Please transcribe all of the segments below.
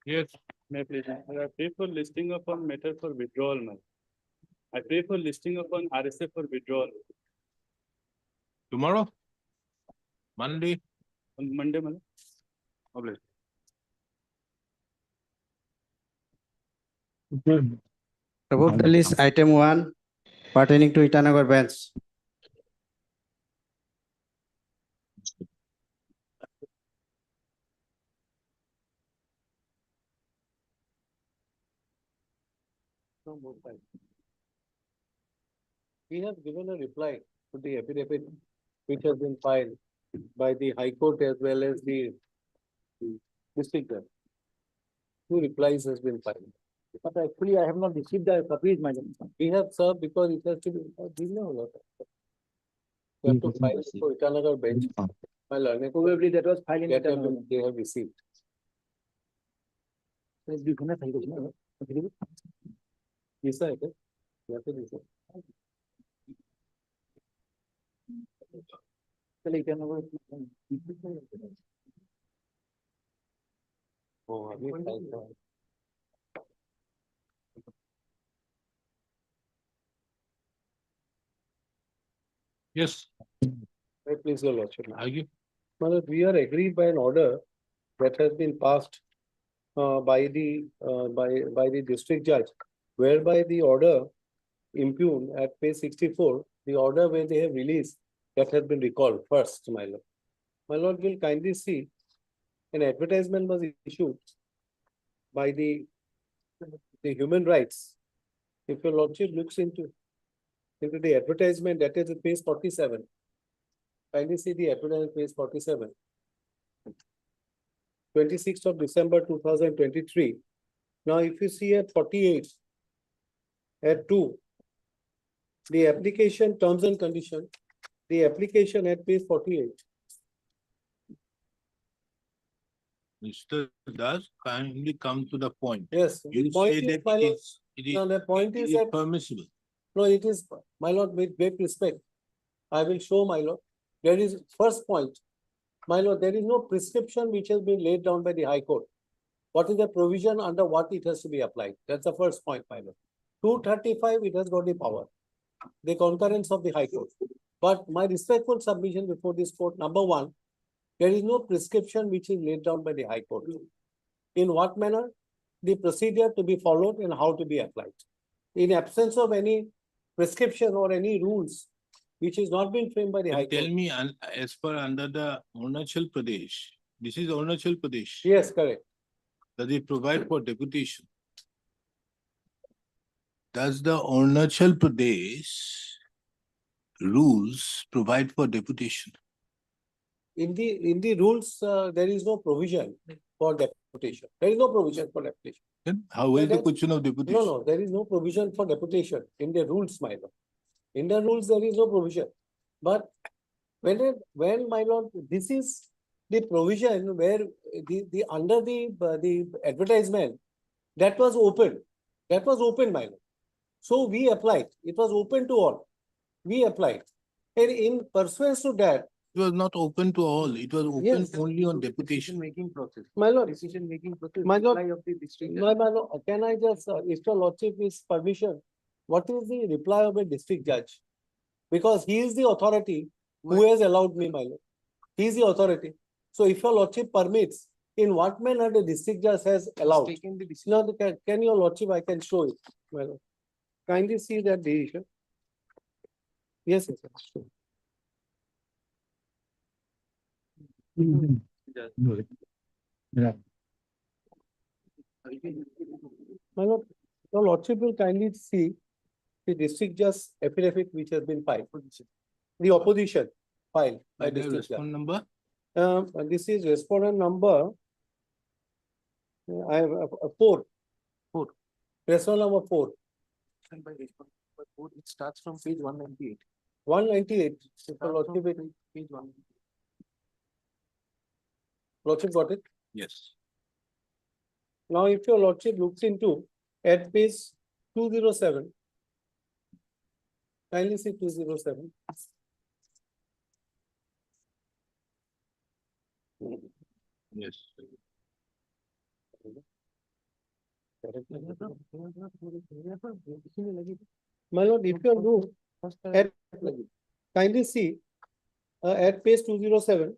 Yes, may I please. I pay for listing upon matter for withdrawal. Ma'am. I pay for listing upon RSA for withdrawal Tomorrow? Monday? on Monday. Ma'am. Obliged. Above the list, item 1 pertaining to Itanagar bench. We have given a reply to the affidavit which has been filed by the High Court as well as the district judge. 2 replies has been filed. But actually, I have not received the copies, madam. We have served because it has to be. We have to file it for Itanagar bench. My learned, Probably that was filed in that have Itanagar. been, they have received. Yes, we cannot file it, no? Affidavit? Yes, sir. Yes, sir. Till Itanagar. Oh, have you filed for- Yes, Right, please, your lordship. argue. Well, we are agreed by an order that has been passed by the district judge, whereby the order impugned at page 64, the order where they have released that has been recalled first, my lord. My lord will kindly see an advertisement was issued by the human rights. If your lordship looks into the advertisement, that is at page 47. Kindly see the advertisement, page 47. 26th of December 2023. Now, if you see at 48, at 2, the application terms and condition, the application at page 48. Mr. Das, kindly come to the point. Yes. You point say is, that my lord, it the point is is that, permissible. no, it is, my lord, with great respect. I will show, my lord. There is first point. My lord, there is no prescription which has been laid down by the High Court. What is the provision under what it has to be applied? That's the first point, my lord. 235, it has got the power, the concurrence of the High Court. But my respectful submission before this court, number 1, there is no prescription which is laid down by the High Court. In what manner the procedure to be followed and how to be applied. In absence of any prescription or any rules which is not been framed by the High Tell Court. me, as per under the Arunachal Pradesh, this is Arunachal Pradesh. Yes, correct. Does it provide for deputation? Does the Arunachal Pradesh rules provide for deputation? In the rules, there is no provision for deputation. There is no provision for deputation. Then how is the that- question of deputation? No, there is no provision for deputation in the rules, my lord. In the rules, there is no provision. But when my lord, this is the provision where the under the advertisement that was open. That was open, my lord. So we applied. It was open to all. We applied. And in pursuance to that, It was not open to all. It was open Yes. only on deputation. Decision-making process. my lord, Decision-making process. My lord, reply of the district judge. my lord, can I just, if your lordship is permission, what is the reply of a district judge? Because he is the authority who has allowed me, my lord. He is the authority. So if your lordship permits, in what manner the district judge has allowed? Taken the decision. No, can your lordship, I can show it, my lord. Kindly see that decision. Yes, yes, yes, sure. My lord, your lordship will kindly see the district judge affidavit which has been filed. The opposition filed by By the district judge. respondent number, And this is respondent number. I have 4. 4. Respondent number 4. And by response number 4, it starts from page 198. 198. If your Starts from lordship, page 198. lordship got it. yes. Now, if your lordship looks into at page 207. Kindly see 207. Yes. My lord, if you are at, kindly see, at page 207,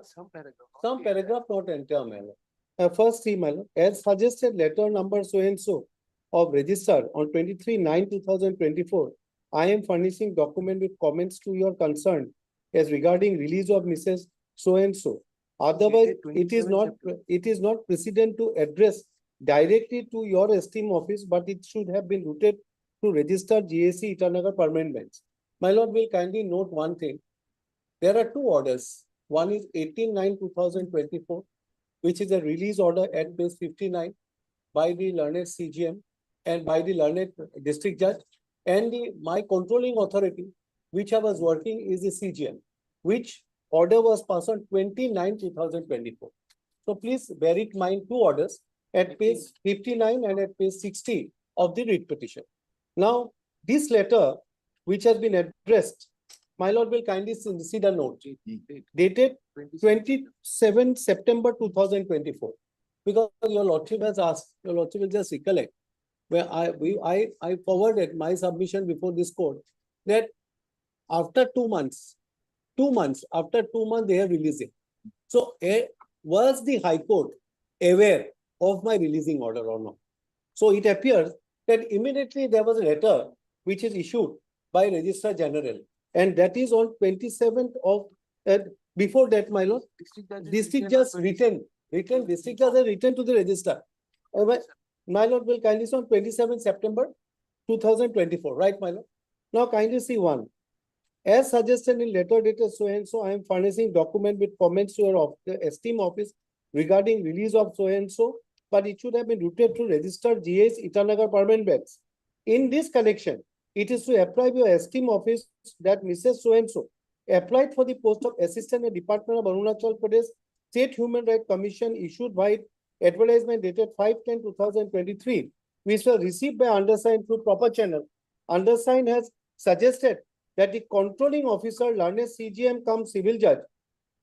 Some paragraph. some paragraph not enter, my lord. First see, my lord, as suggested letter number so and so of register on 23/9/2024, I am furnishing document with comments to your concern as regarding release of Mrs. So and so. Otherwise, it is 27 not precedent to address directly to your esteemed office, but it should have been routed to register GAC Itanagar Permanent Bench. My lord will kindly note one thing. There are two orders. One is 18/9/2024, which is a release order at page 59 by the learned CGM and by the learned district judge, and my controlling authority, which I was working, is the CGM, which order was passed on 29/2024. So please bear in mind two orders at page 59 and at page 60 of the writ petition. Now, this letter, which has been addressed, my lord will kindly see the note dated 27 September 2024. Because your lordship has asked, your lordship will just recollect, where I forwarded my submission before this court, that after 2 months, after 2 months, they have released it. So, was the High Court aware of my releasing order or not? So it appears that immediately there was a letter which is issued by Registrar General, and that is on 27th of, before that, my lord, district just written district judge has written to the registrar. My lord will kindly see on 27 September 2024, right, my lord? Now kindly see one. As suggested in letter dated so and so, I am furnishing document with comments to your esteemed office regarding release of so and so, but it should have been routed to registered GS Itanagar Permanent Bench. In this connection, it is to apply your esteemed office that Mrs. So and so applied for the post of Assistant in the Department of Arunachal Pradesh State Human Rights Commission issued by advertisement dated 5/10/2023, which was received by undersigned through proper channel. Undersigned has suggested that the controlling officer, learned CGM cum civil judge,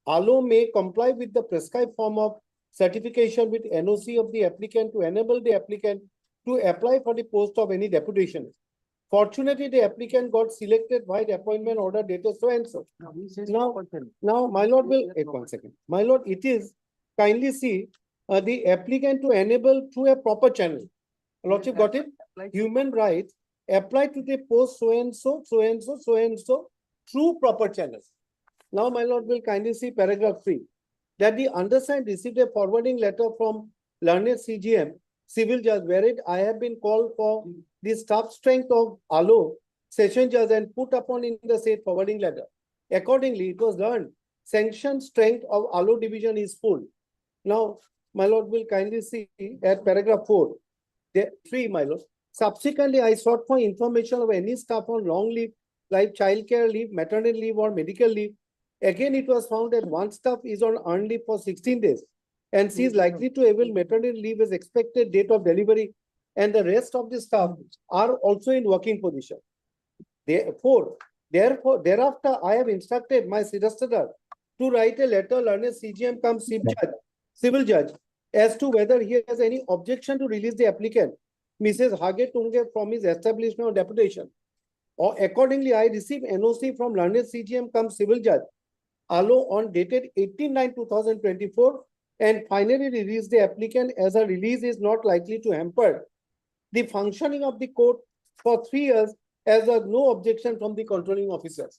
allow may comply with the prescribed form of certification with NOC of the applicant to enable the applicant to apply for the post of any deputation. Fortunately, the applicant got selected by the appointment order dated so and so. Now, my lord will, wait 1 second. My lord, it is, kindly see, the applicant to enable through a proper channel. Lordship got it? Human rights apply to the post so and so, so and so, so and so through proper channels. Now, my lord will kindly see paragraph 3, that the undersigned received a forwarding letter from learned CGM, civil judge, wherein I have been called for the staff strength of Alo, session judge, and put upon in the said forwarding letter. Accordingly, it was learned, sanction strength of Alo division is full. Now, my lord will kindly see at paragraph 4, 3, my lord. Subsequently, I sought for information of any staff on long leave, like childcare leave, maternity leave, or medical leave. Again, it was found that one staff is on earned leave for 16 days, and she is likely to avail maternity leave as expected date of delivery, and the rest of the staff are also in working position. Therefore, thereafter, I have instructed my solicitor to write a letter, learned CGM cum civil judge, as to whether he has any objection to release the applicant, Mrs. Hage Tunge, from his establishment of deputation. Or accordingly, I received NOC from learned CGM cum civil judge, Alo, on dated 18/9/2024, and finally released the applicant, as a release is not likely to hamper the functioning of the court for 3 years, as there no objection from the controlling officers.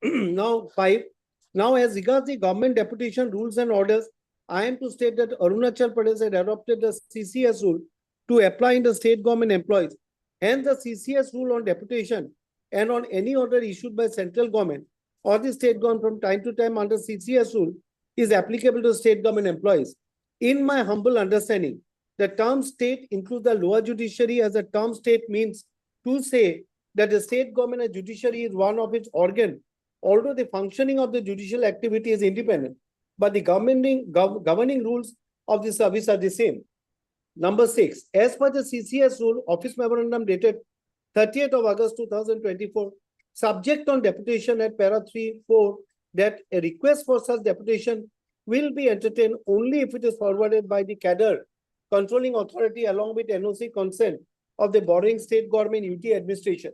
Now, 5. Now, as regards the government deputation rules and orders, I am to state that Arunachal Pradesh had adopted the CCS rule to apply in the state government employees. Hence, the CCS rule on deputation and on any order issued by central government or the state government from time to time under CCS rule is applicable to state government employees. In my humble understanding, the term state includes the lower judiciary, as the term state means to say that the state government and judiciary is one of its organs, although the functioning of the judicial activity is independent, but the governing rules of the service are the same. Number 6, as per the CCS rule, Office Memorandum dated 30th of August 2024, subject on deputation at para 3(4), that a request for such deputation will be entertained only if it is forwarded by the cadre controlling authority along with NOC consent of the borrowing state government UT administration.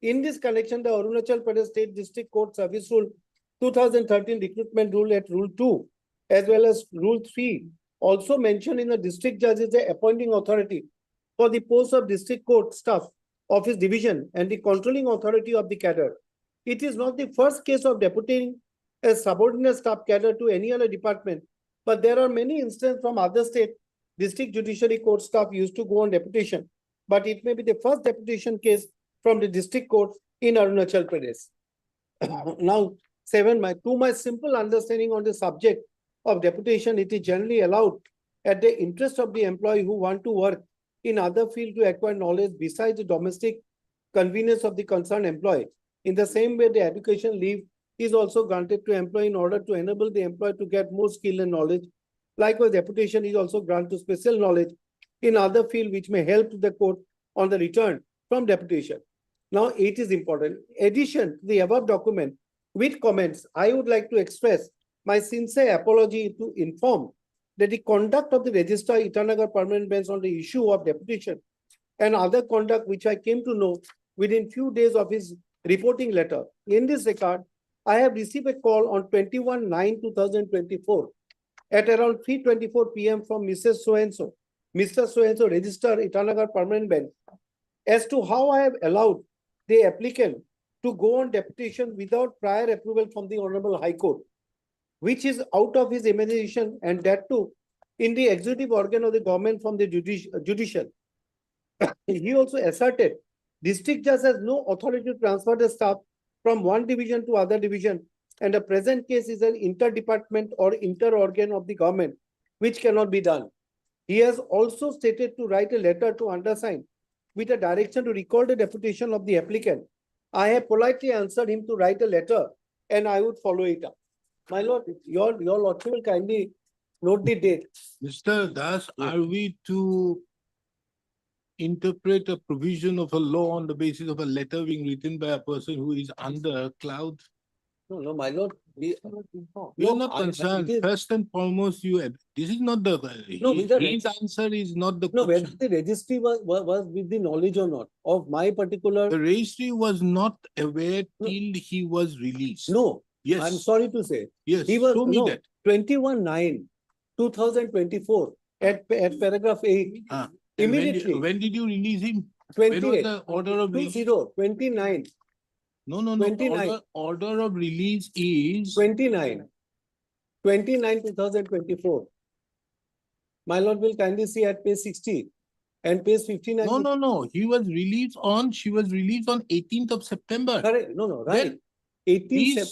In this connection, the Arunachal Pradesh State District Court Service Rule 2013 recruitment rule at Rule 2 as well as Rule 3 also mentioned in the district judge is the appointing authority for the post of district court staff of his division and the controlling authority of the cadre. It is not the first case of deputing a subordinate staff cadre to any other department, but there are many instances from other state district judiciary court staff used to go on deputation, but it may be the first deputation case from the district court in Arunachal Pradesh. Now, 7, to my simple understanding on the subject of deputation, it is generally allowed at the interest of the employee who want to work in other field to acquire knowledge besides the domestic convenience of the concerned employee. In the same way, the education leave is also granted to employee in order to enable the employee to get more skill and knowledge. Likewise, deputation is also granted special knowledge in other field which may help to the court on the return from deputation. Now, it is important. Addition to the above document with comments, I would like to express my sincere apology to inform that the conduct of the registrar Itanagar Permanent Bench on the issue of deputation and other conduct which I came to know within few days of his reporting letter. In this regard, I have received a call on 21/9/2024 at around 3:24 p.m. from Mrs. So-and-so, Mr. So-and-so, Registrar Itanagar Permanent Bench, as to how I have allowed the applicant to go on deputation without prior approval from the Honorable High Court, which is out of his imagination, and that too in the executive organ of the government from the judicial. He also asserted district judge has no authority to transfer the staff from one division to other division, and the present case is an interdepartment or inter-organ of the government, which cannot be done. He has also stated to write a letter to undersign with a direction to recall the deputation of the applicant. I have politely answered him to write a letter, and I would follow it up. My lord, your lordship will kindly note the date. Mr. Das, Yes. are we to interpret a provision of a law on the basis of a letter being written by a person who is under cloud? No, my lord, We No, are not concerned. it is- First and foremost, this is not the, No, his Mr. his answer is not the no, whether question. the registry was with the knowledge or not of my particular, The registry was not aware No. till he was released. no, Yes. I'm sorry to say, Yes, he was, show me no, that. 21/9/2024 at paragraph 8, Ah, and immediately. When did you release him? When was 28, the order of release? 29, No, no, no. 29. Order of release is 29, 2024. My lord will kindly see at page 60 and page 59. no. She was released on 18th of September. Correct, no, right. 18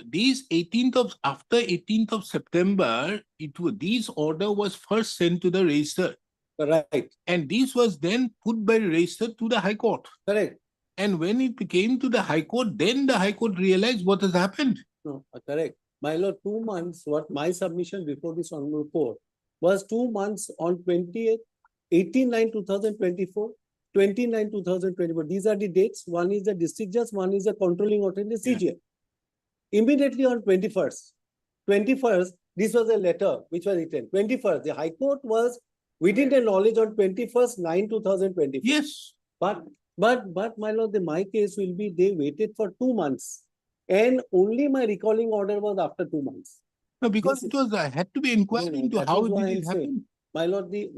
These 18th of after 18th of September, this order was first sent to the register, right, and this was then put by register to the High Court. correct. And when it came to the High Court, then the High Court realized what has happened. No, correct. My lord, 2 months, what my submission before this honorable court was 2 months on 28th, 18/9/2024, 29/2024. These are the dates. One is the district judge, one is the controlling authority, CJA. Immediately on 21st, this was a letter which was written. 21st, the High Court was within the knowledge on 21/9/2024. Yes. But my lord, my case will be they waited for 2 months. And only my recalling order was after 2 months. No, because Yes, it was had to be inquired No, into that how is why did I'm it saying. happen. My lord, the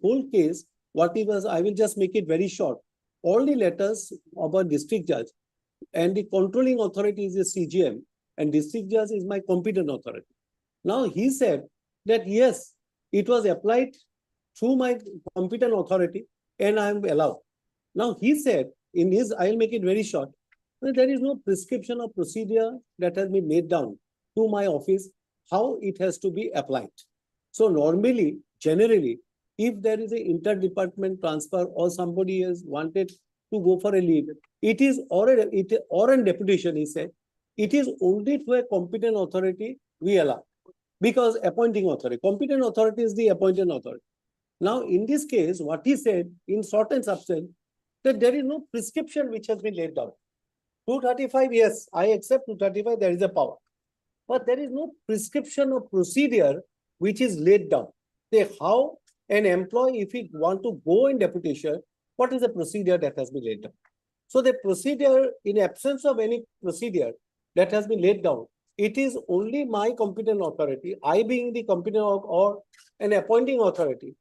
whole case, what it was, I will just make it very short. All the letters about district judge and the controlling authority is the CGM and district judge is my competent authority. Now he said that yes, it was applied through my competent authority and I am allowed. Now he said in his, I'll make it very short, that there is no prescription or procedure that has been laid down to my office how it has to be applied. So normally, generally, if there is an interdepartment transfer or somebody has wanted to go for a leave, it is or a deputation, he said, it is only to a competent authority we allow. Because appointing authority, competent authority is the appointed authority. Now, in this case, what he said in short and substance, that there is no prescription which has been laid down. 235, yes, I accept 235, there is a power. but there is no prescription or procedure which is laid down. How an employee, if he want to go in deputation, what is the procedure that has been laid down? So the procedure, in absence of any procedure that has been laid down, it is only my competent authority, I being the competent or an appointing authority.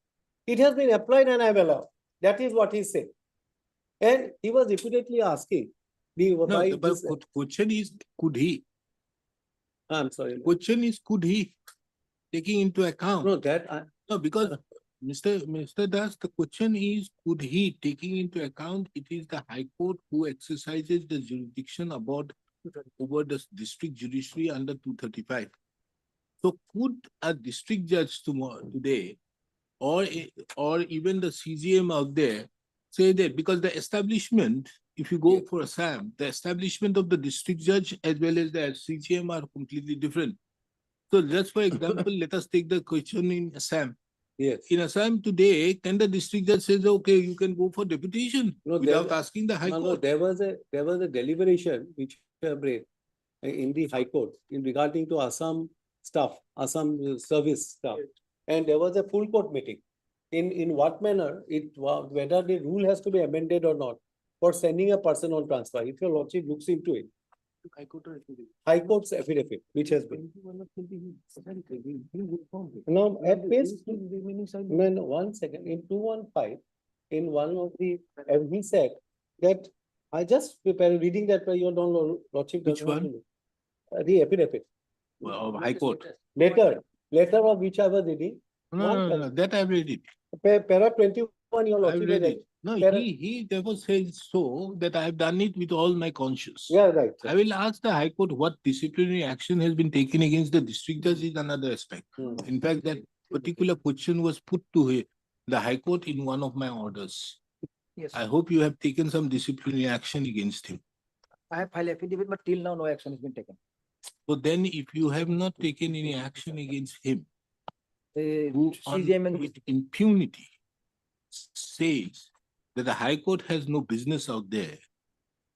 It has been applied and I have allowed. That is what he said. And he was repeatedly asking No, why but this. question is, could he? I'm sorry. Question is, could he? Taking into account. No, that I, No, because Mr. Das, the question is, could he, taking into account, it is the High Court who exercises the jurisdiction about over the district judiciary under 235. So could a district judge tomorrow, today, or even the CGM out there say that, because the establishment, if you go for Assam, the establishment of the district judge as well as the CGM are completely different. So just for example, let us take the question in Assam. yes. In Assam today, can the district judge says, okay, you can go for deputation No, without there- asking the High No, Court? there was a deliberation which read in the High Court in regarding to Assam staff, Assam service staff. And there was a full court meeting. In what manner whether the rule has to be amended or not for sending a person on transfer. If your lordship looks into it, High Court or affidavit? High Court's affidavit, which has been. 21 of 20, he will inform it. Now, at And page, still remaining silent. no, 1 second, in 215, in one of the, and he said that, I just prepared reading that by your lordship. Which does not one? know. The affidavit, Of High Court? letter of which I was reading, No, that I read it. para 21, your I lordship. read read. it. No, Para- he therefore says so that I have done it with all my conscience. Yeah, right. I will ask the High Court what disciplinary action has been taken against the district judge is another aspect. Hmm. In fact, that particular question was put to the High Court in one of my orders. Yes, I hope you have taken some disciplinary action against him. I have filed affidavit, but till now no action has been taken. So then if you have not taken any action against him, The who on, CJM and with impunity says that the High Court has no business out there,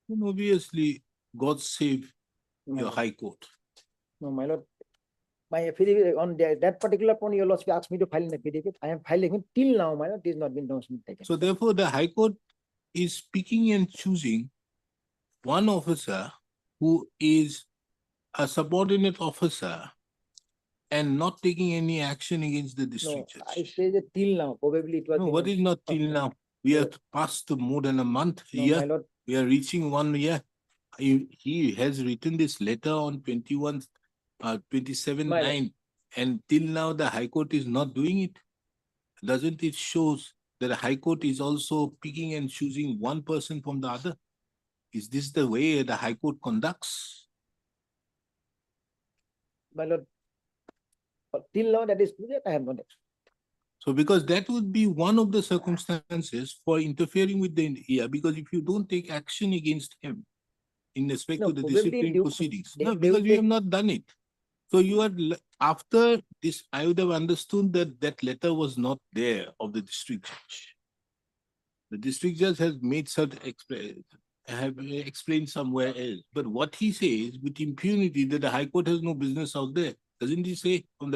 then obviously God save My your lord. High Court. No, my lord. My affidavit on that particular point, your lordship asked me to file an affidavit. I am filing it till now, my lord, it has not been taken. So therefore, the High Court is picking and choosing one officer who is a subordinate officer and not taking any action against the No, district I judge. say that till now, probably it was. No, what is not till now? We are past more than a month, No, year. my lord, We are reaching 1 year. He has written this letter on 27 My lord. 9, and till now the High Court is not doing it. Doesn't it shows that the High Court is also picking and choosing one person from the other? Is this the way the High Court conducts? my lord. Till now, that is, I have not. So because that would be one of the circumstances for interfering with the because if you don't take action against him in respect No, to the probably disciplinary due- proceedings, they- no, they because will you have take- not done it. So you are after this, I would have understood that that letter was not there of the district judge. The district judge has made certain have explained somewhere else. But what he says with impunity that the High Court has no business out there, doesn't he say from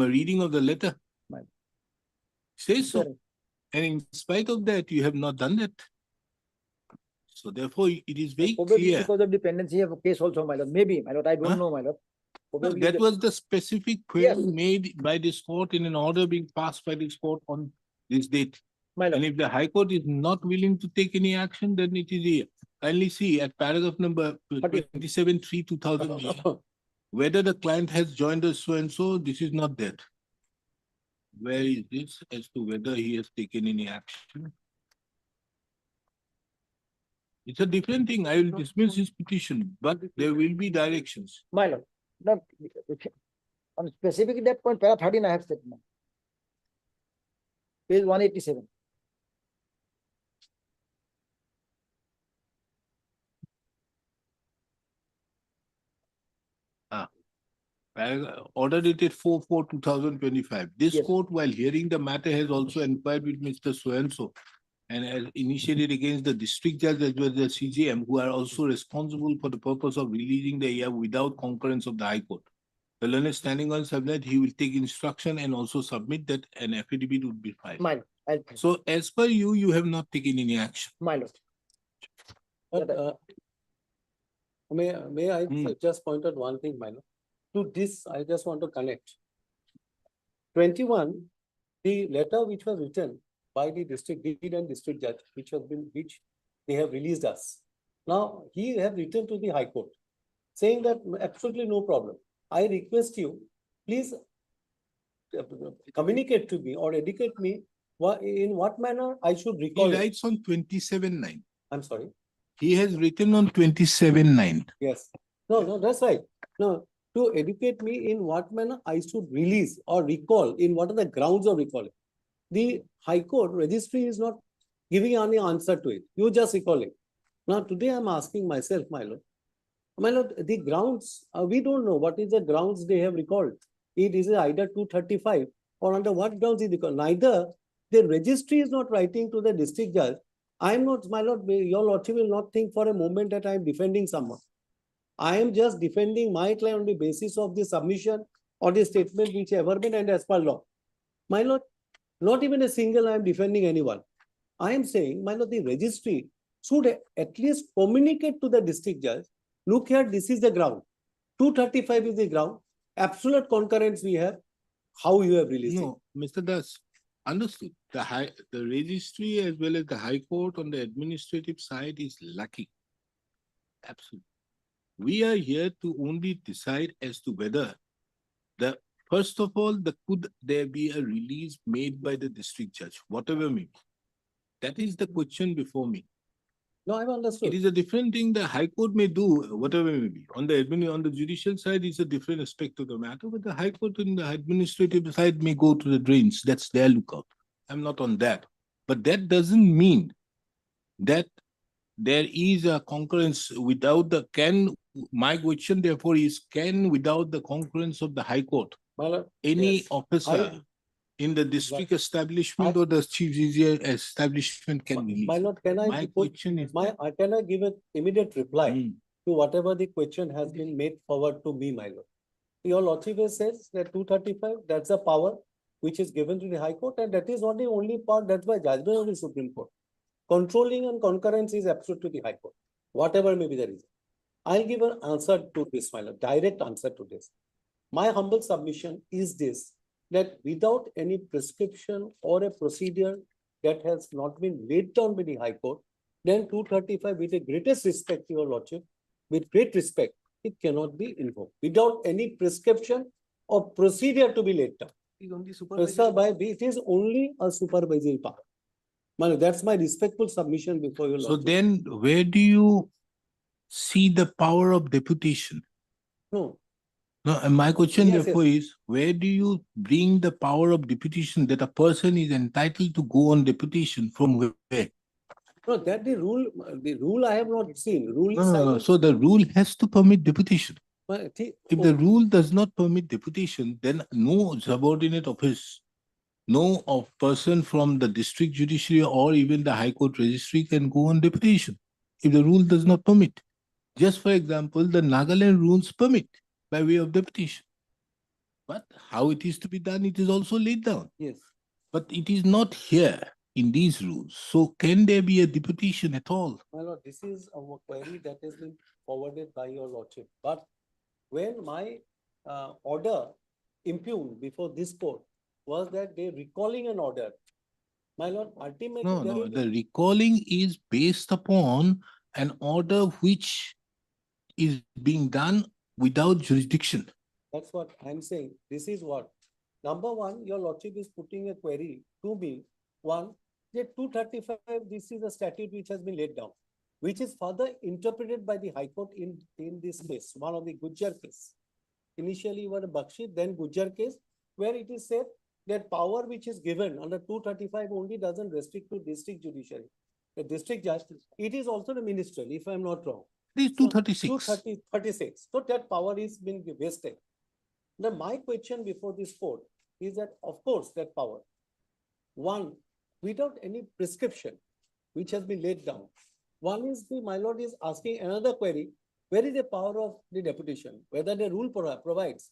a reading of the letter? Right. Says so. Correct. And in spite of that, you have not done that. So therefore, it is very Probably clear. because of dependency of a case also, my lord. Maybe, my lord, I don't Huh? know, my lord. No, Probably that the- was the specific Yes. query made by this court in an order being passed by this court on this date. My lord. And if the High Court is not willing to take any action, then it is here. Kindly see at paragraph number 27(3)(2000), whether the client has joined us so and so, this is not that. Where is this as to whether he has taken any action? It's a different thing. I will dismiss his petition, but there will be directions. My lord. No, on specific that point, para 13, I have said. now. Page 187. Order dated 4/4/2025. This Yes. court, while hearing the matter, has also inquired with Mr. So-and-so and has initiated against the district judge as well as the CJM, who are also responsible for the purpose of releasing the heir without concurrence of the High Court. The learned standing on subject, he will take instruction and also submit that an affidavit would be filed. My lord, I'll file. So as per you, you have not taken any action. My lord. But, may I Hmm. just point out one thing, my lord? To this, I just want to connect. 21, the letter which was written by the district deed and district judge, which they have released us. Now, he have written to the High Court, saying that absolutely no problem. I request you, please communicate to me or educate me in what manner I should He recall it. writes on 27/9. I'm sorry. He has written on 27/9. Yes. No, that's right. No, to educate me in what manner I should release or recall, in what are the grounds of recalling. The High Court registry is not giving any answer to it. You just recall it. Now, today I'm asking myself, my lord, the grounds, we don't know what is the grounds they have recalled. It is either 235 or under what grounds is recalled. Neither the registry is not writing to the district judge. I am not, my lord, your lordship will not think for a moment that I am defending someone. I am just defending my client on the basis of the submission or the statement which ever been and as per law. My lord, not even a single I am defending anyone. I am saying, my lord, the registry should at least communicate to the district judge, look here, this is the ground. 235 is the ground. Absolute concurrence we have. How you have released it? No, Mr. Das, understood. The registry as well as the High Court on the administrative side is lucky. Absolutely. We are here to only decide as to whether first of all, could there be a release made by the district judge, whatever may be. That is the question before me. No, I've It understood. is a different thing the High Court may do, whatever may be. On the judicial side, it's a different aspect of the matter, but the High Court on the administrative side may go to the drains. That's their lookout. I'm not on that. But that doesn't mean that there is a concurrence without my question therefore is, without the concurrence of the High Court, My lord, any yes. officer in the district establishment or the chief judicial establishment can release? My lord, can I My question is. can I give an immediate reply Hmm. to whatever the question has been made forward to me, my lord? Your lordship says that 235, that's a power which is given to the High Court, and that is not the only part, that's by judgment of the Supreme Court. Controlling and concurrence is absolute to the High Court, whatever may be the reason. I'll give an answer to this, my lord, direct answer to this. My humble submission is this, that without any prescription or a procedure that has not been laid down by the High Court, then 235, with the greatest respect to your lordship, with great respect, it cannot be invoked without any prescription or procedure to be laid down. It is only a supervisory power. That's my respectful submission before your So lordship. then where do you see the power of deputation? No, No, and my question Yes, therefore is, where do you bring the power of deputation that a person is entitled to go on deputation from where? no, that the rule I have not seen. Rule is No. silent. So the rule has to permit deputation. If the Oh, rule does not permit deputation, then no subordinate office, no person from the district judiciary or even the High Court registry can go on deputation if the rule does not permit. Just for example, the Nagaland rules permit by way of deputation. But how it is to be done, it is also laid down. yes. But it is not here in these rules. So can there be a deputation at all? My lord, this is a query that has been forwarded by your lordship. But when my order impugned before this court was that they recalling an order. My lord, ultimately. No. The recalling is based upon an order which is being done without jurisdiction. That's what I'm saying. This is what. Number one, your lordship is putting a query to me. One, that 235, this is a statute which has been laid down, which is further interpreted by the High Court in this case, one of the Gujjar case. Initially, one Bakshi, then Gujjar case, where it is said that power which is given under 235 only doesn't restrict to district judiciary. The district judge, it is also the ministerial, if I'm not wrong. It is 236. 236. So that power is being wasted. Now, my question before this court is that, of course, that power, one, without any prescription which has been laid down. One is my lord is asking another query, where is the power of the deputation? Whether the rule provides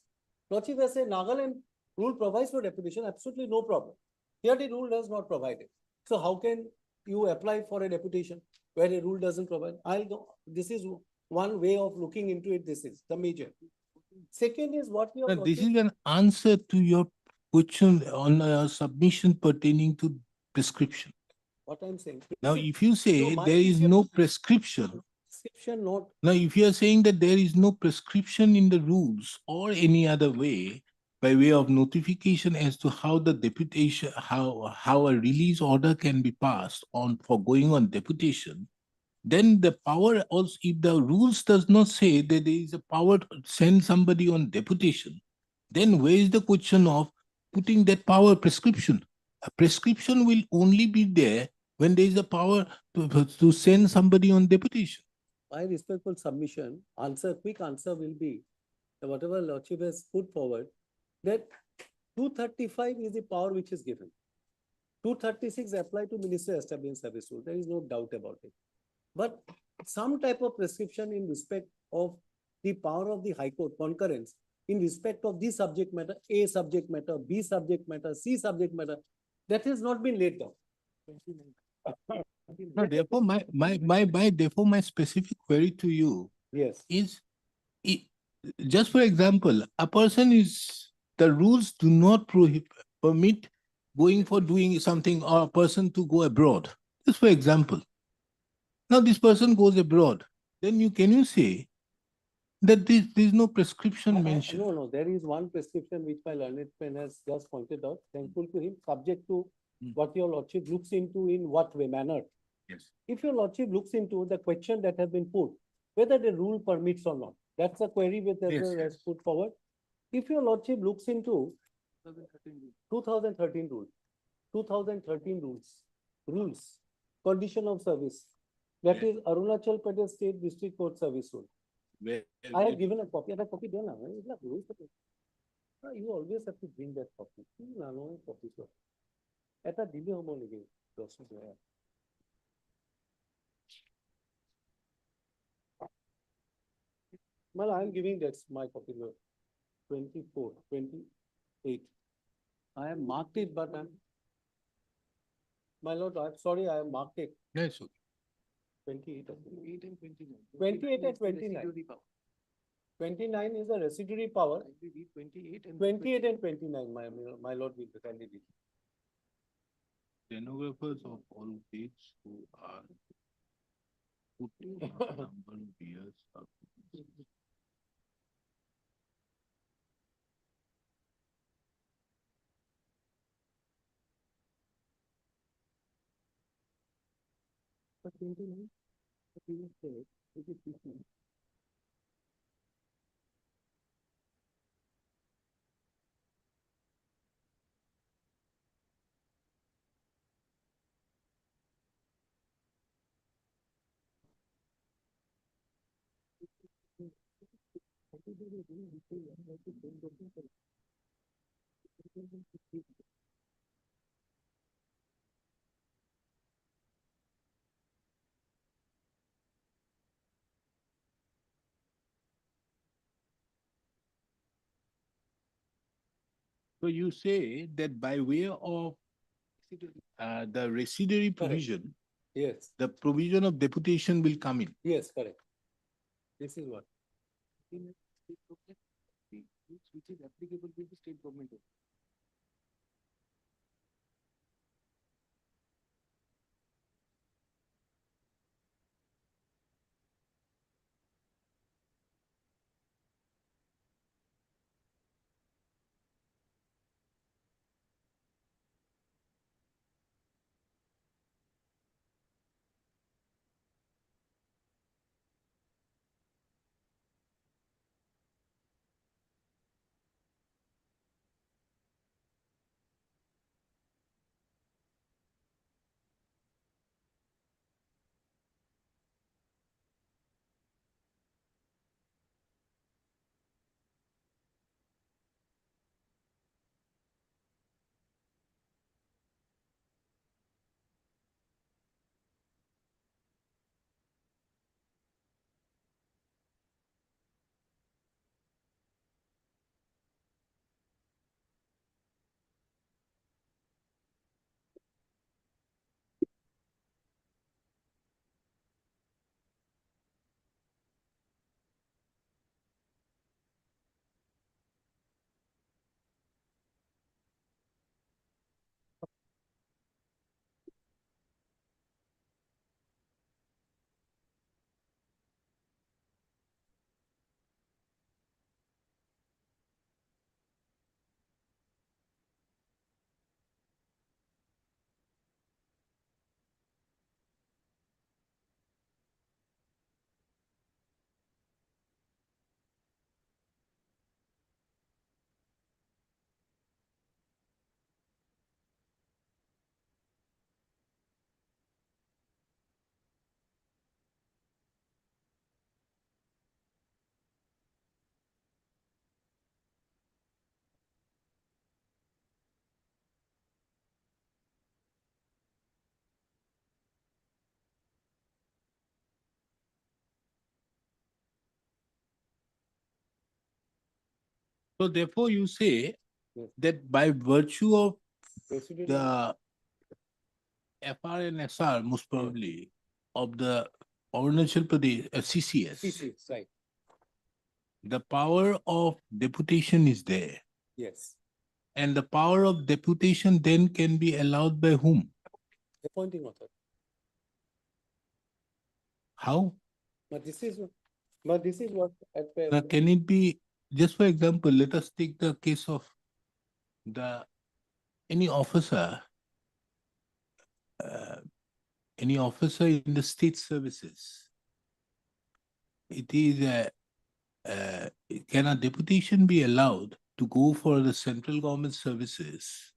Lordship has said Nagaland rule provides for deputation, absolutely no problem. Here the rule does not provide it. So how can you apply for a deputation where a rule doesn't provide? I'll go, this is one way of looking into it, this is the major. Second is what your Now, this lordship, is an answer to your question on a submission pertaining to prescription. what I'm saying. Now, if you say No, my there is issue- no prescription, Prescription not, now if you are saying that there is no prescription in the rules or any other way, by way of notification as to how the deputation, how a release order can be passed on for going on deputation, then the power also, if the rules does not say that there is a power to send somebody on deputation, then where is the question of putting that power prescription? A prescription will only be there when there is a power to send somebody on deputation. my respectful submission, quick answer will be, that whatever lordship has put forward, that 235 is the power which is given. 236 apply to Ministry Establishing Service Rule. There is no doubt about it. But some type of prescription in respect of the power of the High Court concurrence in respect of this subject matter, A subject matter, B subject matter, C subject matter, that has not been laid down. No, therefore, therefore, my specific query to you Yes. is, just for example, a person is, the rules do not permit going for doing something or a person to go abroad. Just for example. Now this person goes abroad, then can you say that there is no prescription mentioned? No, there is one prescription which my learned friend has just pointed out, thankful to him, subject to what your lordship looks into in what way, manner. Yes. If your lordship looks into the question that has been put, whether the rule permits or not, that's a query which has put forward. If your lordship looks into 2013 rules, 2013 rules, condition of service, that Yeah. is Arunachal Pradesh State District Court Service Rule. I have given a copy. That copy there now. You always have to bring that copy. No copy. Eta dile homo lege. Well, I am giving that's my copy. 24, 28. I have marked it, but my lord, I'm sorry, I have marked it. Yes, okay. 28 and 29. 28 and 29. 29 is a residuary power. 28 and 29, my lord will kindly read. Stenographers of all dates who are put in number of years of But 29, the previous page, which is 15. So you say that by way of the residuary provision, Yes, the provision of deputation will come in. yes, correct. This is what. Which is applicable to the state government. So therefore you say Yes. that by virtue of Procedural. the FR and SR, most probably, of the Arunachal Pradesh, CCS, CCs, right, the power of deputation is there. yes, And the power of deputation then can be allowed by whom? appointing authority. How? But this is what Can it be, just for example, let us take the case of the any officer, uh, any officer in the state services. It is can a deputation be allowed to go for the central government services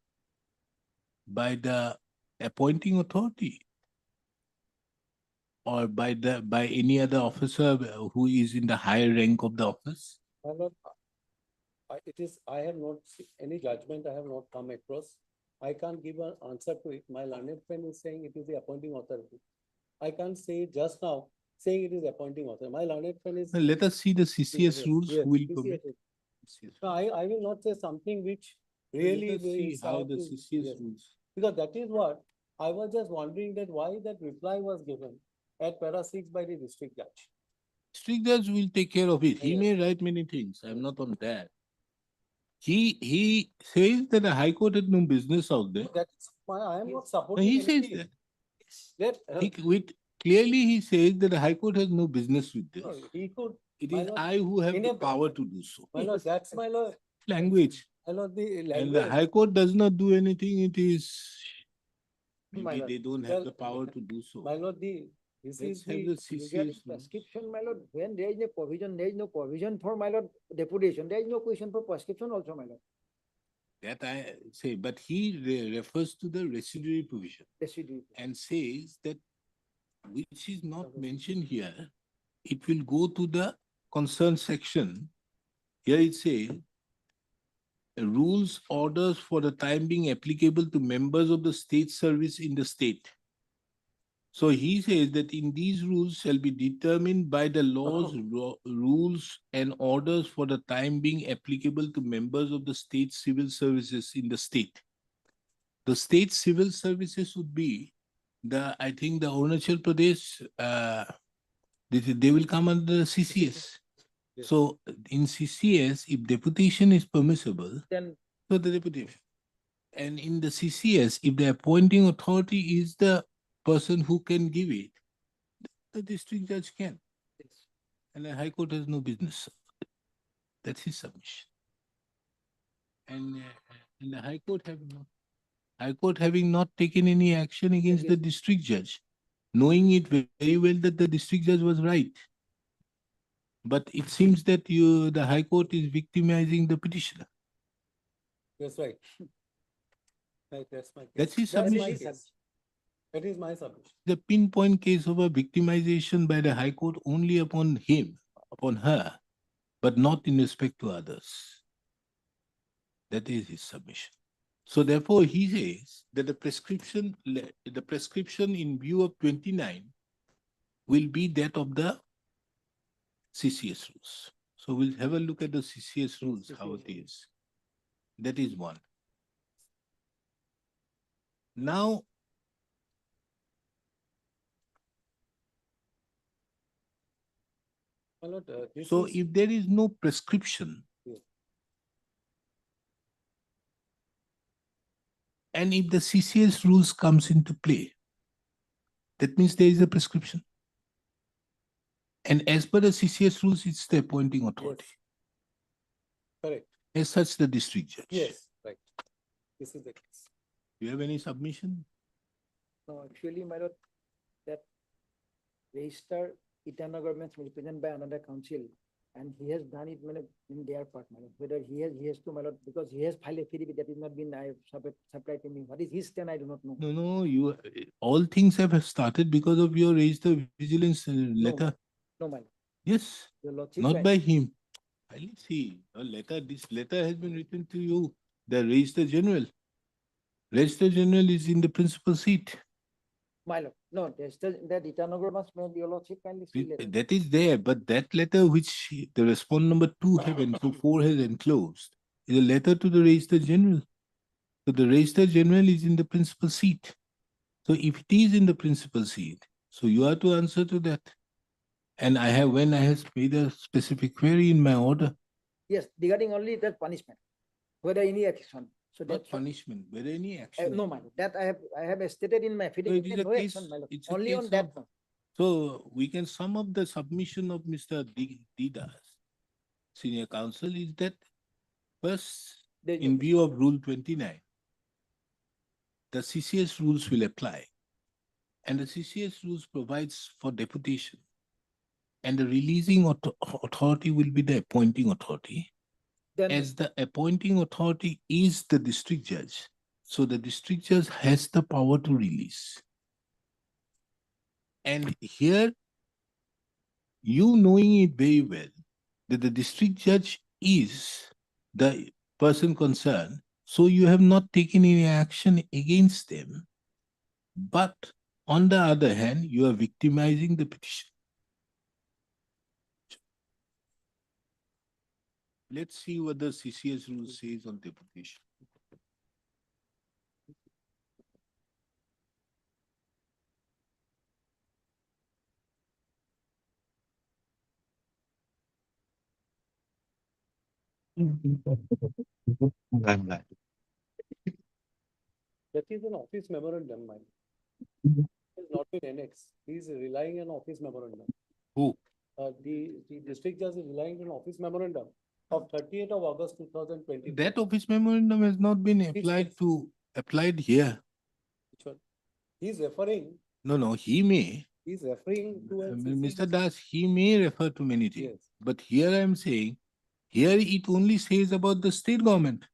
by the appointing authority or by any other officer who is in the higher rank of the office? I'm not, I have not any judgment, I have not come across. I can't give an answer to it. My learned friend is saying it is the appointing authority. I can't say just now, saying it is appointing authority. My learned friend is. Now, let us see the CCS Yes, rules yes, who will CCS permit. rules. CCS. No, I will not say something which Let really us see is how have the to- CCS yes. rules. Because that is what, I was just wondering that why that reply was given at para 6 by the district judge. District judge will take care of it. He Yes. may write many things. I'm not on that. He says that the High Court had no business out there. That is why I am not No, supporting he says anything. that. Let, Clearly he says that the High Court has no business with this. no, he could, It my is lord, I who have in the a- power to do so. my lord, that's my lord, Language. my lord, the And the language. High Court does not do anything. It is My maybe lord. they don't have Well, the power to do so. My lord, this Let's is have the, the CCS Regarding rules. prescription, my lord, when there is a provision, there is no provision for my lord deputation, there is no question for prescription also, my lord. That I say, but he refers to the residuary provision Residuary. and says that which is not mentioned here, it will go to the concerned section. Here it says, rules, orders for the time being applicable to members of the state service in the state. So he says that in these rules shall be determined by the laws, rules and orders for the time being applicable to members of the state civil services in the state. The state civil services would be I think the Arunachal Pradesh, they will come under the CCS. Yes. So in CCS, if deputation is permissible, Then so the deputation. And in the CCS, if the appointing authority is the person who can give it, the district judge can. And the High Court has no business. That's his submission. And the High Court having not taken any action against the district judge, knowing it very well that the district judge was right. But it seems that the High Court is victimizing the petitioner. that's right. Right, that's my case. That's his That's my submission. case. That is my submission. The pinpoint case of a victimization by the High Court only upon him, upon her, but not in respect to others. That is his submission. So therefore, he says that the prescription in view of 29 will be that of the CCS rules. So we'll have a look at the CCS rules, how it is. That is one. Now, My lord, this so is, if there is no prescription, Yes. and if the CCS rules comes into play, that means there is a prescription. And as per the CCS rules, it's the appointing authority. correct, As such, the district judge. yes, right. This is the case. Do you have any submission? no, actually, my lord, that register Itana governments represented by another council, and he has done it in their part, my lord. Whether he has to, my lord, because he has filed a affidavit that is not been supplied to me. What is his stand? I do not know. No, all things have started because of your register vigilance letter. No, my lord. Yes, Your lordship. not by him. I see. This letter has been written to you, the Register General. Register General is in the principal seat. My lord. No, there's still that Itanagar may be your lordship kindly see later. That is there, but that letter which the response number 2 have and 4 has enclosed is a letter to the Registrar General. So the Registrar General is in the principal seat. So if it is in the principal seat, so you have to answer to that. And I have, when I have made a specific query in my order, Yes, regarding only that punishment, whether any action. So not that's punishment, whether any action. no, my lord, that I have stated in my No, affidavit. it is that a no case- action, my lord, it's a only on case that of- one. So we can sum up the submission of Mr. Didas, senior counsel, is that first, There- in view of Rule 29, the CCS rules will apply. And the CCS rules provides for deputation. And the releasing authority will be the appointing authority. Then As the appointing authority is the district judge, so the district judge has the power to release. And here, you knowing it very well, that the district judge is the person concerned, so you have not taken any action against them. But on the other hand, you are victimizing the petition. Let's see what the CCS rule says on deputation. That is an office memorandum, man. It's not been annexed. He's relying on office memorandum. Who? The district judge is relying on office memorandum of 30th of August 2020. That office memorandum has not been applied here. He's referring, No, he may. he's referring to. a Mr. CC Das, he may refer to many things. Yes. But here I am saying, here it only says about the state government.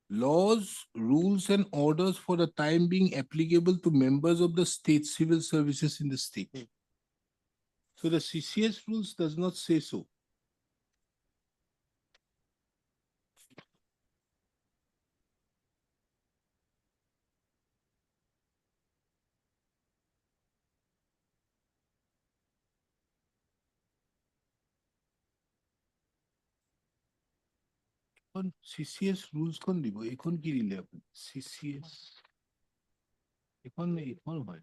Laws, rules and orders for the time being applicable to members of the state civil services in the state. So the CCS rules does not say so. CCS rules kon দিব এখন কি দিলে আপুনি CCS এখন হয়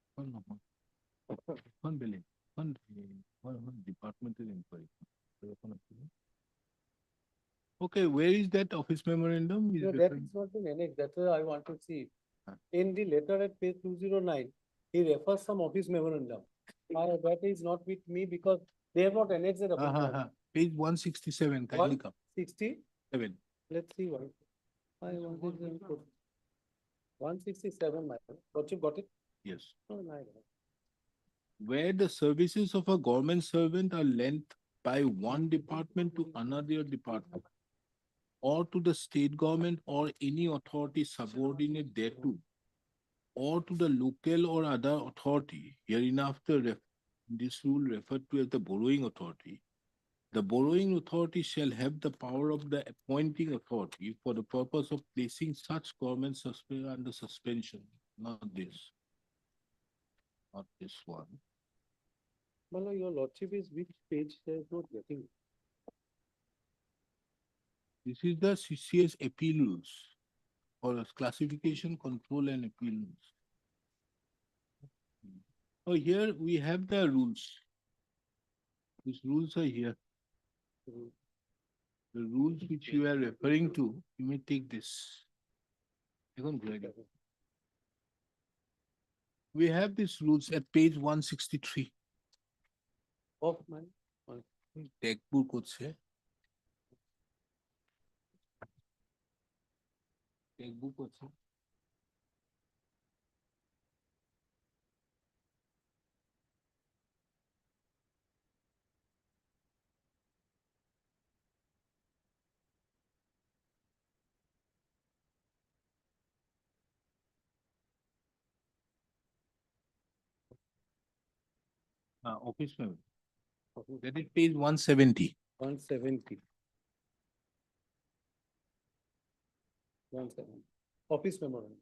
এখন নহয় এখন বেলেগ এখন departmental inquiry Okay, where is that office memorandum? Is No, that referring- is not been annexed. That's why I want to see. Huh. In the letter at page 209, he refers some office memorandum. That is not with me because they have not annexed it. Page 167, kindly come. 167, let's see what. I wanted to put 167, my friend. What you got it? Yes. No, no, I got it. Where the services of a government servant are lent by one department to another department, or to the state government or any authority subordinate thereto, or to the local or other authority, hereinafter this rule referred to as the borrowing authority. The borrowing authority shall have the power of the appointing authority for the purpose of placing such government under suspension, not this. Not this one. Mala, your lordship is which page? There's not getting. This is the CCS appeal rules or classification, control and appeal rules. Oh, here we have the rules. These rules are here. The rules which you are referring to, you may take this. We have these rules at page 163. Of mine. Textbook হচ্ছে textbook হচ্ছে office memo. That is page 170. 170. 170. office memorandum.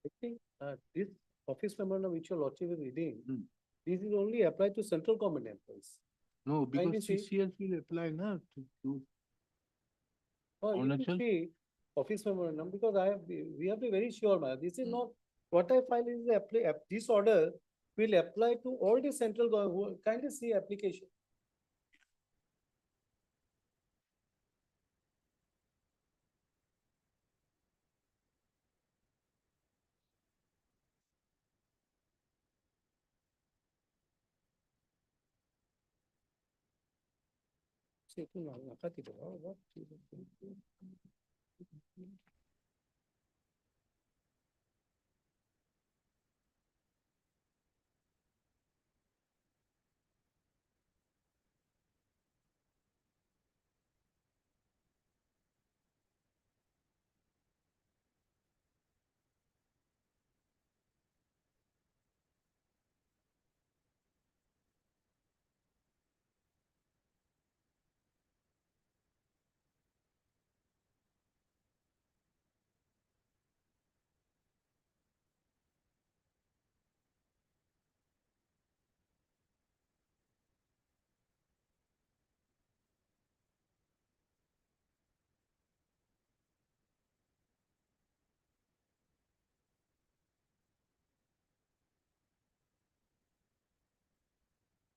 I think this office memorandum which your lordship is reading, this is only applied to central government employees. No, Kindly because see. CCS will apply now to You should Arunachal? see office memorandum, because we have to be very sure, man, this is not, what I find is this order will apply to all the central government, kindly see application.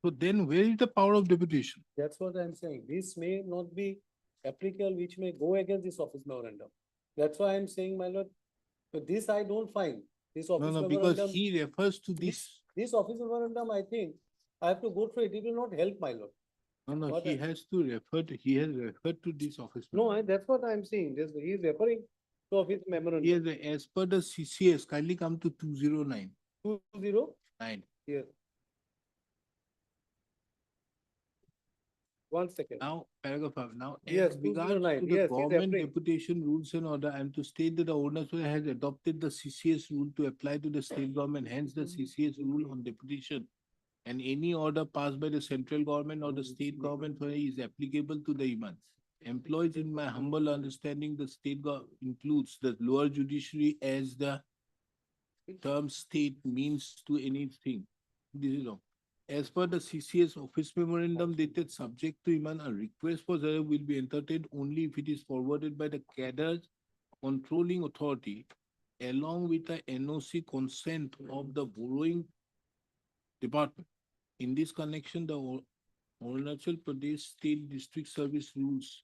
So then where is the power of deputation? That's what I'm saying. This may not be applicable, which may go against this office memorandum. That's why I'm saying, my lord, but this I don't find, this No, office no, because memorandum, he refers to this. this office memorandum, I think, I have to go through it, it will not help, my lord. No, no, What he I- has to refer to, he has referred to this office. No, memorandum. that's what I'm saying, this, he is referring to office memorandum, Yes, as per the CCS, kindly come to 209. 209, here. One second. Now, paragraph 5. Now, Yes, as regards 209. to the Yes, he's government referring. deputation rules and order, I am to state that the ordinance has adopted the CCS rule to apply to the state government, hence the CCS rule on deputation. And any order passed by the central government or the state government is applicable to the imams. Employees, in my humble understanding, the state includes the lower judiciary as the term state means to anything. This is wrong. As per the CCS office memorandum dated subject to Iman, a request for Zara will be entertained only if it is forwarded by the cadres controlling authority along with the NOC consent of the borrowing department. In this connection, the Arunachal Pradesh State District Service Rules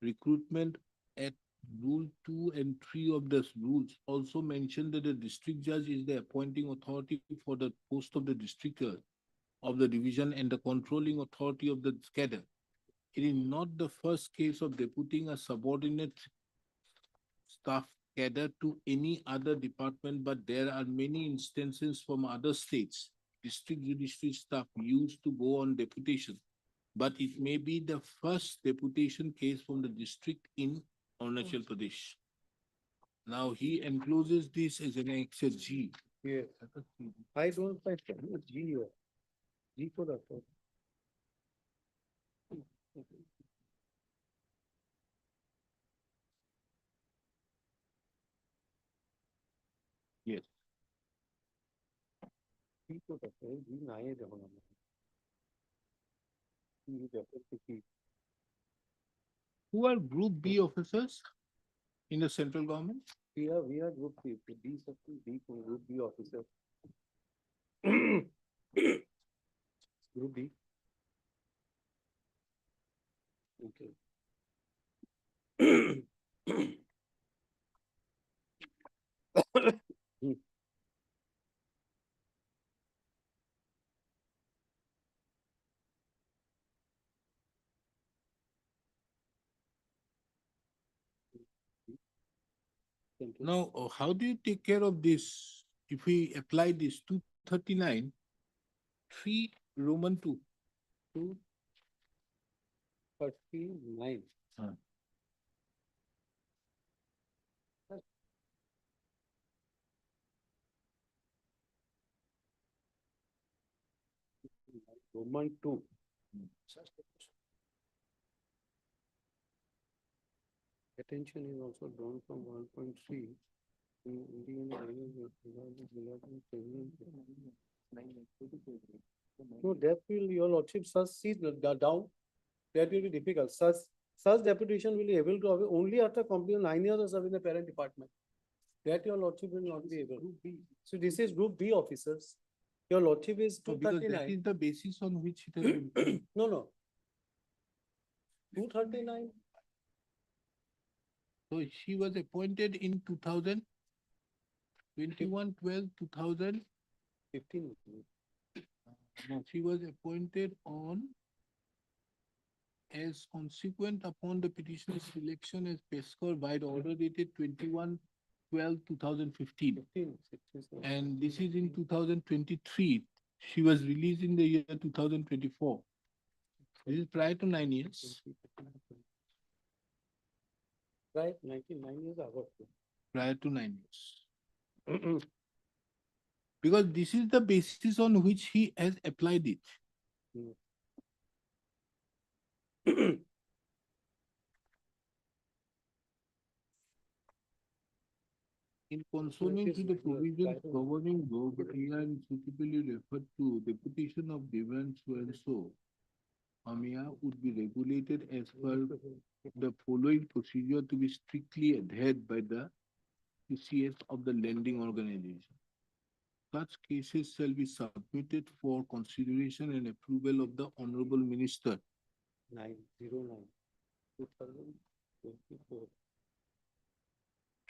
recruitment at Rule 2 and 3 of the rules also mention that the district judge is the appointing authority for the post of the district judge of the division and the controlling authority of the cadre. It is not the first case of deputing a subordinate staff cadre to any other department, but there are many instances from other states. District judiciary staff used to go on deputation, but it may be the first deputation case from the district in Arunachal Pradesh. Now he encloses this as an Annexure G. Yes. I don't find G here. G for that. Yes. G for that. G nahi hai Who are Group B officers in the central government? We are group B, D section, D for group B officer. Group B. Okay. Now, how do you take care of this? If we apply this 239, 3 Roman 2. 239. Roman 2. Attention is also drawn from 1.3. No, that will, your lordship, such see down, that will be difficult. Such deputation will be able to have only after completing 9 years of service in the parent department. That your lordship will not be able. So this is group B officers. Your lordship is So because that 239. is the basis on which it has been. paid. No. 239. So she was appointed in 2021, 12, 2000. 15. No, she was appointed on as consequent upon the petitioner's selection as Pescar by the order dated 21/12/2015. 15. 16. And this is in 2023. She was released in the year 2024. This is prior to 9 years. Right, 99 years ago. Prior to 9 years. Because this is the basis on which he has applied it. In conforming to the provisions governing law, but here is suitably referred to the petition of Devan so and so. AMIA would be regulated as per the following procedure to be strictly adhered by the PCS of the lending organization. Such cases shall be submitted for consideration and approval of the Honorable Minister. 909. 2024.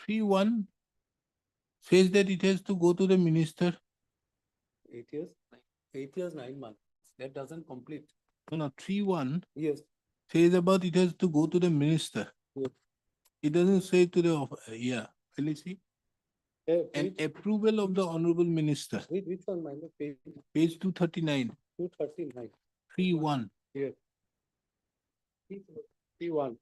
3.1 says that it has to go to the minister. 8 years? 8 years, 9 months. That doesn't complete. No, 3.1 Yes. says about it has to go to the minister. Yes. It doesn't say to the, yeah, can you see? And approval of the Honorable Minister, Which one, my lord? Page page 239, 239. 3.1. Here. P1.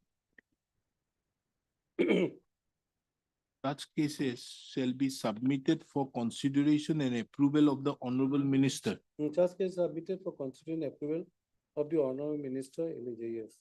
Such cases shall be submitted for consideration and approval of the Honorable Minister. Such case submitted for considering approval of the honorable minister LAJS.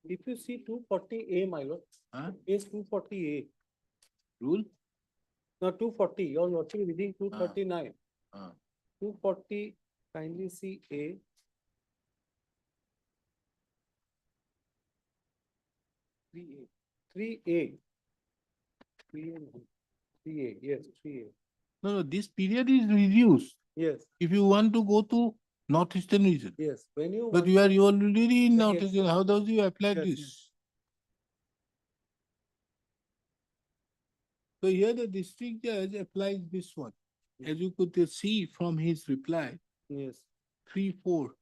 If you see 240A, my lord, Huh? case 240A, Rule? no, 240, you're watching reading 239. Ah. 240, kindly see A. 3A. 3A. 3A, 3A, yes, 3A. No, this period is reduced. Yes, If you want to go to northeastern region, yes, when you but want you are to- you already in Yes. northeastern, how does you apply Yes, this? So here the district judge applies this one. As you could see from his reply, Yes, 3-4.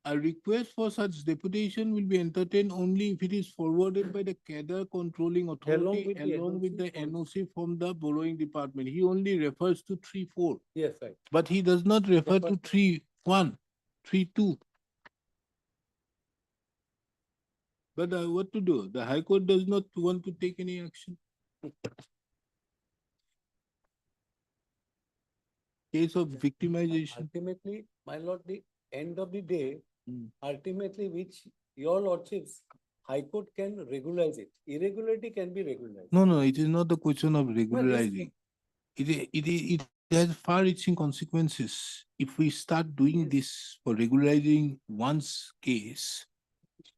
A request for such deputation will be entertained only if it is forwarded by the cadre controlling authority with the along with the NOC on- NOC from the borrowing department. He only refers to 3-4, yes, right. but he does not refer to 3-1, 3-2. But what to do? The High Court does not want to take any action. Case of victimization. Ultimately, my lord, the end of the day, Mm. ultimately which your lordships, High Court can regularize it. Irregularity can be regularized. No, it is not the question of Well, it's- regularizing. It has far-reaching consequences. If we start doing Yes. this for regularizing one's case,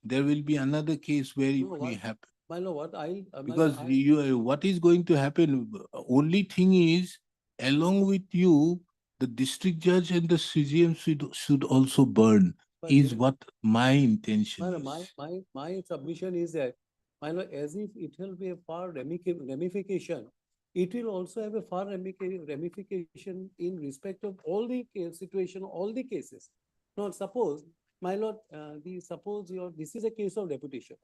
there will be another case where it No, may what- happen. My lord, what I. Because what is going to happen, only thing is, along with you, the district judge and the CGM should also burn, But is then- what my intention My, is. my submission is that, my lord, as if it will be a far ramification, it will also have a far ramification in respect of all the situation, all the cases. Now, suppose, my lord, suppose this is a case of deputation.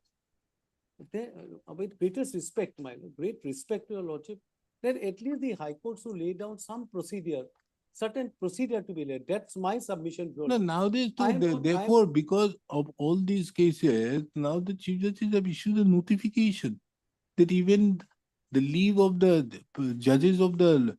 Then, with greatest respect, my lord, great respect to your lordship, then at least the High Court should lay down some procedure, certain procedure to be laid. That's my submission. to your No, lordship. nowadays, I am not- I am- therefore, because of all these cases, now the chief justice have issued a notification that even the leave of the judges of the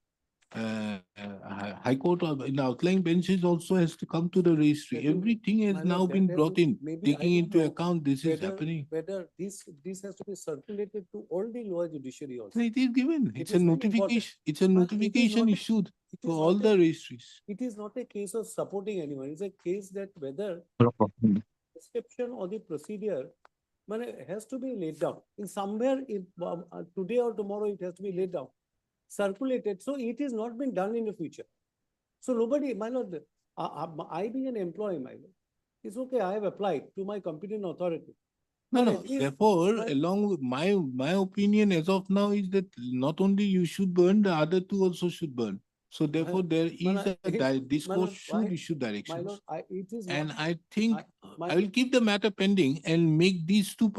High Court or in the outlying benches also has to come to the registry. That is- Everything has My now lord, been that has brought to- in, maybe I taking don't into know account this is happening. Whether this has to be circulated to all the lower judiciary also. No, it is given. It It's a is very important. notification. It's a But it is notification not a- issued It to is all not the a- registries. It is not a case of supporting anyone. It's a case that whether prescription or the procedure, but it has to be laid down in somewhere today or tomorrow it has to be laid down, circulated. So it is not been done in the future. So nobody, my lord, I being an employee, my lord, it's okay. I have applied to my competent authority. No, But no. at least- Therefore, but- along with my opinion as of now is that not only you should burn, the other two also should burn. So therefore, there is this court should issue My directions. lord, it is And not. I think my I will keep the matter pending and make these two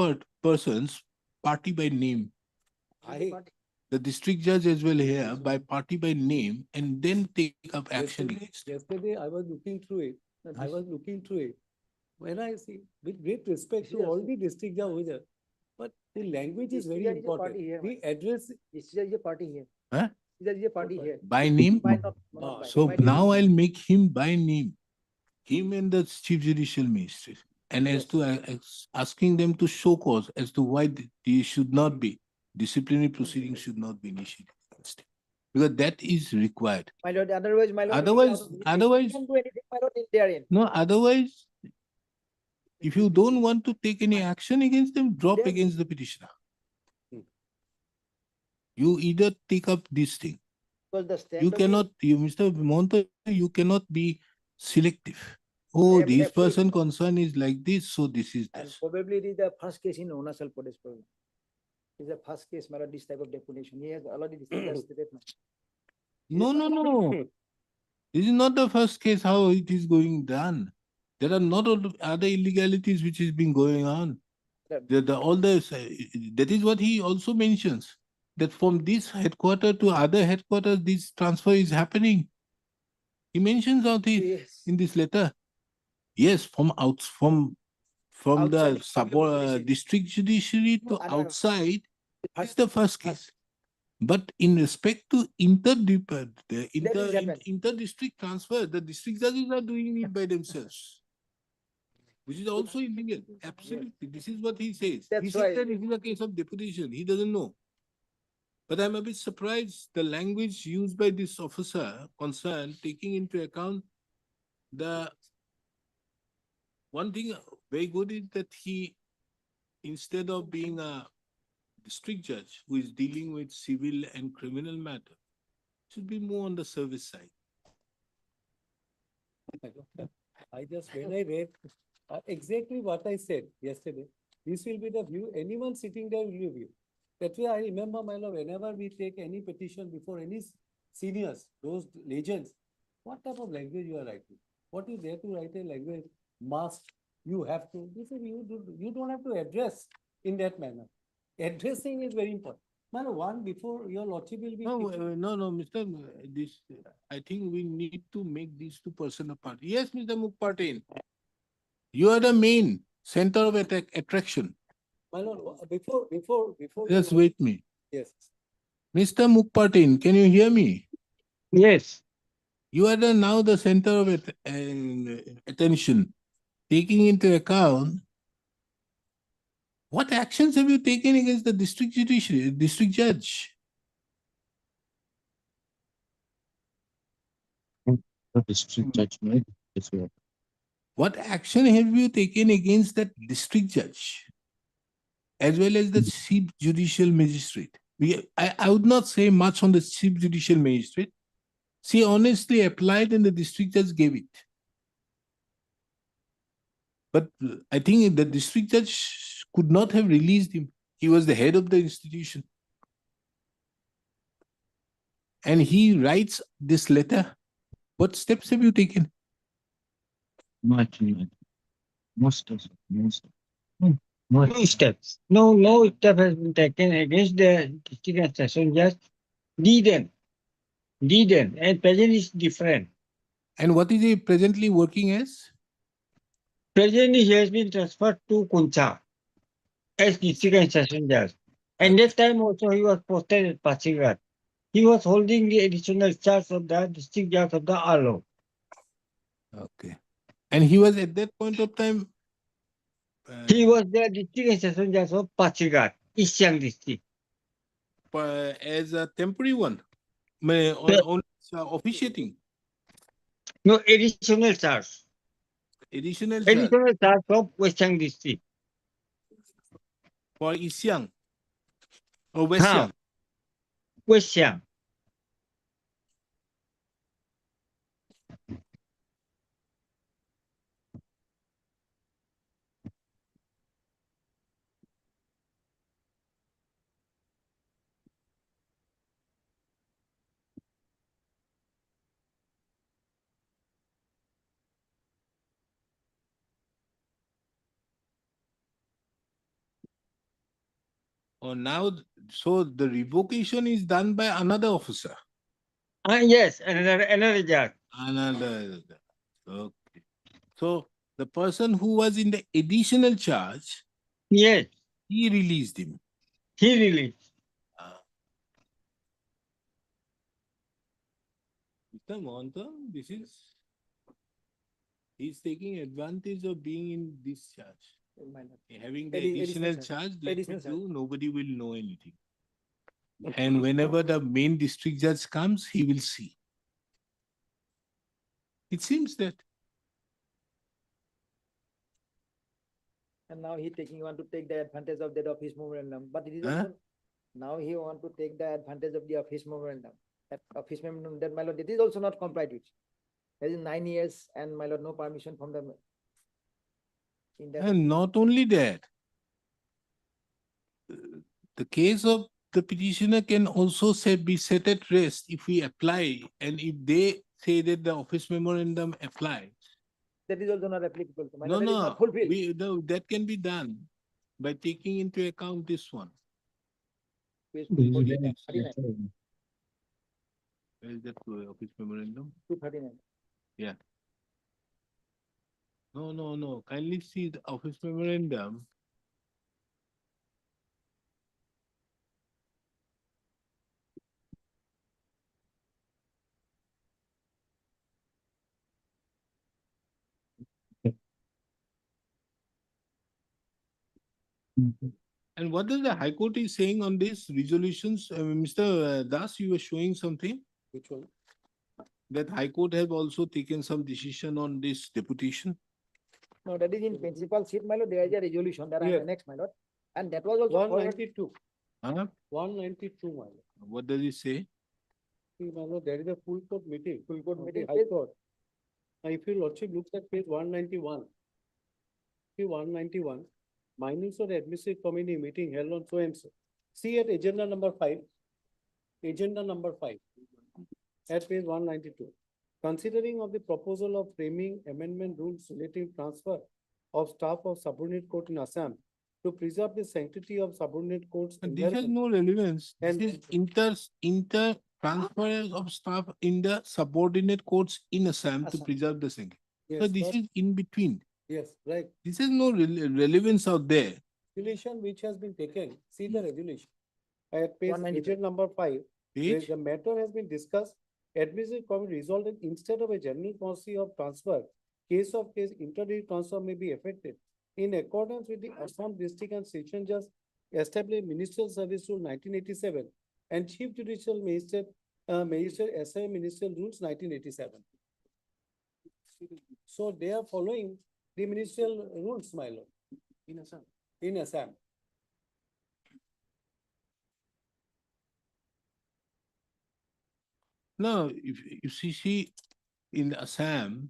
persons party by name. I, The district judge as well here by party by name and then take up action against them. yesterday I was looking through it, and I was looking through it. When I see, with great respect to all the district judge over there, but the language is very District judge is a important. party here, The address, This is a party here. Huh? This is a party here. By name. By not by. So by now district. I'll make him by name, him and the chief judicial magistrate. And as to asking them to show cause as to why they should not be, disciplinary proceedings should not be initiated against him. Because that is required. My lord, otherwise, my lord. Otherwise- they otherwise- can't do anything, my lord, in their end. No, otherwise, if you don't want to take any action against them, drop Then- against the petitioner. Hmm. You either take up this thing. Because the stand You of the- cannot, Mr. Monta, you cannot be selective. Oh, this Absolutely. person concern is like this, so this is And this. probably it is the first case in Arunachal Pradesh. Probably. It's the first case, my lord, this type of deputation. He has already discussed it. No. This is not the first case how it is going done. There are not all other illegalities which is been going on. That is what he also mentions, that from this headquarter to other headquarters, this transfer is happening. He mentions out this Yes. in this letter. Yes, from the Outside. district judiciary No, to I don't know. outside, it's the first case. But in respect to inter-district transfer, the district judges are doing it by themselves. which is also illegal. Absolutely. This is what he says. He That's says right. that it is a case of deputation. He doesn't know. But I'm a bit surprised the language used by this officer concerned, taking into account the one thing very good is that he, instead of being a district judge who is dealing with civil and criminal matter, should be more on the service side. I just, when I read exactly what I said yesterday, this will be the view, anyone sitting there will be view. That's why I remember, my lord, whenever we take any petition before any seniors, those legends, what type of language you are writing? What is there to write a language? Must, you have to, this is, you don't have to address in that manner. Addressing is very important. My lord, one before your lordship will be. No, Mr. This, I think we need to make these two person apart. Yes, Mr. Mukpatin, you are the main center of attraction. My lord, before. Just wait me. Yes. Mr. Mukpatin, can you hear me? Yes, You are now the center of attention, taking into account what actions have you taken against the district judge? the district judgment is what. What action have you taken against that district judge, as well as the chief judicial magistrate? I would not say much on the chief judicial magistrate. She honestly applied and the district judge gave it. But I think the district judge could not have released him. He was the head of the institution. And he writes this letter. What steps have you taken? Much, most of, no steps. No step has been taken against the district and session judge. Didn't, and present is different. And what is he presently working as? Present he has been transferred to Kuncha as district and session judge. And that time also he was posted at Pasighat. He was holding the additional charge of the district judge of the Alo. Okay. And he was at that point of time. He was the district and session judge of Pasighat, East Siang district. As a temporary one, on officiating, No, additional charge. additional charge Additional charge of West Siang district. for Isyang or West How? Siang. West Siang. Oh, now, so the revocation is done by another officer. Yes, another judge. Another. Okay. So the person who was in the additional charge, Yes, he released him. he released. Mr. Mohanta, this is, he's taking advantage of being in this charge. Having the additional charge, let me do, nobody will know anything. And whenever the main district judge comes, he will see. It seems that. And now he want to take the advantage of that office memorandum, but it is Huh? also, now he want to take the advantage of the office memorandum. That office memorandum, that my lord, it is also not complied with. There is 9 years and my lord, no permission from the. In that, And not only that, the case of the petitioner can also be set at rest if we apply, and if they say that the office memorandum applies. that is also not applicable. My No, lord, that is no, not fulfilled. that can be done by taking into account this one. Page What is 239. Where is that office memorandum? 239. Yeah. No. Kindly see the office memorandum. And what does the High Court is saying on these resolutions? Mr. Das, you were showing something Which one? that High Court has also taken some decision on this deputation. No, that is in principal seat, my lord, there is a resolution that I Yes. annexed, my lord. And that was also One forwarded. 92, Huh? 192, my lord. What does it say? See, my lord, there is a full court meeting. Full court of the meeting, High page- Court. Now, if your lordship looks at page 191. See 191, minutes of the administrative committee meeting held on so and so. See at agenda number 5. Agenda number 5. At page 192. Considering of the proposal of framing amendment rules relating transfer of staff of subordinate court in Assam to preserve the sanctity of subordinate courts. But this has environment. no relevance. This And- is inter transfer of staff in the subordinate courts in Assam to Assam. preserve the sanctity. So Yes, this but- is in between. yes, right. This has no relevance out there. Resolution which has been taken, see the resolution. At page 195. agenda number 5, where Page, the matter has been discussed, administrative committee resolved that instead of a general policy of transfer, case of case interdict transfer may be effected in accordance with the Assam District and Section Judge established Ministerial Service Rule 1987 and Chief Judicial Magistrate, SI Ministerial Rules 1987. So they are following the ministerial rules, my lord. In Assam. In Assam. no, if you see in Assam,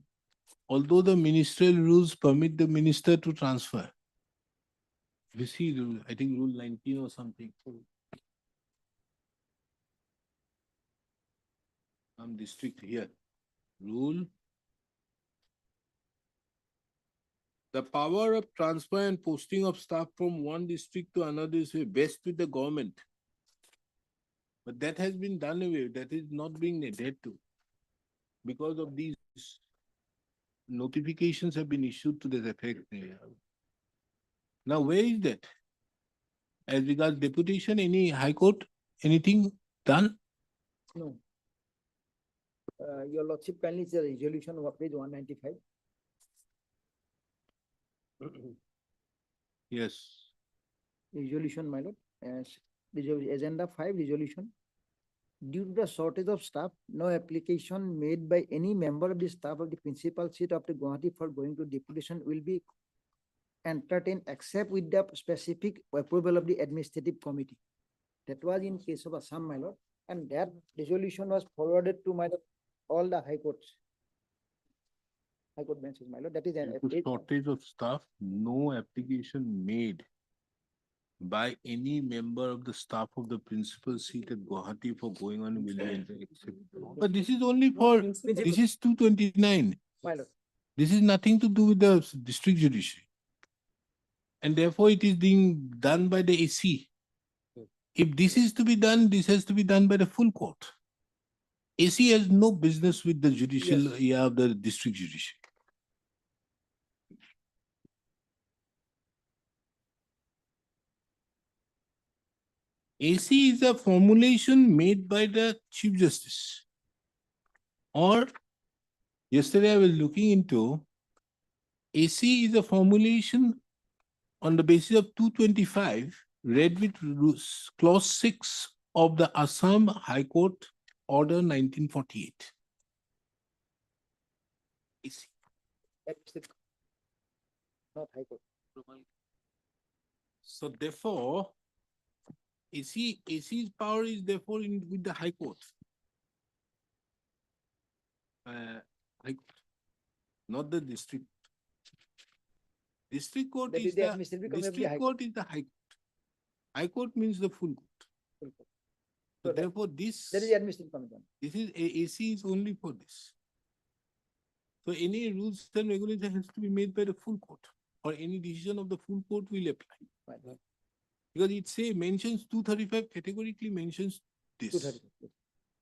although the ministerial rules permit the minister to transfer. You see, I think rule 19 or something. Some district here, rule. The power of transfer and posting of staff from one district to another is best with the government. But that has been done away, that is not being adhered to. Because of these notifications have been issued to this effect. Now, where is that? As regards deputation, any High Court, anything done? No. Your lordship kindly see the resolution of page 195. Yes. Resolution, my lord, as agenda 5 resolution. Due to the shortage of staff, no application made by any member of the staff of the principal seat of the Guwahati for going to deputation will be entertained except with the specific approval of the administrative committee. That was in case of Assam, my lord, and that resolution was forwarded to my all the high courts. High court benches, my lord, that is an. Due to shortage of staff, no application made by any member of the staff of the principal seat at Guwahati for going on will be accepted. But this is only for, this is 229. My lord, This is nothing to do with the district judiciary. And therefore it is being done by the AC. If this is to be done, this has to be done by the full court. AC has no business with the judicial, of the district judiciary. AC is a formulation made by the Chief Justice. Or yesterday I was looking into AC is a formulation on the basis of 225 read with clause 6 of the Assam High Court Order 1948. AC. that's it. Not high court. So therefore, AC's power is therefore in with the High Court. High Court, not the district. District court That is is the the administrative committee of the district high court is the High Court. High Court means the full court. Full court. So So that- therefore, this That is the administrative committee. this is AC is only for this. So any rules and regulations has to be made by the full court, or any decision of the full court will apply. Right. Because it say mentions 235 categorically mentions this. 230.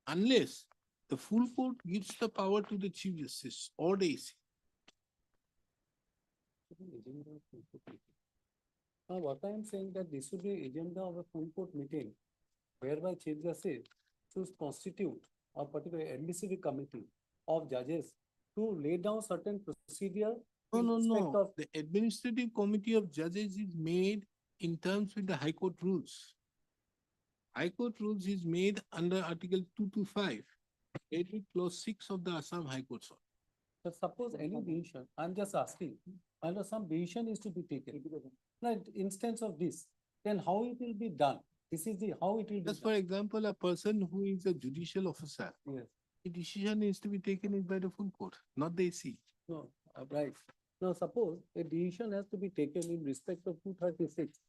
Unless the full court gives the power to the Chief Justice or the AC. Now, what I am saying that this should be agenda of a full court meeting whereby Chief Justice should constitute a particular administrative committee of judges to lay down certain procedure. No, in no, respect no. of- The administrative committee of judges is made in terms with the High Court rules. High Court rules is made under Article 225, 8 clause 6 of the Assam High Court. But suppose any decision, I'm just asking, under some decision is to be taken. Like instance of this, then how it will be done? This is the, how it will be Just for done. example, a person who is a judicial officer, Yes, the decision is to be taken is by the full court, not the AC. no, right. Now, suppose a decision has to be taken in respect of 236.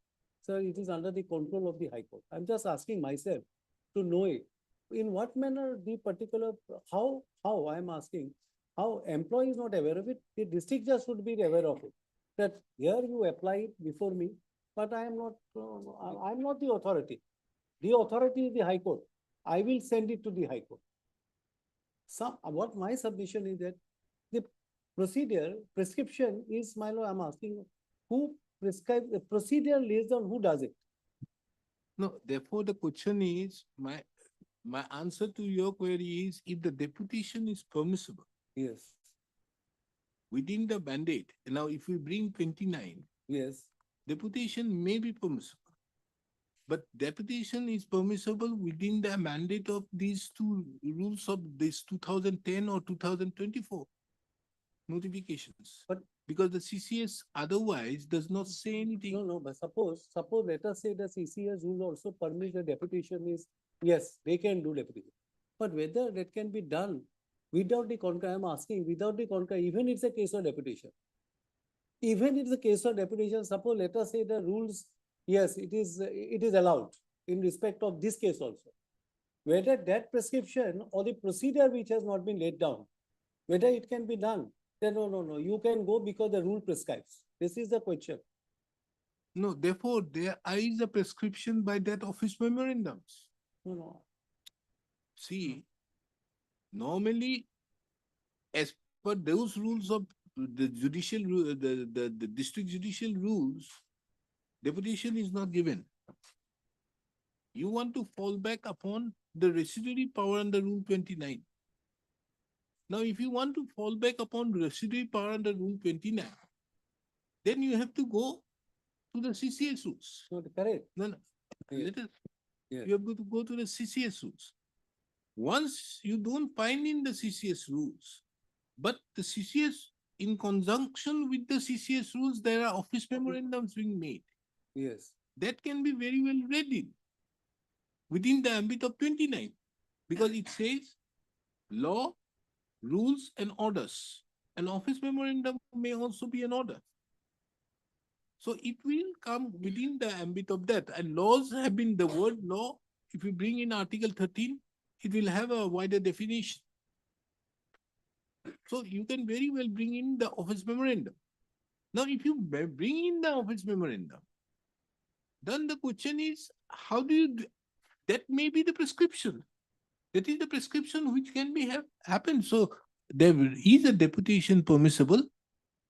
Sir, it is under the control of the High Court. I'm just asking myself to know it. In what manner the particular, how I'm asking, how employee is not aware of it, the district judge should be aware of it. That here you apply it before me, but I'm not the authority. The authority is the High Court. I will send it to the High Court. What my submission is that the procedure, prescription is, my lord, I'm asking, who prescribes, the procedure lays down, who does it? No, therefore the question is, my answer to your query is, if the deputation is permissible Yes, within the mandate, now if we bring 29, yes, deputation may be permissible. But deputation is permissible within the mandate of these two rules of this 2010 or 2024 notifications. But- because the CCS otherwise does not say anything. no, but suppose let us say the CCS rule also permits the deputation is, yes, they can do deputation. But whether that can be done without the concurrence, I'm asking, without the concurrence, even it's a case of deputation. Even it's a case of deputation, suppose let us say the rules, yes, it is allowed in respect of this case also. Whether that prescription or the procedure which has not been laid down, whether it can be done, then no, you can go because the rule prescribes. This is the question. No, therefore there is a prescription by that office memorandums. No. See, normally, as per those rules of the judicial, the district judicial rules, deputation is not given. You want to fall back upon the residuary power under Rule 29. Now, if you want to fall back upon residuary power under Rule 29, then you have to go to the CCS rules. No, correct. No, Yes. let us, Yes. you have to go to the CCS rules. Once you don't find in the CCS rules, but the CCS, in conjunction with the CCS rules, there are office memorandums being made. Yes. That can be very well read in within the ambit of 29, because it says law, rules and orders. An office memorandum may also be an order. So it will come within the ambit of that. And laws have been, the word law, if you bring in Article 13, it will have a wider definition. So you can very well bring in the office memorandum. Now, if you bring in the office memorandum, then the question is, how do you, that may be the prescription. That is the prescription which can be happen. So there is a deputation permissible.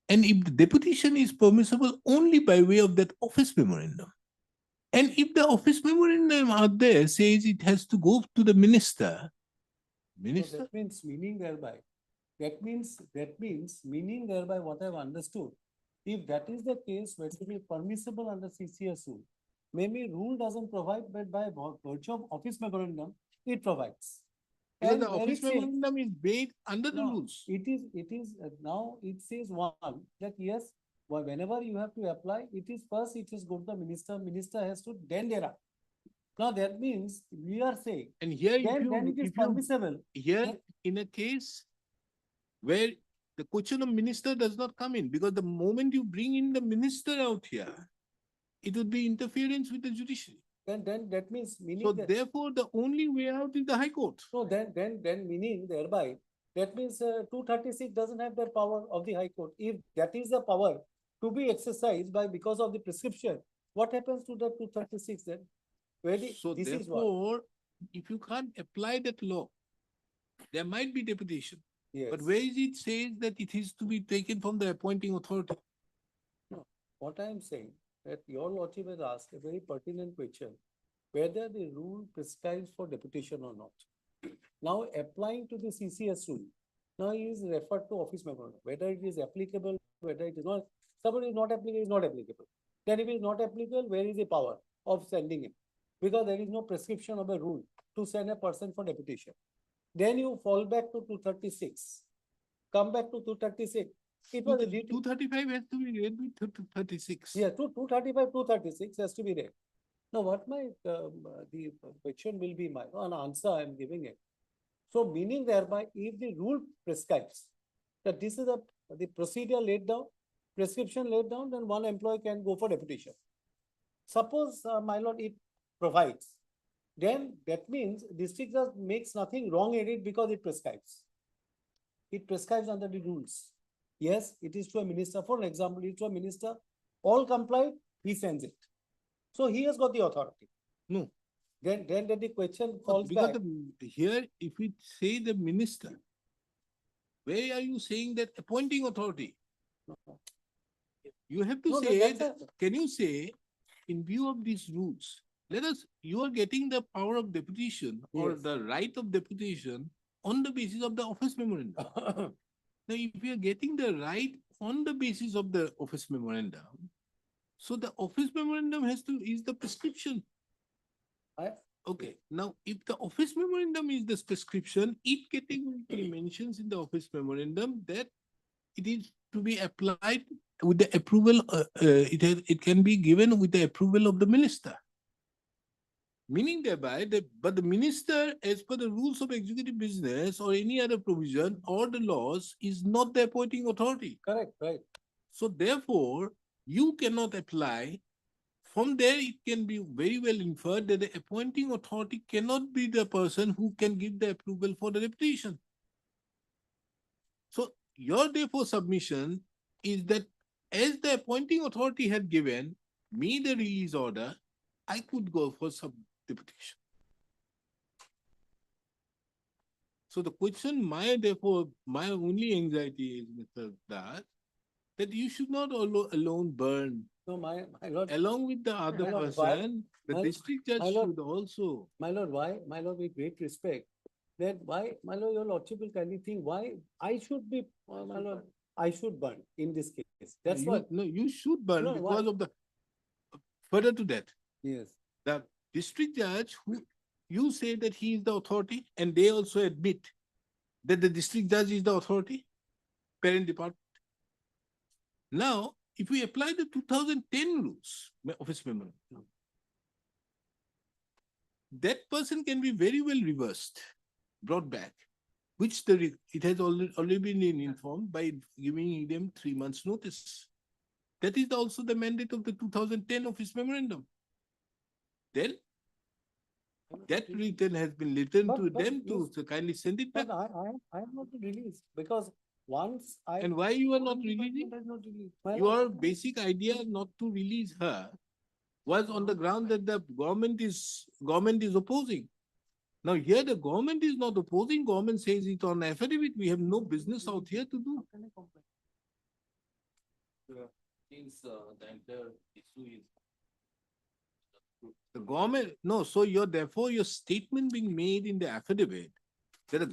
And if the deputation is permissible only by way of that office memorandum, and if the office memorandum out there says it has to go to the minister, So that means meaning thereby. That means meaning thereby what I've understood. If that is the case, where it is permissible under CCS rule, maybe rule doesn't provide, but by virtue of office memorandum, it provides. because And the where office it says- memorandum is made under the No, rules. It is, now it says one, that yes, whenever you have to apply, it is first, it is go to the minister has to, then there are. Now that means we are saying, And here, then it is permissible. here Yeah. in a case where the question of minister does not come in, because the moment you bring in the minister out here, it would be interference with the judiciary. Then that means meaning So that, therefore, the only way out is the High Court. so then meaning thereby, that means 236 doesn't have the power of the High Court. If that is the power to be exercised by because of the prescription, what happens to the 236 then? So This is what, therefore, if you can't apply that law, there might be deputation. yes. But where is it says that it is to be taken from the appointing authority? What I am saying, that your lordship has asked a very pertinent question, whether the rule prescribes for deputation or not. Now applying to the CCS rule, now he is referred to office memorandum, whether it is applicable, whether it is not, somebody is not applicable, is not applicable. Then if it is not applicable, where is the power of sending it? Because there is no prescription of a rule to send a person for deputation. Then you fall back to 236. Come back to 236. It was a duty. 235 has to be read with 36. Yeah, 235, 236 has to be read. Now, what my, the question will be, my, an answer I am giving it. So meaning thereby, if the rule prescribes that this is the procedure laid down, prescription laid down, then one employee can go for deputation. Suppose, my lord, it provides, then that means district judge makes nothing wrong in it because it prescribes. It prescribes under the rules. Yes, it is to a minister. For example, it is to a minister, all complied, he sends it. So he has got the authority. No. Then the question But falls because back. here, if we say the minister, where are you saying that appointing authority? You have to No, say, that's that- can you say, in view of these rules, you are getting the power of deputation or Yes. the right of deputation on the basis of the office memorandum. Now, if you are getting the right on the basis of the office memorandum, so the office memorandum is the prescription. Okay, now if the office memorandum is the prescription, it categorically mentions in the office memorandum that it is to be applied with the approval, it can be given with the approval of the minister. Meaning thereby that, but the minister, as per the rules of executive business or any other provision or the laws, is not the appointing authority. Correct, right. So therefore, you cannot apply. From there, it can be very well inferred that the appointing authority cannot be the person who can give the approval for the deputation. So your therefore submission is that as the appointing authority had given me the release order, I could go for sub deputation. So the question, my only anxiety is, Mr. Das, that you should not alone burn. No, my lord, Along with the other My lord, why- person, the my- district judge my lord- should also. my lord, why, my lord, with great respect, that why, my lord, your lordship will kindly think why I should be, my lord, I should burn in this case. That's you, what, No, you should burn No, because why? of the, further to that, yes. the district judge who, you say that he is the authority and they also admit that the district judge is the authority, parent department. Now, if we apply the 2010 rules, office memorandum, that person can be very well reversed, brought back, which it has already been informed by giving them 3 months notice. That is also the mandate of the 2010 office memorandum. Then that written has been written to But them yes. to kindly send it back. But I am not released because once I. And why you are not releasing? Department has not released. My Your lord, basic idea not to release her was on the ground that the government is opposing. Now here the government is not opposing, government says it on affidavit, we have no business out here to do. Since the entire issue is The government, no, so therefore your statement being made in the affidavit that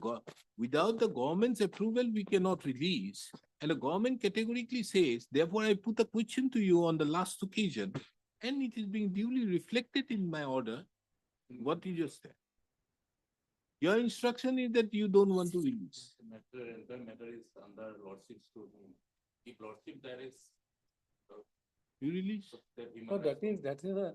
without the government's approval, we cannot release. And the government categorically says, therefore I put a question to you on the last occasion, and it is being duly reflected in my order, what you just said. Your instruction is that you don't want to release. matter, entire matter is under lordship's to if lordship directs You release. that we no, that is a,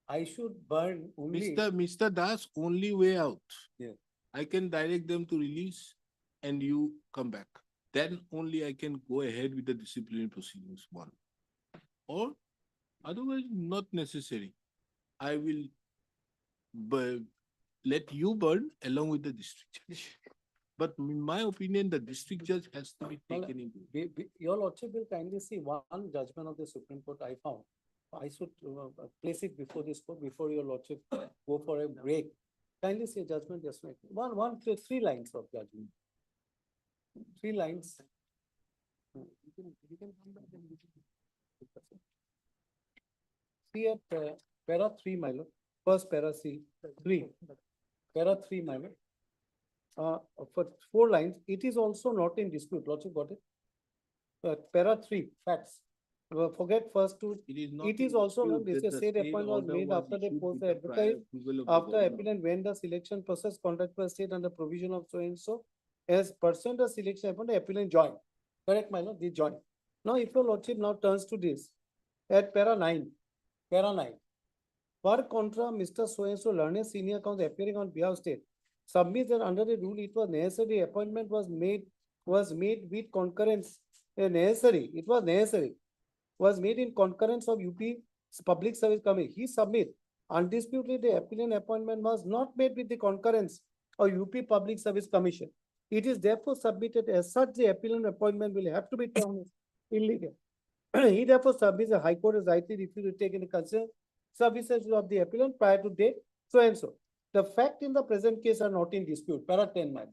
I should burn only. Mr. Das, only way out. Yeah. I can direct them to release and you come back. Then only I can go ahead with the disciplinary proceedings one. Or otherwise not necessary. I will let you burn along with the district judge. But in my opinion, the district judge has to be Well, taken into. Your lordship will kindly see one judgment of the Supreme Court I found. I should place it before this court, before your lordship go for a break. Kindly see judgment, yes, ma'am. Three lines of judgment. 3 lines. You can come back and we can discuss it. See at para 3, my lord. First para C, 3. Para 3, my lord. For 4 lines, it is also not in dispute. Lordship got it? Para 3, facts. Forget first two. It is not It is in also not, dispute this that is the said state appointment was order made was after they issued post with the prior advertised. approval of the After governor. appealant, when the selection process conducted by state under provision of so and so, as pursuant to selection upon the appealant joined. Correct, my lord, they joined. Now, if your lordship now turns to this, at para 9, per contra, Mr. So and so learned senior counsel appearing on behalf of state, submits that under the rule it was necessary appointment was made with concurrence. It was made in concurrence of UP Public Service Committee. He submit undisputedly the appellant appointment was not made with the concurrence of UP Public Service Commission. It is therefore submitted as such the appellant appointment will have to be termed as illegal. He therefore submits the High Court has rightly refused to take into consideration services of the appellant prior to date so and so. The fact in the present case are not in dispute. Para 10 man.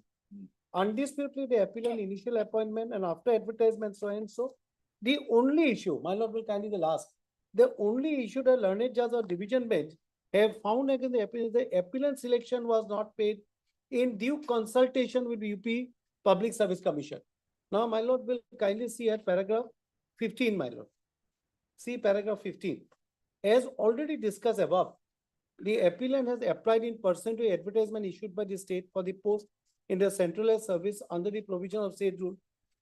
Undisputedly, the appellant initial appointment and after advertisement so and so. The only issue, my lord will kindly the last. The only issue the learned judge or division bench have found against the appellant selection was not paid in due consultation with UP Public Service Commission. Now, my lord will kindly see at paragraph 15, my lord. See paragraph 15. As already discussed above, the appellant has applied in person to advertisement issued by the state for the post in the centralized service under the provision of state rule.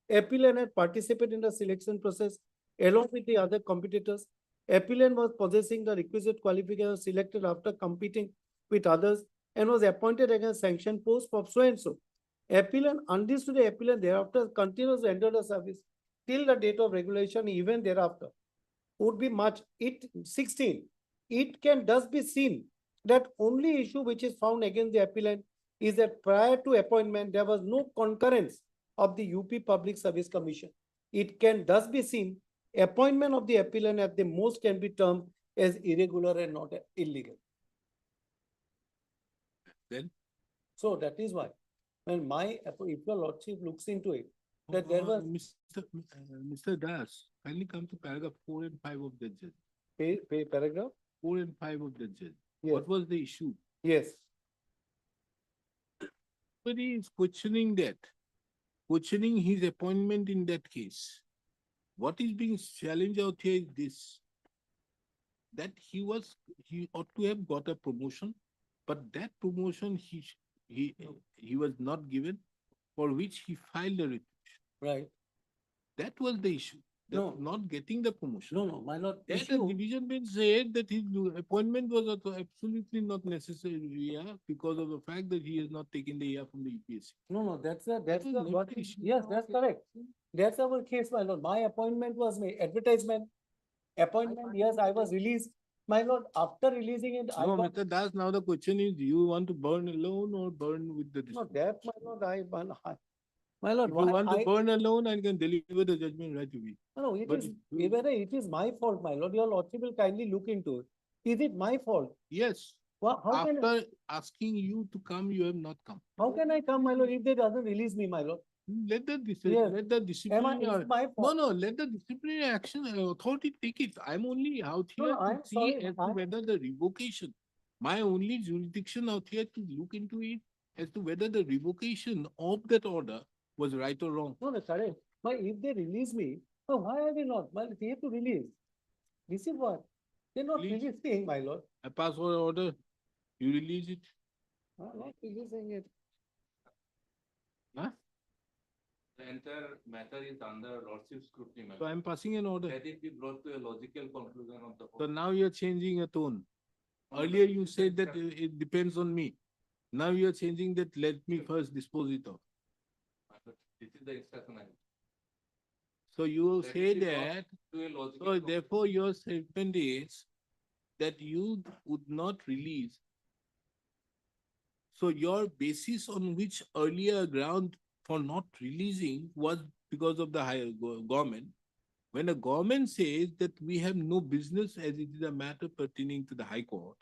Appellant had participated in the selection process along with the other competitors. Appellant was possessing the requisite qualifications selected after competing with others and was appointed against sanctioned post for so and so. Appellant understood the appellant thereafter continues to enter the service till the date of regulation, even thereafter. Would be much. 16. It can thus be seen that only issue which is found against the appellant is that prior to appointment, there was no concurrence of the UP Public Service Commission. It can thus be seen appointment of the appellant at the most can be termed as irregular and not illegal. Then? So that is why, when if your lordship looks into it, that there was Mr. Das, kindly come to paragraph 4 and 5 of the judge. paragraph. 4 and 5 of the judge. Yes. What was the issue? Yes. Somebody is questioning that, questioning his appointment in that case. What is being challenged out here is this, that he ought to have got a promotion, but that promotion he was not given, for which he filed a writ. Right. That was the issue. That No. not getting the promotion. No, my lord. That Issue. division bench said that his appointment was also absolutely not necessary, yeah, because of the fact that he has not taken the year from the UPSC. No, that's the, was what, not the issue. yes, that's correct. That's our case, my lord. My appointment was made, advertisement. Appointment, yes, I was released. My lord, after releasing it, I No, got, Mr. Das, now the question is, do you want to burn alone or burn with the no, district? that, my lord, my lord, If you want to why, burn alone, I can deliver the judgment right away. no, it but is, if you- whether it is my fault, my lord, your lordship will kindly look into it. Is it my fault? Yes, How can, after asking you to come, you have not come. how can I come, my lord, if they doesn't release me, my lord? Let the Yes. let the disciplinary, Is it my no, fault? no, let the disciplinary action authority take it. I'm only out No, here no, to I'm see sorry, as to I'm- whether the revocation, my only jurisdiction out here to look into it as to whether the revocation of that order was right or wrong. No, correct. But if they release me, why are they not? Well, they have to release. This is what. They're not Release. releasing, my lord. I pass for order, you release it. Not releasing it. Huh? The entire matter is under lordship scrutiny, So ma'am. I'm passing an order. Let it be brought to a logical conclusion of the So whole. now you're changing a tone. Earlier you said that it depends on me. Now you're changing that, let me first dispose it of. This is the instruction. So you Let say it be brought that, To a logical. so conclusion. therefore your statement is that you would not release. So your basis on which earlier ground for not releasing was because of the higher government. When a government says that we have no business as it is a matter pertaining to the High Court,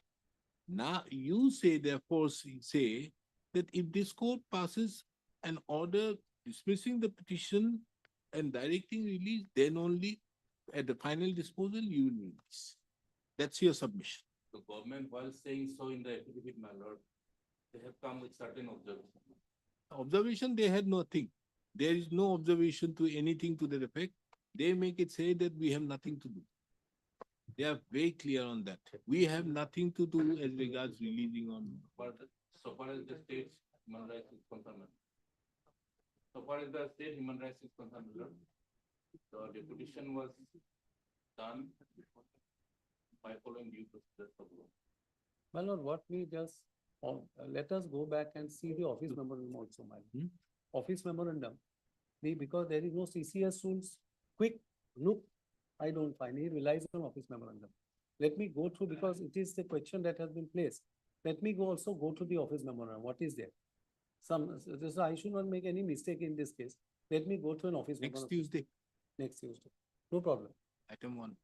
now you say therefore say that if this court passes an order dismissing the petition and directing release, then only at the final disposal you will release. That's your submission. The government, while saying so in the affidavit, my lord, they have come with certain observations. Observation, they had nothing. There is no observation to anything to that effect. They make it say that we have nothing to do. They are very clear on that. We have nothing to do as regards releasing on. But so far as the state's human rights is concerned, so far as the state human rights is concerned, the deputation was done by following due procedures of law. My lord, what we just, let us go back and see the office memorandum also, my lord. Hmm? Office memorandum, because there is no CCS rules, quick look, I don't find, he relies on office memorandum. Let me go through, because it is the question that has been placed. Let me also go to the office memorandum, what is there? So I should not make any mistake in this case. Let me go to an office Next memorandum Tuesday, next Tuesday, no problem. item 1.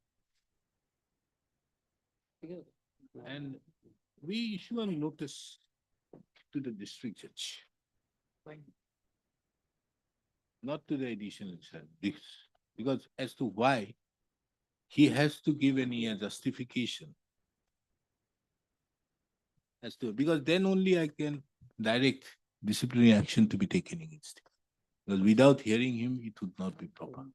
And we issue a notice to the district judge. Not to the additional itself, because as to why he has to give any justification. As to, because then only I can direct disciplinary action to be taken against him. Because without hearing him, it would not be proper.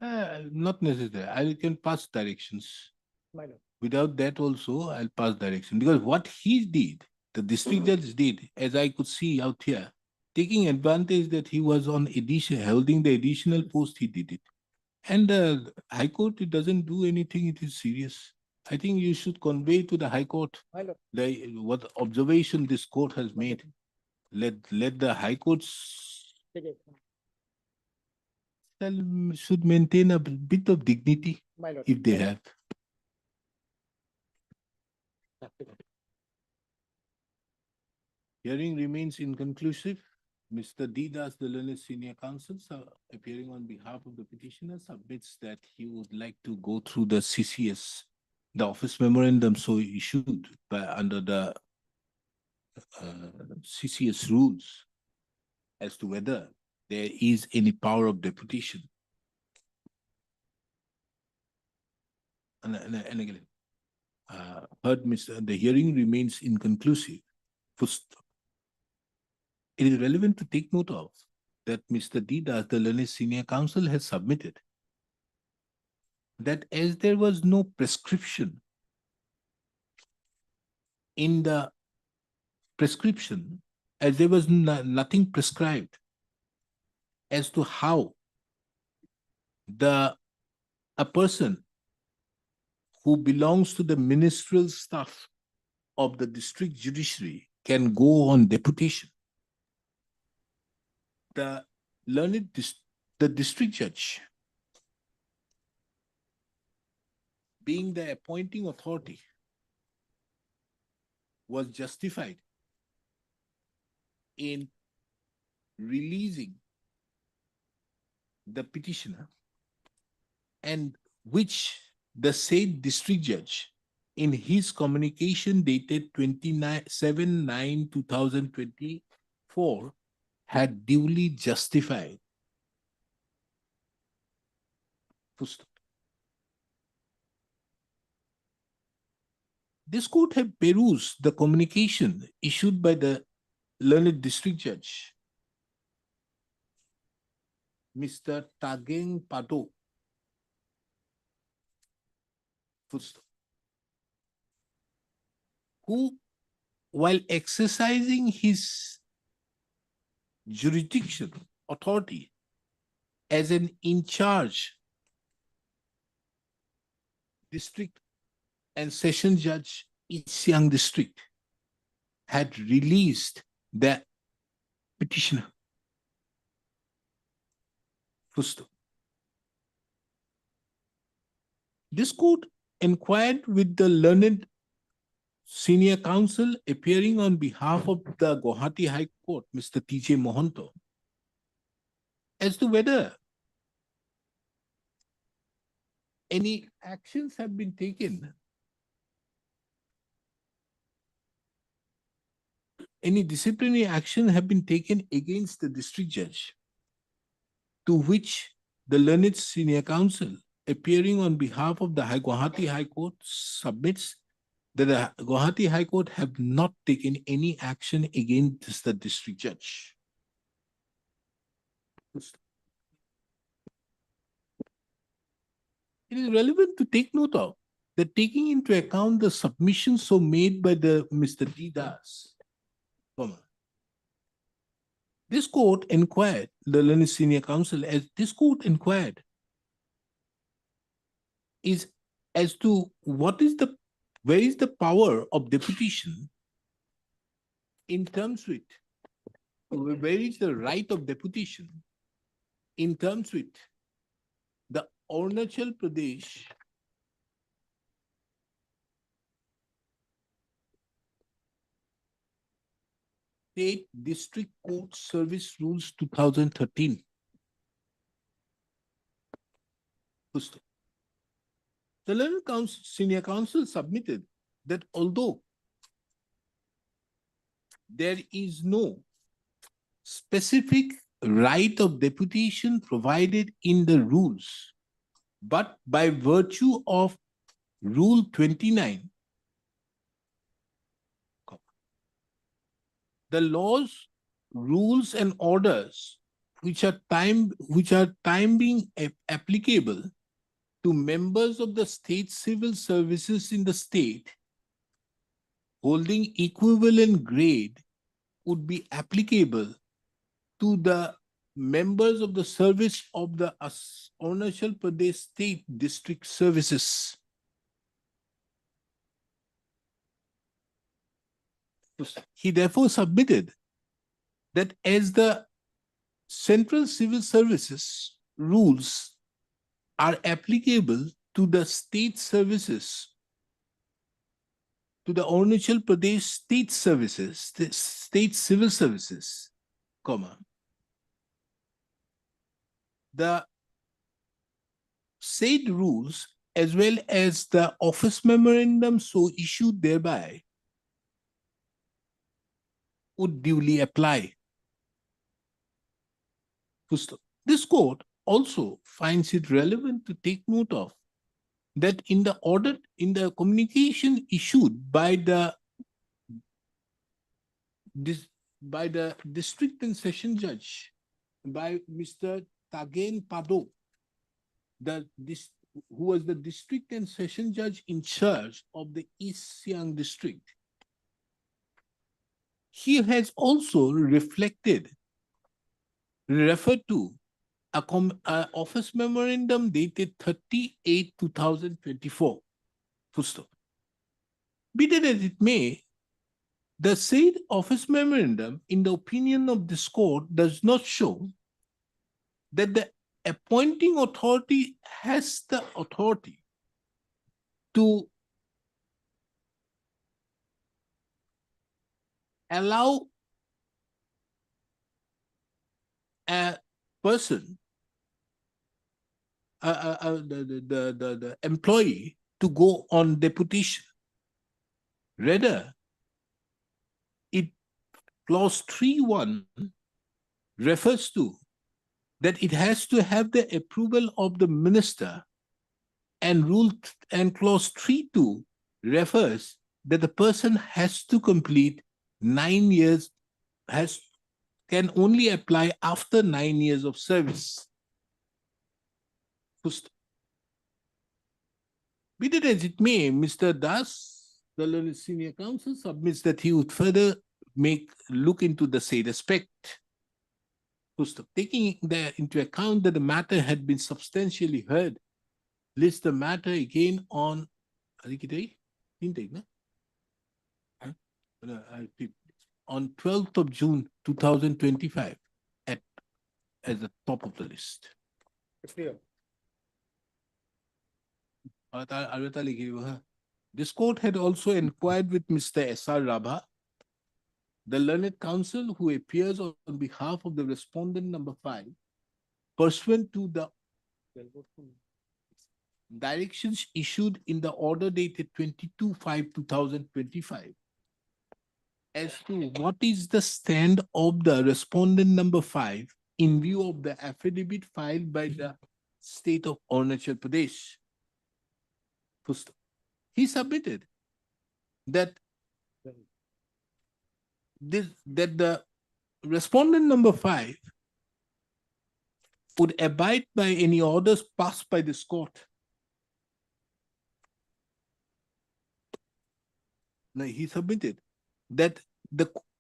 Not necessary. I can pass directions. My lord. Without that also, I'll pass direction. Because what he did, the district judge did, as I could see out here, taking advantage that he was on addition, holding the additional post, he did it. And the High Court, it doesn't do anything, it is serious. I think you should convey to the High Court My lord. what observation this court has made. Let the High Courts should maintain a bit of dignity My lord. if they have. Hearing remains inconclusive. Mr. D. Das, the learned senior counsel, appearing on behalf of the petitioner, submits that he would like to go through the CCS, the office memorandum so issued by under the CCS rules as to whether there is any power of deputation. And again, heard Mr. The hearing remains inconclusive. First, it is relevant to take note of that Mr. D. Das, the learned senior counsel, has submitted that as there was no prescription in the prescription, as there was nothing prescribed as to how a person who belongs to the ministerial staff of the district judiciary can go on deputation. The district judge, being the appointing authority, was justified in releasing the petitioner, and which the said district judge in his communication dated 27/9/2024 had duly justified. This court have perused the communication issued by the learned district judge, Mr. Tageng Pado, who, while exercising his jurisdiction authority as an in-charge district and session judge East Siang district, had released the petitioner. First, this court inquired with the learned senior counsel appearing on behalf of the Guwahati High Court, Mr. T.J. Mohanto, as to whether any actions have been taken, any disciplinary action have been taken against the district judge, to which the learned senior counsel appearing on behalf of the Guwahati High Court submits that the Guwahati High Court have not taken any action against the district judge. It is relevant to take note of that taking into account the submissions so made by the Mr. D. Das, this court inquired, the learned senior counsel, as this court inquired, is as to where is the power of deputation in terms with, where is the right of deputation in terms with the Arunachal Pradesh State District Court Service Rules 2013. The learned counsel, senior counsel submitted that although there is no specific right of deputation provided in the rules, but by virtue of Rule 29, the laws, rules, and orders which are time being applicable to members of the state civil services in the state holding equivalent grade would be applicable to the members of the service of the Arunachal Pradesh State District Services. He therefore submitted that as the Central Civil Services rules are applicable to the state services, to the Arunachal Pradesh State Services, the State Civil Services, the said rules as well as the office memorandum so issued thereby would duly apply. This court also finds it relevant to take note of that in the communication issued by the district and session judge, by Mr. Tagen Pado, who was the district and session judge in charge of the East Siang district, he has also referred to a office memorandum dated 30/8/2024. Be that as it may, the said office memorandum, in the opinion of this court, does not show that the appointing authority has the authority to allow a person, the employee, to go on deputation. Rather, clause 3.1 refers to that it has to have the approval of the minister, and clause 3.2 refers that the person has to complete 9 years, can only apply after 9 years of service. Be that as it may, Mr. Das, the learned senior counsel, submits that he would further look into the said aspect. Taking into account that the matter had been substantially heard, list the matter again on 12th of June 2025 as the top of the list. It's clear. This court had also inquired with Mr. S.R. Rabha, the learned counsel who appears on behalf of the respondent number 5, pursuant to the directions issued in the order dated 22/5/2025, as to what is the stand of the respondent number 5 in view of the affidavit filed by the state of Arunachal Pradesh. He submitted that that the respondent number 5 would abide by any orders passed by this court. Now, he submitted that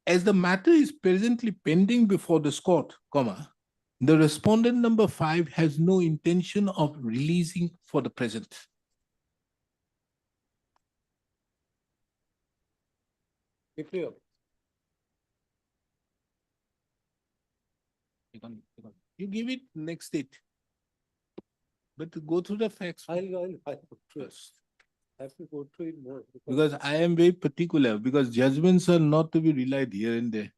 as the matter is presently pending before this court, comma, the respondent number 5 has no intention of releasing for the present. Be clear. You give it next date. But to go through the facts I'll go through it. first. I have to go through it more. Because I am very particular, because judgments are not to be relied here and there.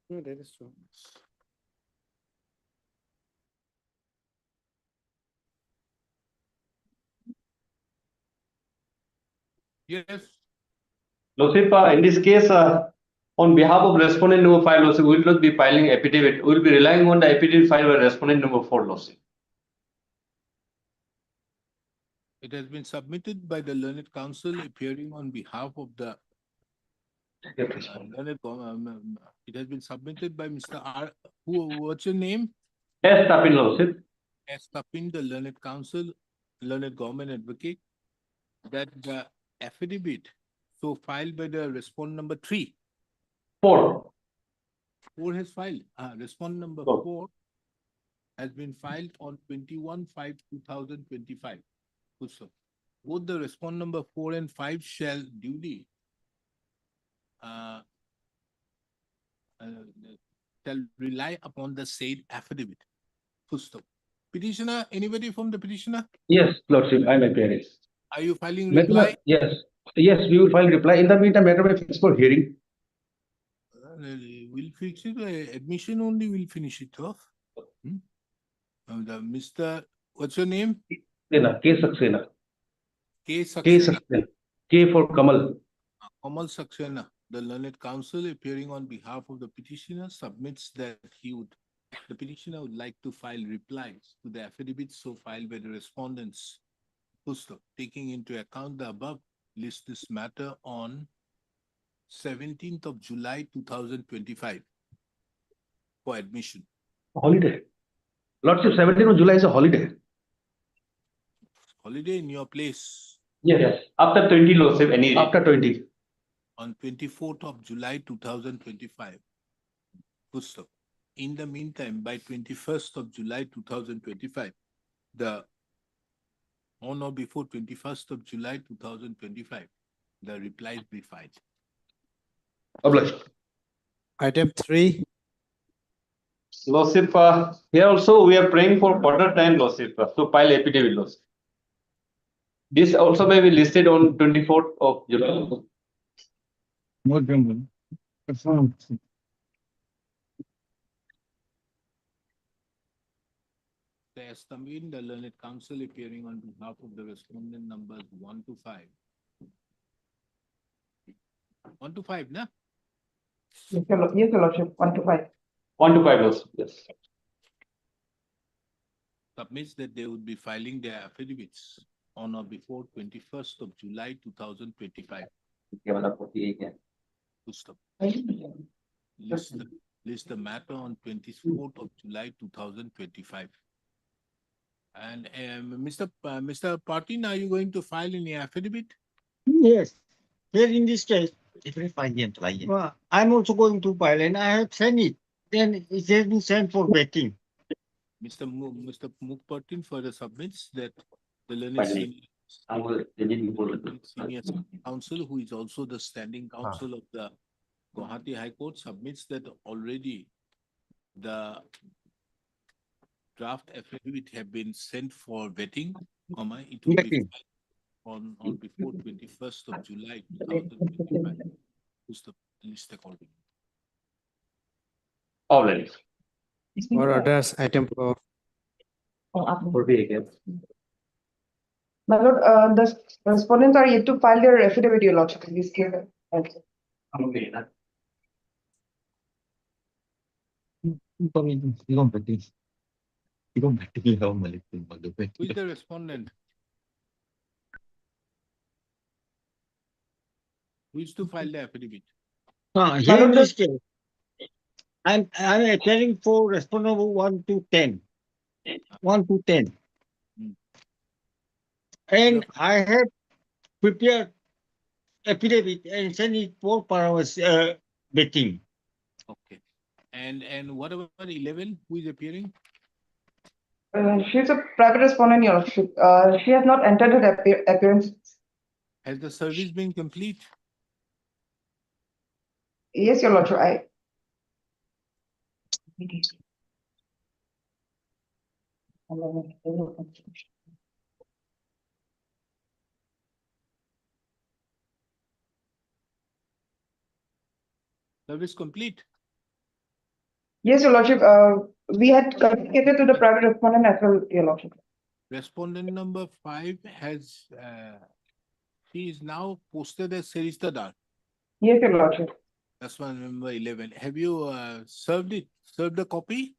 No, that is true. Yes. Lordship, in this case, on behalf of respondent number 5, Lordship, we will not be filing affidavit. We will be relying on the affidavit filed by respondent number 4, Lordship. It has been submitted by the learned counsel appearing on behalf of the it has been submitted by Mr. R. What's your name? Yes, Tapin, Lordship. S. Tapin, the learned counsel, learned government advocate, that the affidavit so filed by the respondent number 3. 4. 4 has filed. Respondent number Oh. 4 has been filed on 21/5/2025. Good, sir. Both the respondent number 4 and 5 shall duly shall rely upon the said affidavit. Full stop. Petitioner, anybody from the petitioner? Yes, Lordship, I am appearing. Are you filing reply? Yes, yes, we will file reply. In the meantime, matter may fix for hearing. We'll fix it. Admission only, we'll finish it off. Mr. What's your name? Saxena, K. Saxena. K. K. Saxena. Saxena. K for Kamal. Kamal Saxena, the learned counsel appearing on behalf of the petitioner, submits that the petitioner would like to file replies to the affidavit so filed by the respondents. Pusto, taking into account the above, list this matter on 17th of July 2025 for admission. Holiday. Lordship, 17th of July is a holiday. Holiday in your place Yes. After 20, Lordship, any day. After 20. on 24th of July 2025. Pusto. In the meantime, by 21st of July 2025, on or before 21st of July 2025, the replies be filed. Obliged. Item 3, Lordship, here also we are praying for further time, Lordship, to file affidavit, Lordship. This also may be listed on 24th of July. More than one. The estimated the learned counsel appearing on behalf of the respondent numbers 1 to 5. 1 to 5, na? Yes, your lordship, 1 to 5. 1 to 5, Lordship, yes. Submits that they would be filing their affidavits on or before 21st of July 2025. Full stop. List the matter on 24th of July 2025. And Mr. Patin, are you going to file any affidavit? Yes. Here in this case, I'm also going to file and I have sent it. Then it has been sent for vetting. Mr. Mukpatin further submits that the learned Finally. senior counsel, who is also the standing counsel of the Guwahati High Court, submits that already the draft affidavit have been sent for vetting, it will be Vetting. filed on before 21st of July 2025. Who's the list according? Obliged. for orders, item 4, My lord, the respondents are yet to file their affidavit, your lordship, in this case. Okay. Who is the respondent? Who is to file the affidavit? Here in this case, I'm appearing for respondent number 1 to 10. 1 to 10. Hmm. And I have prepared affidavit and send it for hours betting. Okay. And what about 11? Who is appearing? She's a private respondent, Your Lordship. She has not entered her appearance. Has the service been complete? Yes, Your Lordship, Service complete? Yes, Your Lordship, we had communicated to the private respondent as well, Your Lordship. Respondent number 5 has, she is now posted as Seristadar. Yes, Your Lordship. That's one number 11. Have you served the copy?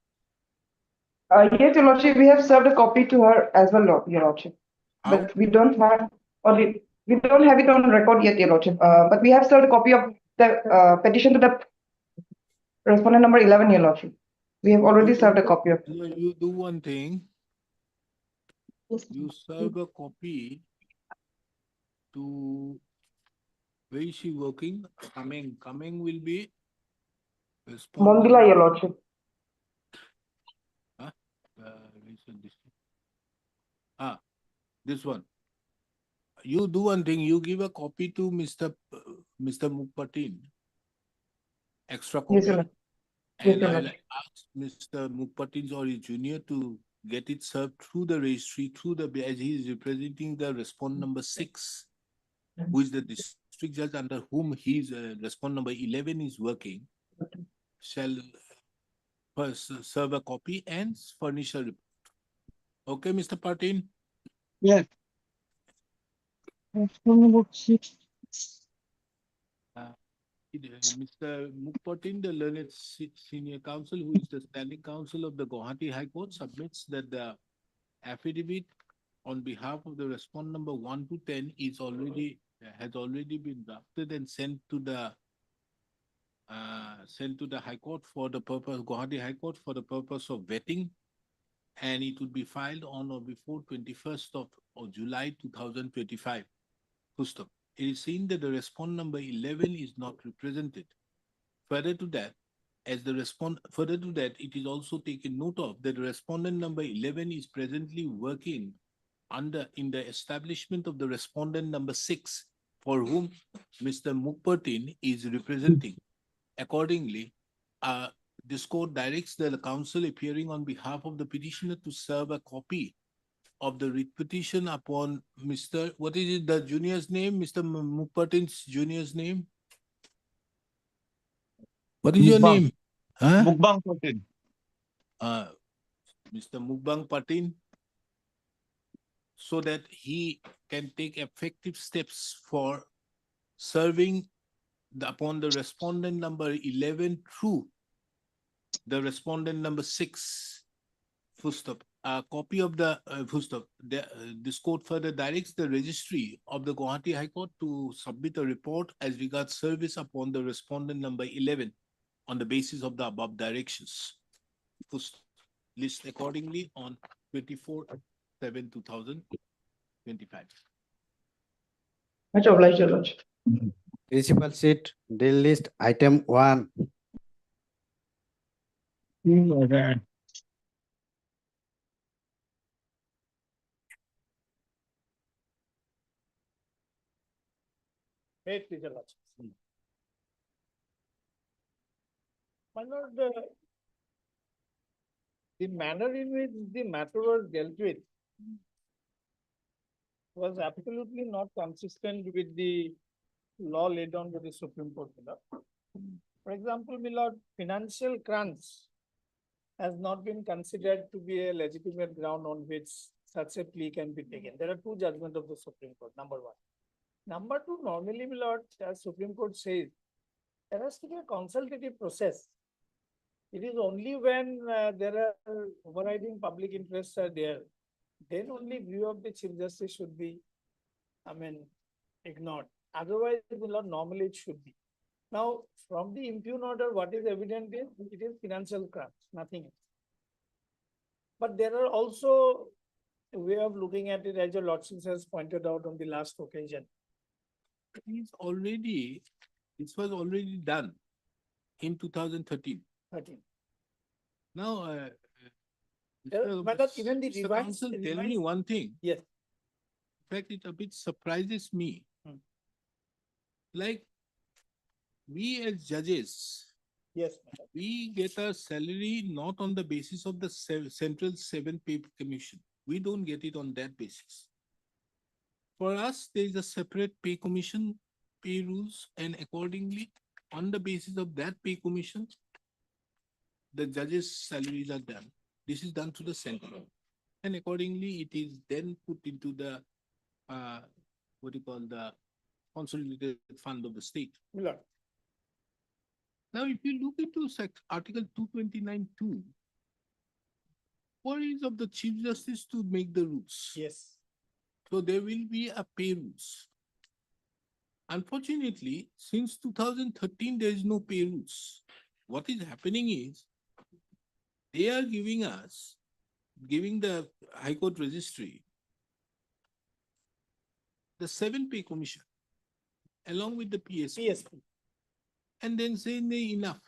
Yes, Your Lordship, we have served a copy to her as well, Your Lordship. How? But we don't have, we don't have it on record yet, Your Lordship. But we have served a copy of the petition to the respondent number 11, Your Lordship. We have already served a copy of. You do one thing. You serve a copy to, where is she working? Coming will be respondent. Mondila, Your Lordship. Where is this? This one. You do one thing, you give a copy to Mr. Mukpatin. Extra Yes, copy. Your Lordship. Yes, And Your I'll Lordship. ask Mr. Mukpatin or his junior to get it served through the registry, as he is representing the respondent number 6, who is the district judge under whom his respondent number 11 is working, shall first serve a copy and furnish a report. Okay, Mr. Patin? Yes. Respondent number 6. Mr. Mukpatin, the learned senior counsel, who is the standing counsel of the Guwahati High Court, submits that the affidavit on behalf of the respondent number 1 to 10 has already been drafted and sent to the High Court for the purpose, Guwahati High Court, for the purpose of vetting, and it would be filed on or before 21st of July 2025. Full stop. It is seen that the respondent number 11 is not represented. Further to that, it is also taken note of that the respondent number 11 is presently working in the establishment of the respondent number 6, for whom Mr. Mukpatin is representing. Accordingly, this court directs the counsel appearing on behalf of the petitioner to serve a copy of the writ petition upon Mr. What is it, the junior's name? Mr. Mukpatin's junior's name? What is your Mukbang. name? Huh? Mukbang Patin. Mr. Mukbang Patin, so that he can take effective steps for serving upon the respondent number 11 through the respondent number 6. Full stop. A copy of the full stop. This court further directs the registry of the Guwahati High Court to submit a report as regards service upon the respondent number 11 on the basis of the above directions. Full stop. List accordingly on 24/7/2025. Much obliged, Your Lordship. Principal seat, deal list, item 1. Okay. Wait, Your Lordship. My lord, the manner in which the matter was dealt with was absolutely not consistent with the law laid down by the Supreme Court. My lord. For example, my lord, financial crunch has not been considered to be a legitimate ground on which such a plea can be taken. There are two judgments of the Supreme Court, number one. Number two, normally, my lord, as Supreme Court says, there has to be a consultative process. It is only when there are overriding public interests are there, then only view of the Chief Justice should be, ignored. Otherwise, normally it should be. Now, from the impugn order, what is evident is it is financial crimes, nothing else. But there are also a way of looking at it, as your lordship has pointed out on the last occasion. This was already done in 2013. 13. Now, but that even the Mr. revised- Counsel, tell me revised- one thing. Yes. In fact, it a bit surprises me. Like, we as judges, Yes, madam. we get our salary not on the basis of the Central 7 Pay Commission. We don't get it on that basis. For us, there is a separate pay commission, pay rules, and accordingly, on the basis of that pay commission, the judges' salaries are done. This is done to the center. And accordingly, it is then put into the, the consolidated fund of the state. Milord. Now, if you look into Article 229(2), what is of the Chief Justice to make the rules? Yes. So there will be a pay rules. Unfortunately, since 2013, there is no pay rules. What is happening is, they are giving the High Court Registry the 7 Pay Commission along with the PSP. PSP. And then saying they enough.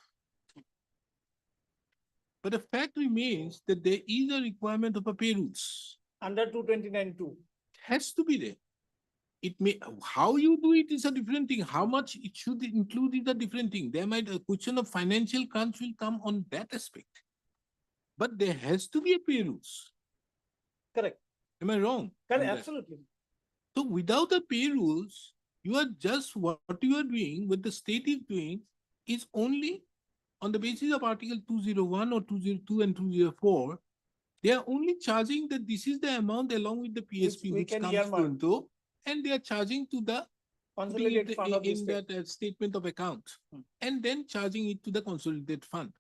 But the fact remains that there is a requirement of a pay rules. Under 229(2). Has to be there. It may, how you do it is a different thing. How much it should include is a different thing. There might, a question of financial crunch will come on that aspect. But there has to be a pay rules. Correct. Am I wrong? Correct, on that? absolutely. So without a pay rules, you are just what you are doing, what the state is doing is only on the basis of Article 201 or 202 and 204. They are only charging that this is the amount along with the PSP we which can comes earmark. into, and they are charging to the Consolidated fund of the in state. that statement of account, and then charging it to the consolidated fund.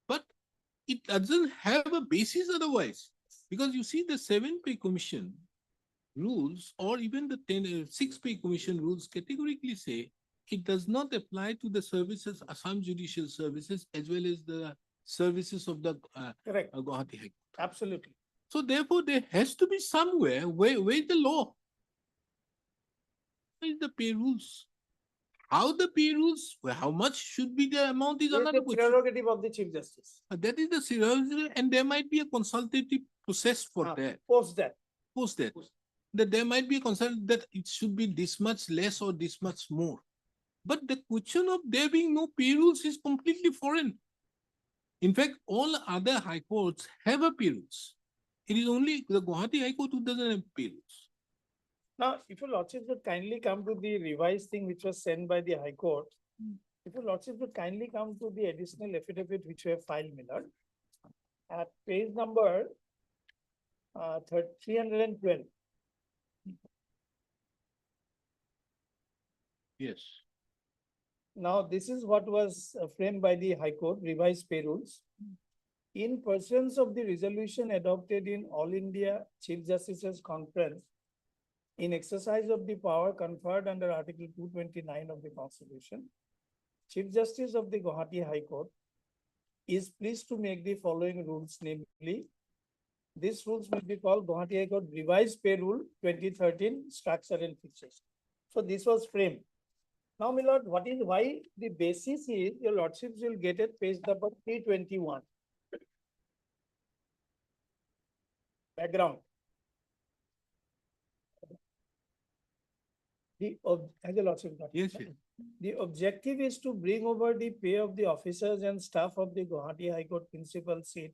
But it doesn't have a basis otherwise, because you see the 7 Pay Commission rules or even the 6 Pay Commission rules categorically say it does not apply to the services, Assam Judicial Services, as well as the services of the Correct. Guwahati High Court. Absolutely. So therefore, there has to be somewhere where is the law? Where is the pay rules? How the pay rules, how much should be the amount is It is another the question. prerogative of the Chief Justice. That is the serious, and there might be a consultative process for that. Post that. Post that. That there might be a concern that it should be this much less or this much more. But the question of there being no pay rules is completely foreign. In fact, all other high courts have a pay rules. It is only the Guwahati High Court who doesn't have pay rules. Now, if your lordship would kindly come to the revised thing which was sent by the High Court, if your lordship would kindly come to the additional affidavit which we have filed, Milord, at page number 312. Yes. Now, this is what was framed by the High Court, revised pay rules. In pursuance of the resolution adopted in All India Chief Justices Conference, in exercise of the power conferred under Article 229 of the Constitution, Chief Justice of the Guwahati High Court is pleased to make the following rules, namely, these rules will be called Guwahati High Court Revised Pay Rule 2013 Structure and Fixation. So this was framed. Now, my lord, why the basis is your lordships will get it page number 321. Background. As a lordship got it, Yes, no? yes. The objective is to bring over the pay of the officers and staff of the Guwahati High Court principal seat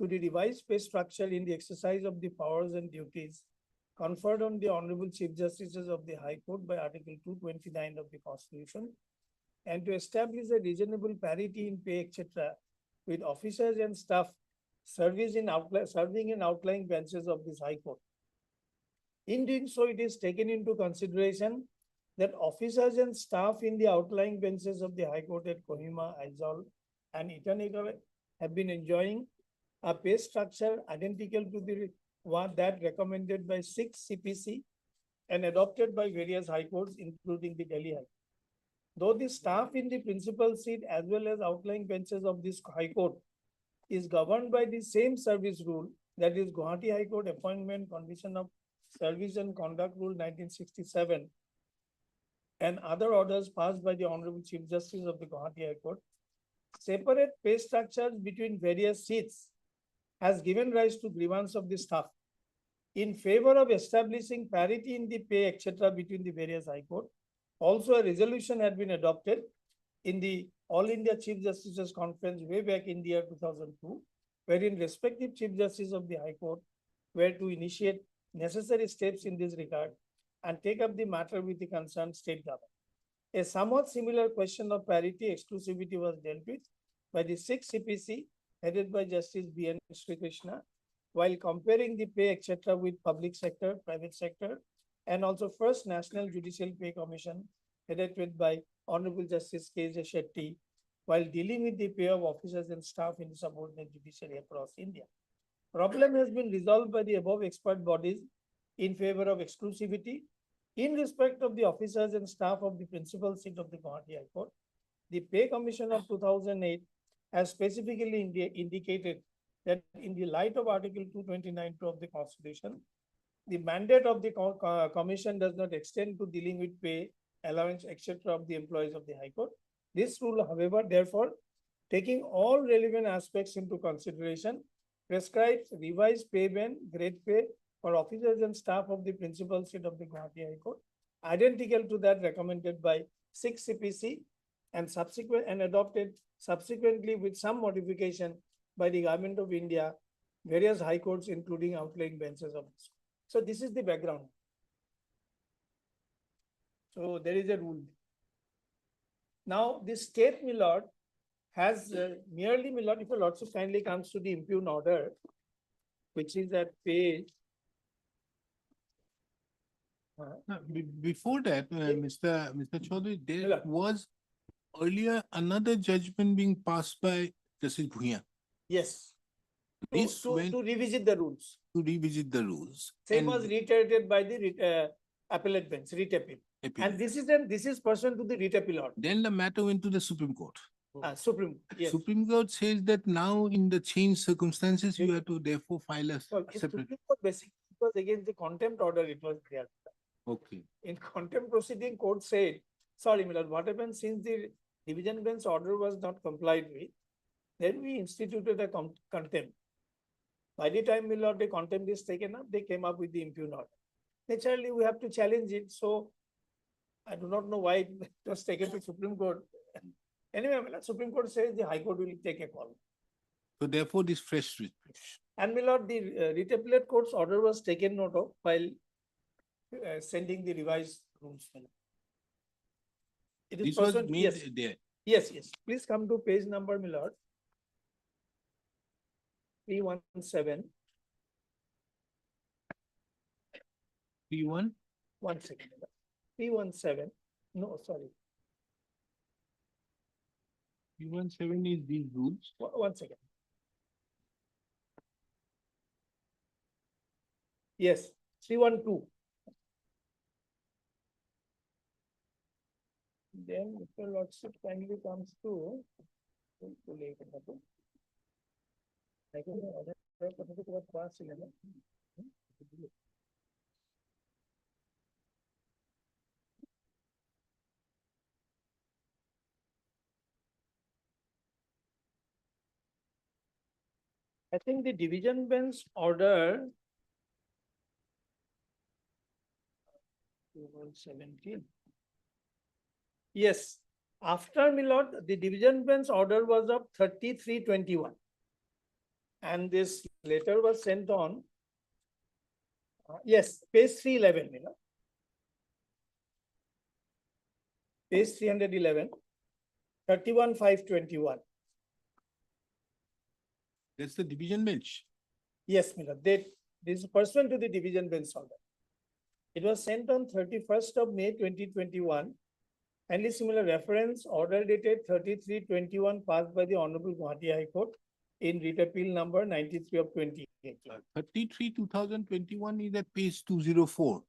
to the revised pay structure in the exercise of the powers and duties conferred on the Honorable Chief Justices of the High Court by Article 229 of the Constitution, and to establish a reasonable parity in pay, etc., with officers and staff serving in outlying benches of this High Court. In doing so, it is taken into consideration that officers and staff in the outlying benches of the High Court at Kohima, Aizawl, and Itanagar have been enjoying a pay structure identical to the one that recommended by 6 CPC and adopted by various high courts, including the Delhi High Court. Though the staff in the principal seat as well as outlying benches of this High Court is governed by the same service rule, that is Guwahati High Court Appointment Condition of Service and Conduct Rule 1967, and other orders passed by the Honorable Chief Justice of the Guwahati High Court, separate pay structures between various seats has given rise to grievance of the staff. In favor of establishing parity in the pay, etc., between the various high court, also a resolution had been adopted in the All India Chief Justices Conference way back in the year 2002, wherein respective Chief Justices of the High Court were to initiate necessary steps in this regard and take up the matter with the concerned state government. A somewhat similar question of parity exclusivity was dealt with by the 6th CPC headed by Justice B.N. Sri Krishna, while comparing the pay, etc., with public sector, private sector, and also First National Judicial Pay Commission headed with by Honorable Justice K.J. Shetty, while dealing with the pay of officers and staff in the subordinate judiciary across India. Problem has been resolved by the above expert bodies in favor of exclusivity. In respect of the officers and staff of the principal seat of the Guwahati High Court, the Pay Commission of 2008 has specifically indicated that in the light of Article 229 of the Constitution, the mandate of the Commission does not extend to dealing with pay, allowance, etc. of the employees of the High Court. This rule, however, therefore, taking all relevant aspects into consideration, prescribes revised pay band, grade pay for officers and staff of the principal seat of the Guwahati High Court, identical to that recommended by 6 CPC and adopted subsequently with some modification by the Government of India, various high courts, including outlying benches of this. So this is the background. So there is a rule. Now the state, my lord, has merely, my lord, if your lordship kindly comes to the impugn order, which is at page. Before that, Mr. Chaudhary, there Hello. was earlier another judgment being passed by Justice Bhuiyan Yes. This To went- revisit the rules. to revisit the rules. Same and was reiterated by the appellate bench, writ appeal. appeal. And this is pursuant to the writ appeal order. Then the matter went to the Supreme Court. Supreme, yes. Supreme Court says that now in the changed circumstances, you have to therefore file a So in separate. Supreme Court basically, it was against the contempt order, it was there. Okay. In contempt proceeding, court said, sorry, Miller, what happened since the division bench order was not complied with, then we instituted a contempt. By the time, Miller, the contempt is taken up, they came up with the impugn order. Naturally, we have to challenge it. So I do not know why it was taken to Supreme Court. Anyway, Miller, Supreme Court says the High Court will take a call. So therefore, this fresh writ. And Miller, the writ appellate court's order was taken note of while sending the revised rules. It is This was pursuant- made yes, there. yes, yes. Please come to page number, my lord. 317. 3-1. 1 second. 317. No, sorry. 317 is these rules. 1 second. Yes, 312. Then if your lordship kindly comes to. I think the division bench order. 17. Yes, after my lord, the division bench order was of 3321. And this letter was sent on. Yes, page 311, my lord. Page 311, 31,521. That's the division bench. Yes, my lord, this is pursuant to the division bench order. It was sent on 31st of May 2021. And a similar reference order dated 3321 passed by the Honorable Guwahati High Court in writ appeal number 93 of 2018. 33 2021 is at page 204.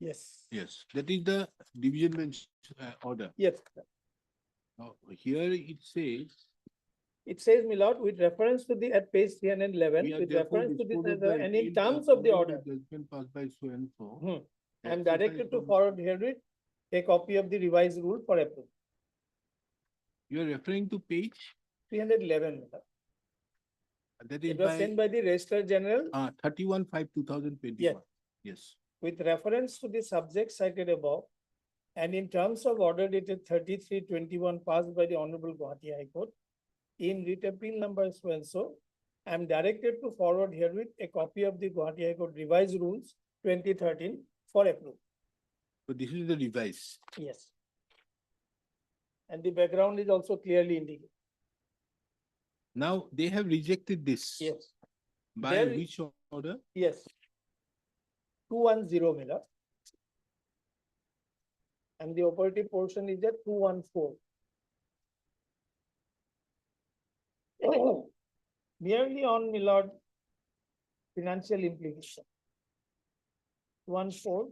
Yes. Yes, that is the division bench order. Yes. Now, here it says, It says, my lord, with reference to the, at page 311, we have with therefore reference to disposed the, of the and in appeal terms of the according order. to judgment passed by so and so. I am exercise directed to from- forward herewith a copy of the revised rule for approval. You are referring to page, 311. my lord. that is It was by sent by the Registrar General 31/5/2021. Yes. with reference to the subject cited above and in terms of order dated 33/21 passed by the Honorable Guwahati High Court in writ appeal number so and so, I am directed to forward herewith a copy of the Guwahati High Court revised rules 2013 for approval. So this is the revise. Yes. And the background is also clearly indicated. Now, they have rejected this. Yes, By There- which order? yes. 210 Miller. And the operative portion is at 214. Merely on Millard financial implication. 1/4.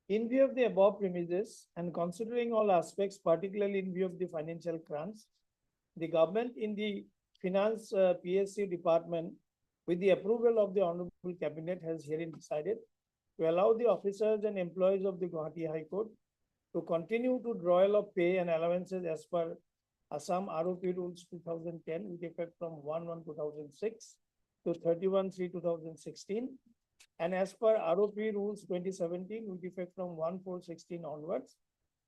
In view of the above premises and considering all aspects, particularly in view of the financial crunch, the government in the finance PSC department, with the approval of the Honorable Cabinet, has herein decided to allow the officers and employees of the Guwahati High Court to continue to drawal of pay and allowances as per Assam ROP rules 2010 with effect from 1/1/2006 to 31/3/2016. And as per ROP rules 2017 with effect from 1/4/16 onwards,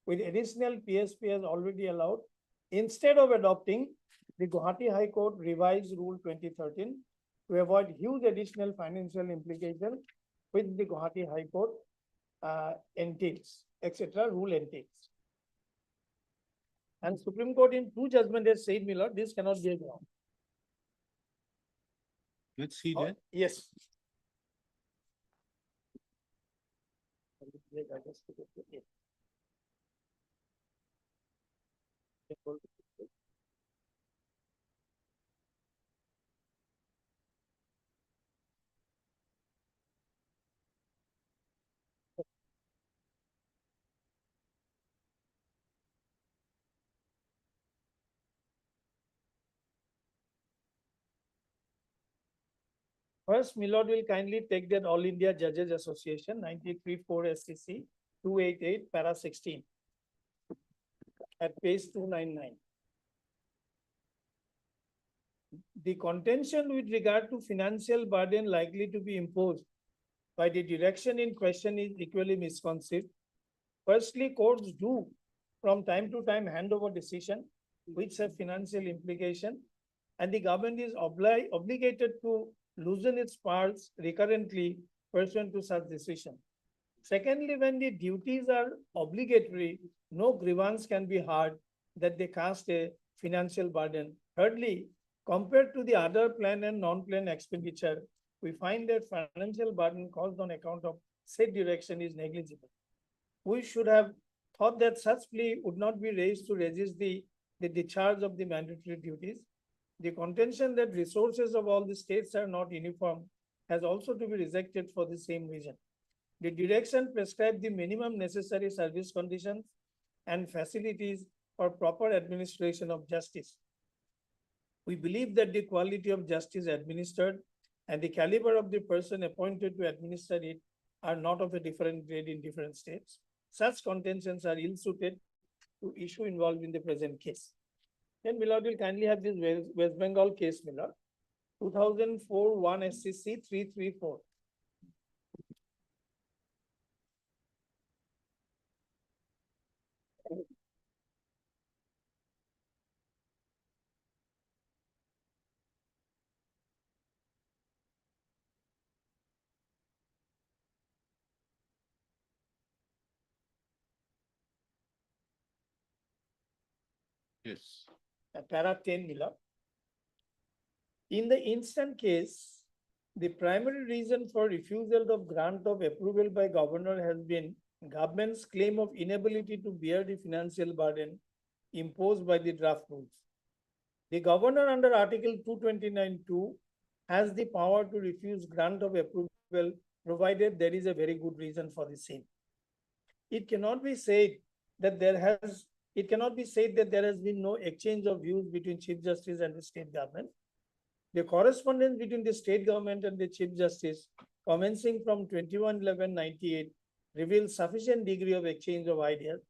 with additional PSP as already allowed, instead of adopting the Guwahati High Court revised rule 2013 to avoid huge additional financial implication with the Guwahati High Court entails, etc., rule entails. And Supreme Court in two judgment has said, my lord, this cannot be a ground. Let's see Oh, that. yes. First, Milord will kindly take that All India Judges Association 93/4 SCC 288 para 16 at page 299. The contention with regard to financial burden likely to be imposed by the direction in question is equally misconceived. Firstly, courts do from time to time hand over decision which have financial implication, and the government is obligated to loosen its powers recurrently pursuant to such decision. Secondly, when the duties are obligatory, no grievance can be heard that they cast a financial burden. Thirdly, compared to the other planned and non-planned expenditure, we find that financial burden caused on account of said direction is negligible. We should have thought that such plea would not be raised to resist the discharge of the mandatory duties. The contention that resources of all the states are not uniform has also to be rejected for the same reason. The direction prescribed the minimum necessary service conditions and facilities for proper administration of justice. We believe that the quality of justice administered and the caliber of the person appointed to administer it are not of a different grade in different states. Such contentions are ill-suited to issue involved in the present case. Then Milord will kindly have this West Bengal case, Milord. 2004 1 SCC 334. Yes. Para 10 Milord. In the instant case, the primary reason for refusal of grant of approval by governor has been government's claim of inability to bear the financial burden imposed by the draft rules. The governor under Article 229(2) has the power to refuse grant of approval provided there is a very good reason for the same. it cannot be said that there has been no exchange of views between Chief Justice and the state government. The correspondence between the state government and the Chief Justice commencing from 21/11/98 reveals sufficient degree of exchange of ideas.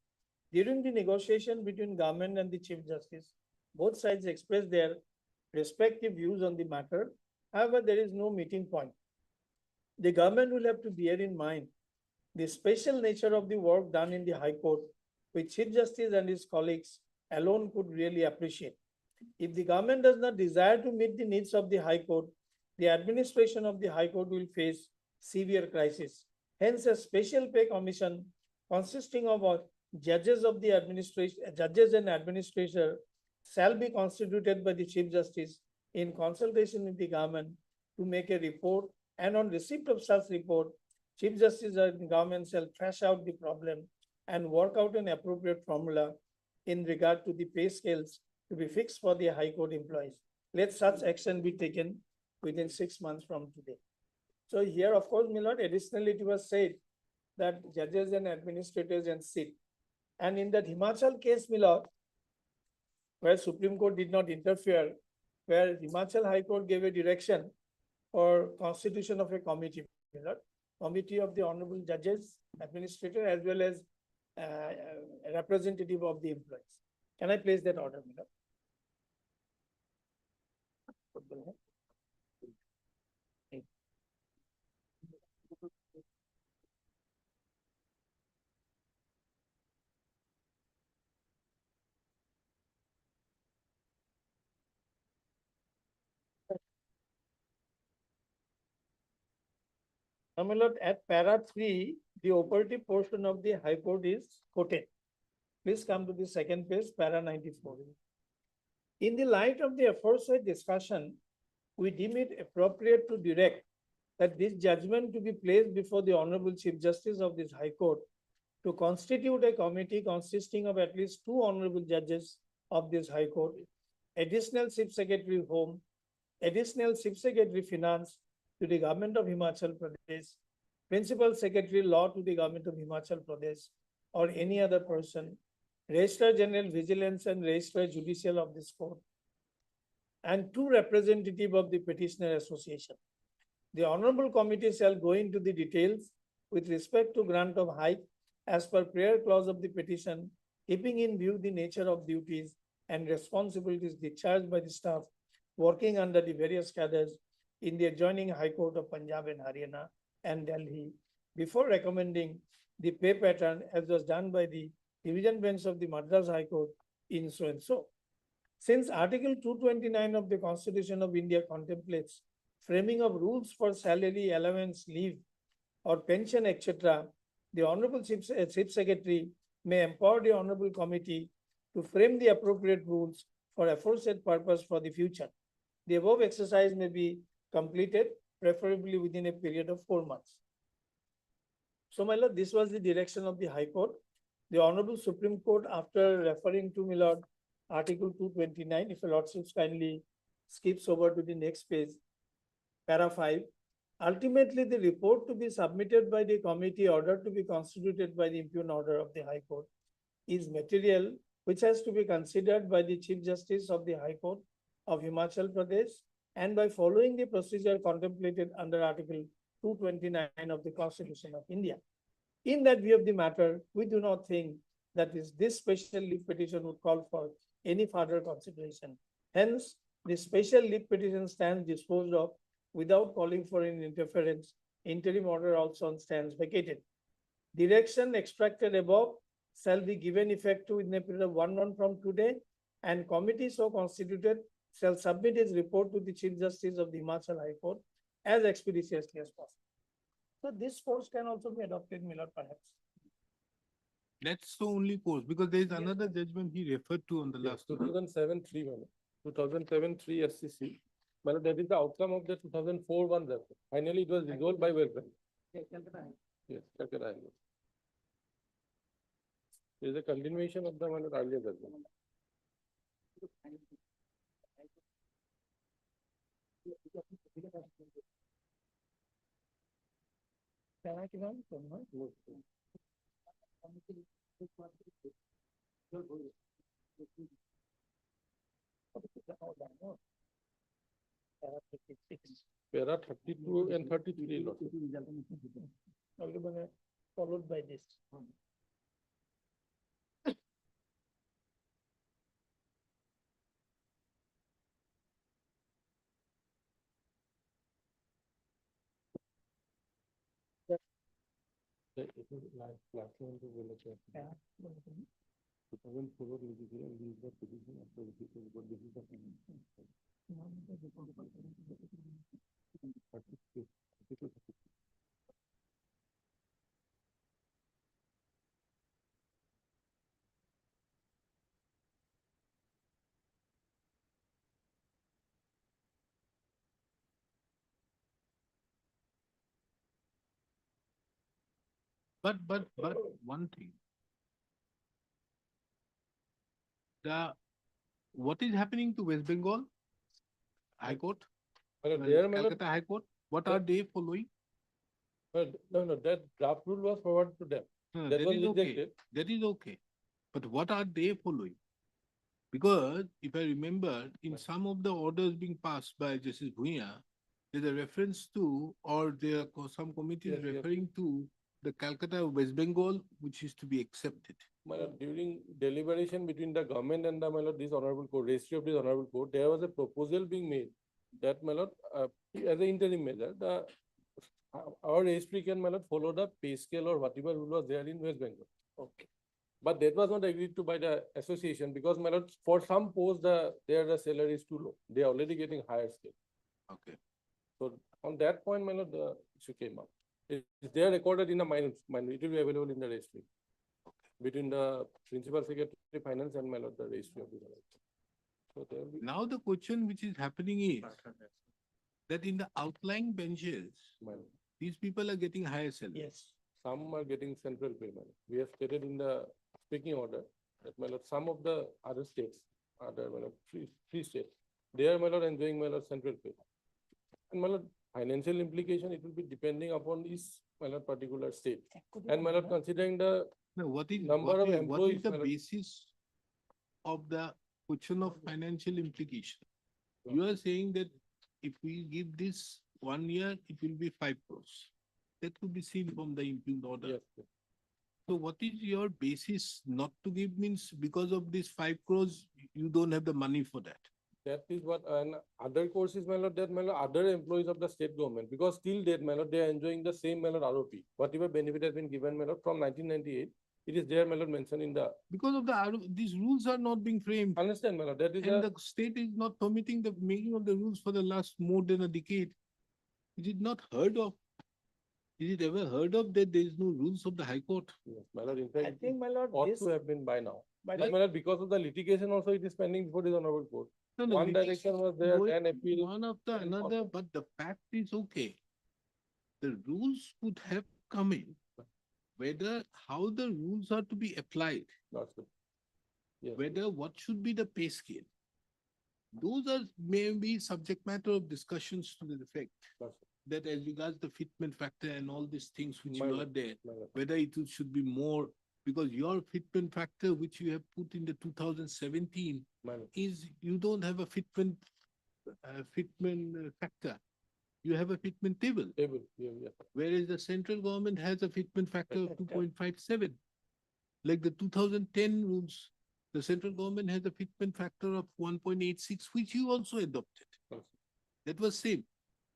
During the negotiation between government and the Chief Justice, both sides expressed their respective views on the matter. However, there is no meeting point. The government will have to bear in mind the special nature of the work done in the High Court, which Chief Justice and his colleagues alone could really appreciate. If the government does not desire to meet the needs of the High Court, the administration of the High Court will face severe crisis. Hence, a special pay commission consisting of judges of the administration, judges and administrator shall be constituted by the Chief Justice in consultation with the government to make a report, and on receipt of such report, Chief Justice and government shall thrash out the problem and work out an appropriate formula in regard to the pay scales to be fixed for the High Court employees. Let such action be taken within 6 months from today. So here, of course, my lord, additionally, it was said that judges and administrators and sit. And in that Himachal case, my lord, where Supreme Court did not interfere, where Himachal High Court gave a direction for constitution of a committee, my lord, committee of the honorable judges, administrator, as well as a representative of the employees. Can I place that order, my lord? Now, my lord, at para 3, the operative portion of the High Court is quoted. Please come to the second page, para 94. In the light of the aforesaid discussion, we deem it appropriate to direct that this judgment to be placed before the Honorable Chief Justice of this High Court to constitute a committee consisting of at least 2 honorable judges of this High Court, additional Chief Secretary Home, additional Chief Secretary Finance to the Government of Himachal Pradesh, Principal Secretary Law to the Government of Himachal Pradesh, or any other person, Registrar General Vigilance and Registrar Judicial of this court, and 2 representatives of the Petitioner Association. The Honorable Committee shall go into the details with respect to grant of hike as per prayer clause of the petition, keeping in view the nature of duties and responsibilities discharged by the staff working under the various cadres in the adjoining High Court of Punjab and Haryana and Delhi, before recommending the pay pattern as was done by the Division Bench of the Madras High Court in so and so. Since Article 229 of the Constitution of India contemplates framing of rules for salary, allowance, leave, or pension, etc., the Honorable Chief Secretary may empower the Honorable Committee to frame the appropriate rules for aforesaid purpose for the future. The above exercise may be completed, preferably within a period of 4 months. So, my lord, this was the direction of the High Court. The Honorable Supreme Court, after referring to, my lord, Article 229, if your lordships kindly skips over to the next page, para 5. Ultimately, the report to be submitted by the committee ordered to be constituted by the impugn order of the High Court is material which has to be considered by the Chief Justice of the High Court of Himachal Pradesh, and by following the procedure contemplated under Article 229 of the Constitution of India. In that view of the matter, we do not think that this special leave petition would call for any further consideration. Hence, the special leave petition stands disposed of without calling for any interference. Interim order also stands vacated. Direction extracted above shall be given effect to in a period of 1 month from today, and committee so constituted shall submit its report to the Chief Justice of the Himachal High Court as expeditiously as possible. So this course can also be adopted, my lord, perhaps. That's the only course, because there is another judgment he referred to on the last. 2007-3, 2007-3 SCC. Well, that is the outcome of the 2004 one. Finally, it was resolved by welfare. Yes, Calcutta High Court. There is a continuation of the one earlier judgment. Para 32 and 33 lot. Followed by this. Last one to village. 2004 leave the petition after the people got this is the 32. But one thing. What is happening to West Bengal? High Court? There, my lord, Calcutta High Court? What are they following? no, that draft rule was forwarded to them. No, That that was is okay. rejected. That is okay. But what are they following? Because if I remember, in some of the orders being passed by Justice Bhuiya, there's a reference to, or there are some committees Yes, yes. referring to the Calcutta West Bengal, which is to be accepted. My lord, during deliberation between the government and the, my lord, this honorable court, registry of this honorable court, there was a proposal being made that, my lord, as an interim measure, our registry can, my lord, follow the pay scale or whatever rule was there in West Bengal. Okay. But that was not agreed to by the association because, my lord, for some posts, the salary is too low. They are already getting higher scale. Okay. So on that point, my lord, the issue came up. They are recorded in a minute. It will be available in the registry. Between the principal secretary finance and, my lord, the registry of the director. So there will be. Now the question which is happening is that in the outlying benches, My lord, these people are getting higher salary. Yes. some are getting central payment. We have stated in the speaking order that, my lord, some of the other states, other, my lord, free states, they are, my lord, enjoying, my lord, central pay. And, my lord, financial implication, it will be depending upon each, my lord, particular state. And, my lord, considering the Now, what is number of what employees, is the my lord. basis of the question of financial implication? You are saying that if we give this 1 year, it will be 5 crores. That could be seen from the impugned order. Yes, yes. So what is your basis not to give means because of this 5 crores, you don't have the money for that? That is what, and other courses, my lord, that, my lord, other employees of the state government, because till date, my lord, they are enjoying the same, my lord, ROP. Whatever benefit has been given, my lord, from 1998, it is there, my lord, mentioned in the, Because of these rules are not being framed. understand, my lord, that is And the, the state is not permitting the making of the rules for the last more than a decade. Is it not heard of? Is it ever heard of that there is no rules of the High Court? yes, my lord, in I fact, think, my lord, ought this, to have been by now. but But, my lord, because of the litigation also, it is pending before this honorable court. No, no, One it is direction was there, going then appeal. one after and another, also- but the fact is okay. The rules could have come in. Whether, how the rules are to be applied, That's good. Yes, whether what should be the pay scale. Those are maybe subject matter of discussions to the effect that's good. that as regards the fitment factor and all these things which My you are lord, there, my lord. whether it should be more, because your fitment factor which you have put in the 2017 My lord. is you don't have a fitment factor. You have a fitment table, Able, yeah. whereas the central government has a fitment factor of Factor. 2.57. Like the 2010 rules, the central government has a fitment factor of 1.86, which you also adopted. Yes. That was same.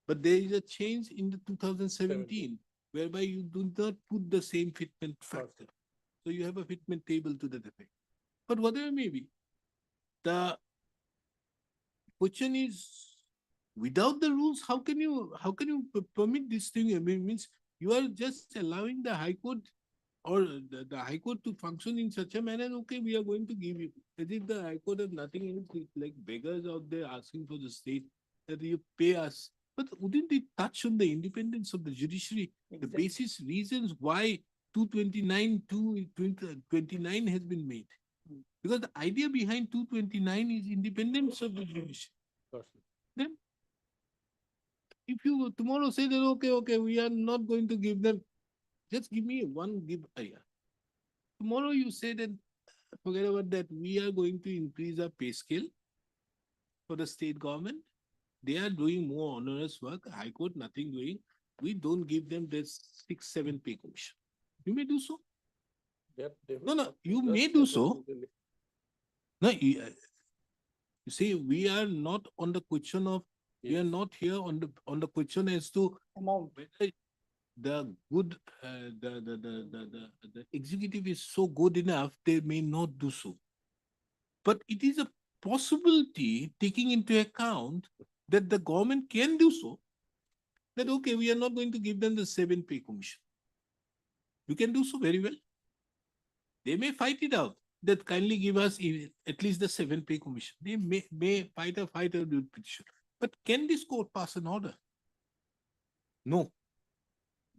But there is a change in the 2017, whereby you do not put the same fitment factor. So you have a fitment table to that effect. But whatever may be, the question is, without the rules, how can you permit this thing? I mean, means you are just allowing the High Court or the High Court to function in such a manner. Okay, we are going to give you. As if the High Court has nothing else, it's like beggars out there asking for the state that you pay us. But wouldn't it touch on the independence of the judiciary? The Exactly. basis reasons why 229 has been made. Because the idea behind 229 is independence of the judiciary. That's good. Then, if you tomorrow say that, okay, we are not going to give them, just give me one give area. tomorrow you say that, forget about that, we are going to increase our pay scale for the state government. They are doing more onerous work, High Court, nothing doing. We don't give them this 6-7 pay commission. You may do so. No, you may do so. No, you see, we are not on the question of, we are not here on the question as to Amount. whether the good, the executive is so good enough, they may not do so. But it is a possibility, taking into account that the government can do so, that okay, we are not going to give them the 7 pay commission. You can do so very well. They may fight it out, that kindly give us at least the 7 pay commission. They may fight a petition. But can this court pass an order? No.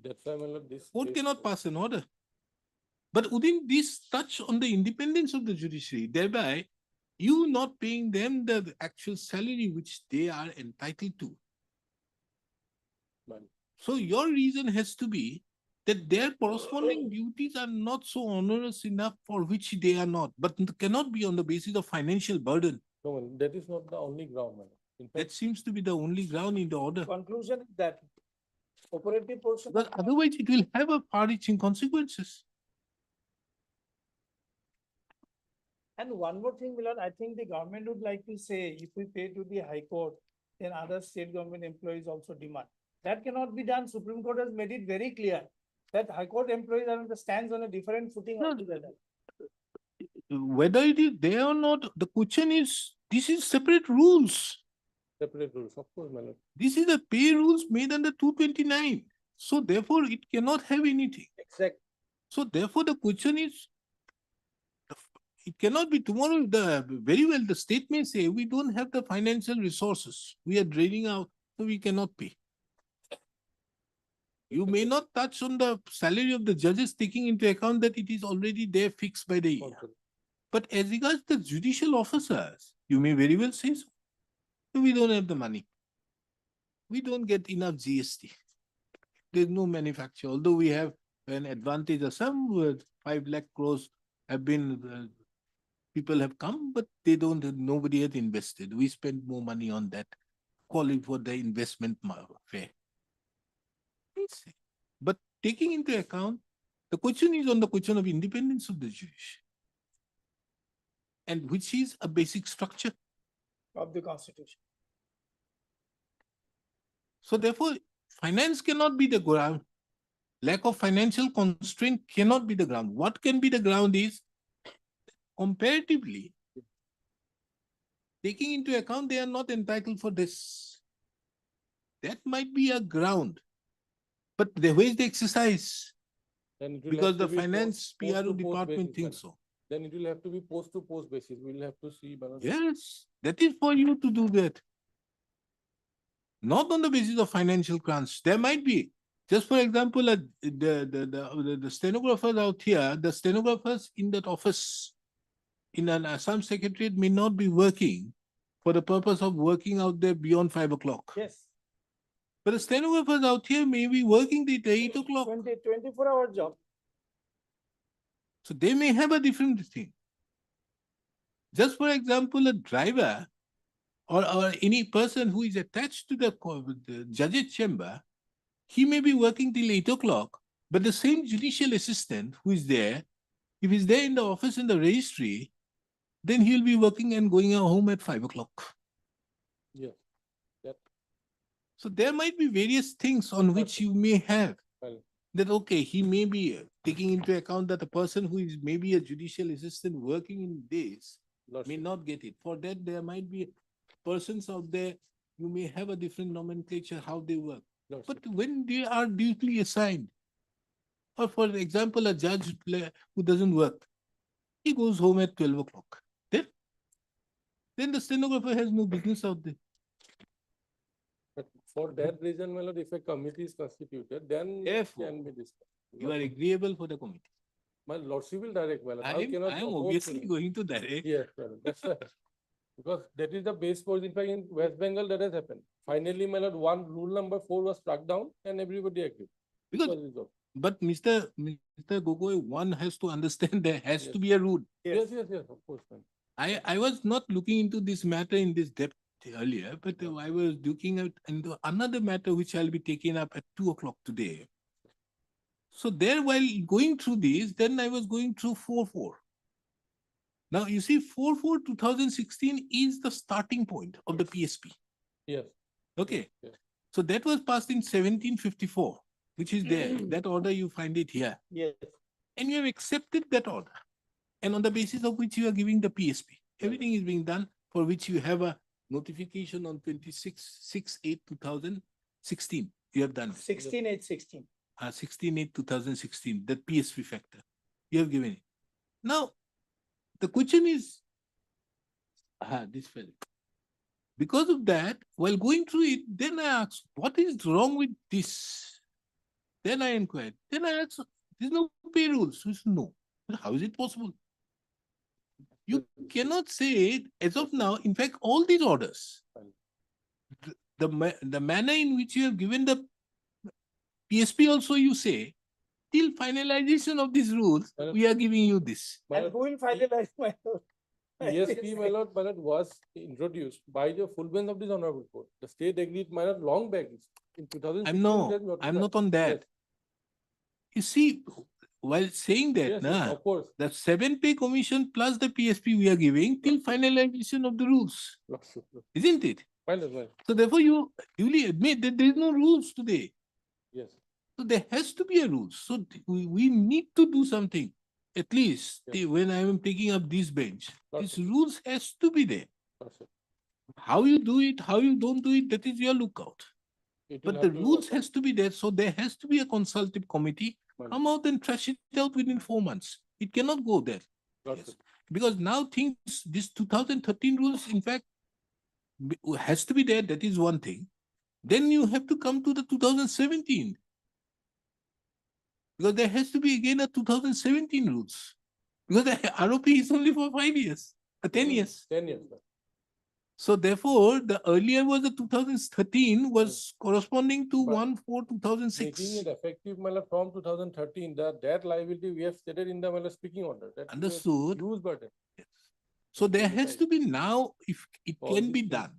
That's why, my lord, this. Court cannot pass an order. But wouldn't this touch on the independence of the judiciary, thereby you not paying them the actual salary which they are entitled to? So your reason has to be that their corresponding duties are not so onerous enough for which they are not, but cannot be on the basis of financial burden. No, that is not the only ground, my lord. In That fact, seems to be the only ground in the order. Conclusion is that operative portion. But otherwise it will have a far-reaching consequences. And one more thing, Milan, I think the government would like to say, if we pay to the High Court, then other state government employees also demand. That cannot be done. Supreme Court has made it very clear that High Court employees are on the stands on a different footing No, altogether. Whether it is there or not, the question is, this is separate rules. separate rules, of course, my lord. This is the pay rules made under 229. So therefore it cannot have anything. Exactly. So therefore the question is, it cannot be tomorrow. Very well, the state may say, we don't have the financial resources. We are draining out, so we cannot pay. You may not touch on the salary of the judges, taking into account that it is already there fixed by the year. Okay. But as regards the judicial officers, you may very well say so. We don't have the money. We don't get enough GST. There's no manufacture, although we have an advantage of some 5 lakh crores have been, people have come, but they don't, nobody has invested. We spend more money on that, calling for the investment fair. But taking into account, the question is on the question of independence of the judiciary, and which is a basic structure. Of the Constitution. So therefore, finance cannot be the ground. Lack of financial constraint cannot be the ground. What can be the ground is, comparatively, taking into account they are not entitled for this. That might be a ground. But where is the exercise? Then it will Because have to the be finance post to PRO post department basis, thinks madam. so. Then it will have to be post to post basis. We will have to see. Madam. Yes, that is for you to do that. Not on the basis of financial crunch. There might be, just for example, the stenographers out here, the stenographers in that office in an Assam secretariat may not be working for the purpose of working out there beyond 5 o'clock. Yes. But the stenographers out here may be working till 8 o'clock. 24-hour job. So they may have a different thing. Just for example, a driver or any person who is attached to the judge's chamber, he may be working till 8 o'clock, but the same judicial assistant who is there, if he's there in the office in the registry, then he'll be working and going home at 5 o'clock. Yes. So there might be various things on which you may have Well, that, okay, he may be taking into account that a person who is maybe a judicial assistant working in this may Lordship. not get it. For that, there might be persons out there, you may have a different nomenclature, how they work. Lordship. But when they are duly assigned, or for example, a judge who doesn't work, he goes home at 12 o'clock. Then the stenographer has no business out there. But for that reason, my lord, if a committee is constituted, then it Therefore, can be discussed. You are agreeable for the committee. My lordship will direct, my lord. I am cannot oppose obviously to- going to direct. Yes, madam, that's right. Because that is the base for, in fact, in West Bengal, that has happened. Finally, my lord, rule number 4 was struck down and everybody agreed. Because Because it's okay. But Mr. Gogoi, one has to understand there has to Yes. be a rule. Yes, of course, man. I was not looking into this matter in this depth earlier, but I was looking at into another matter which I'll be taking up at 2 o'clock today. So there, while going through this, then I was going through 4-4. Now you see, 4-4 2016 is the starting point of the PSP. Yes. Okay. Yes. So that was passed in 1754, which is there. That order you find it here. Yes. And you have accepted that order. And on the basis of which you are giving the PSP. Everything is being done for which you have a notification on 26/6/8/2016. You have done it. 16/8/16. 16/8/2016, that PSP factor. You have given it. Now, the question is, this fell. Because of that, while going through it, then I asked, what is wrong with this? Then I inquired. Then I asked, there's no pay rules. He said, no. But how is it possible? You cannot say it as of now. In fact, all these orders, the manner in which you have given the PSP also, you say, till finalization of these rules, we are giving you this. And who will finalize my lord? ESP, my lord, was introduced by the full bench of this honorable court. The state agreed, my lord, long back in 2016. I'm not on that. Yes. You see, while saying that, Yes, of course. the 7-pay commission plus the PSP we are giving till finalization of the rules, isn't it? Fine. So therefore, you duly admit that there is no rules today. Yes. So there has to be a rule. So we need to do something. At least when I am taking up this bench, these rules has to be there. How you do it, how you don't do it, that is your lookout. But the rules has to be there. So there has to be a consultative committee. Come out and trash it out within 4 months. It cannot go there. Yes. Because now things, this 2013 rules, in fact, has to be there. That is one thing. Then you have to come to the 2017. Because there has to be again a 2017 rules. Because the ROP is only for 5 years, 10 years. 10 years. So therefore, the earlier was the 2013 was corresponding to 1/4/2006. Making it effective, my lord, from 2013, that liability we have stated in the my lord, speaking order. That Understood. Use burden. So there has to be now, if it can be done.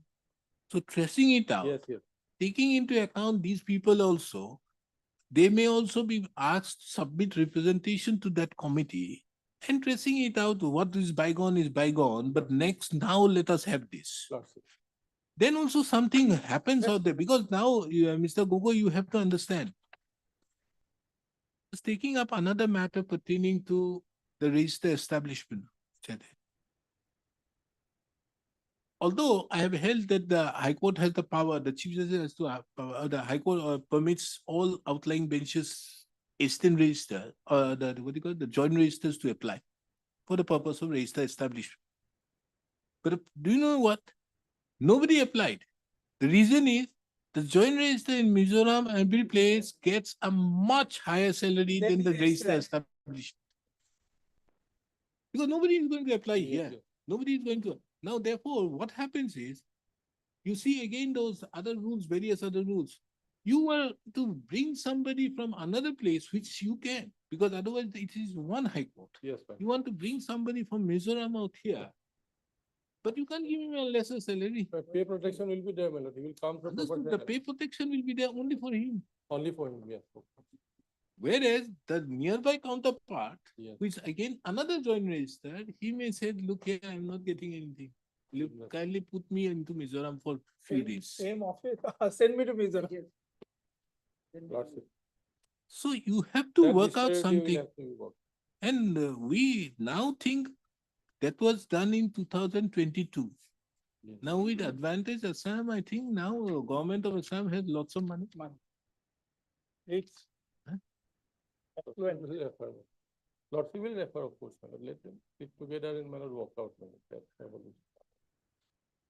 So tracing it out, taking into account these people also, they may also be asked to submit representation to that committee and tracing it out. What is bygone, but next, now let us have this. Then also something happens out there, because now, Mr. Gogo, you have to understand. It's taking up another matter pertaining to the register establishment. Although I have held that the High Court has the power, the Chief Justice has to have power, the High Court permits all outlying benches, Eastern Register, the joint registers to apply for the purpose of register establishment. But do you know what? Nobody applied. The reason is the joint register in Mizoram, every place gets a much higher salary than the register established. Because nobody is going to apply here. Nobody is going to. Now, therefore, what happens is, you see again those other rules, various other rules. You were to bring somebody from another place, which you can, because otherwise it is one High Court. Yes, You want to bring somebody from Mizoram out here, but you can't give him a lesser salary. Pay protection will be there, my lord. He will come from The pay protection will be there only for him. only for him, yes. Whereas the nearby counterpart, Yes. which again another joint register, he may say, look here, I'm not getting anything. You kindly put me into Mizoram for few days. Same office, send me to Mizoram. So you have to That work out disparity will something. have to be worked. And we now think that was done in 2022. Yes. Now with Advantage Assam, I think now government of Assam has lots of money. It's Lord, he will refer, of course, my lord. Let them sit together and my lord work out, my lord. That's evolution.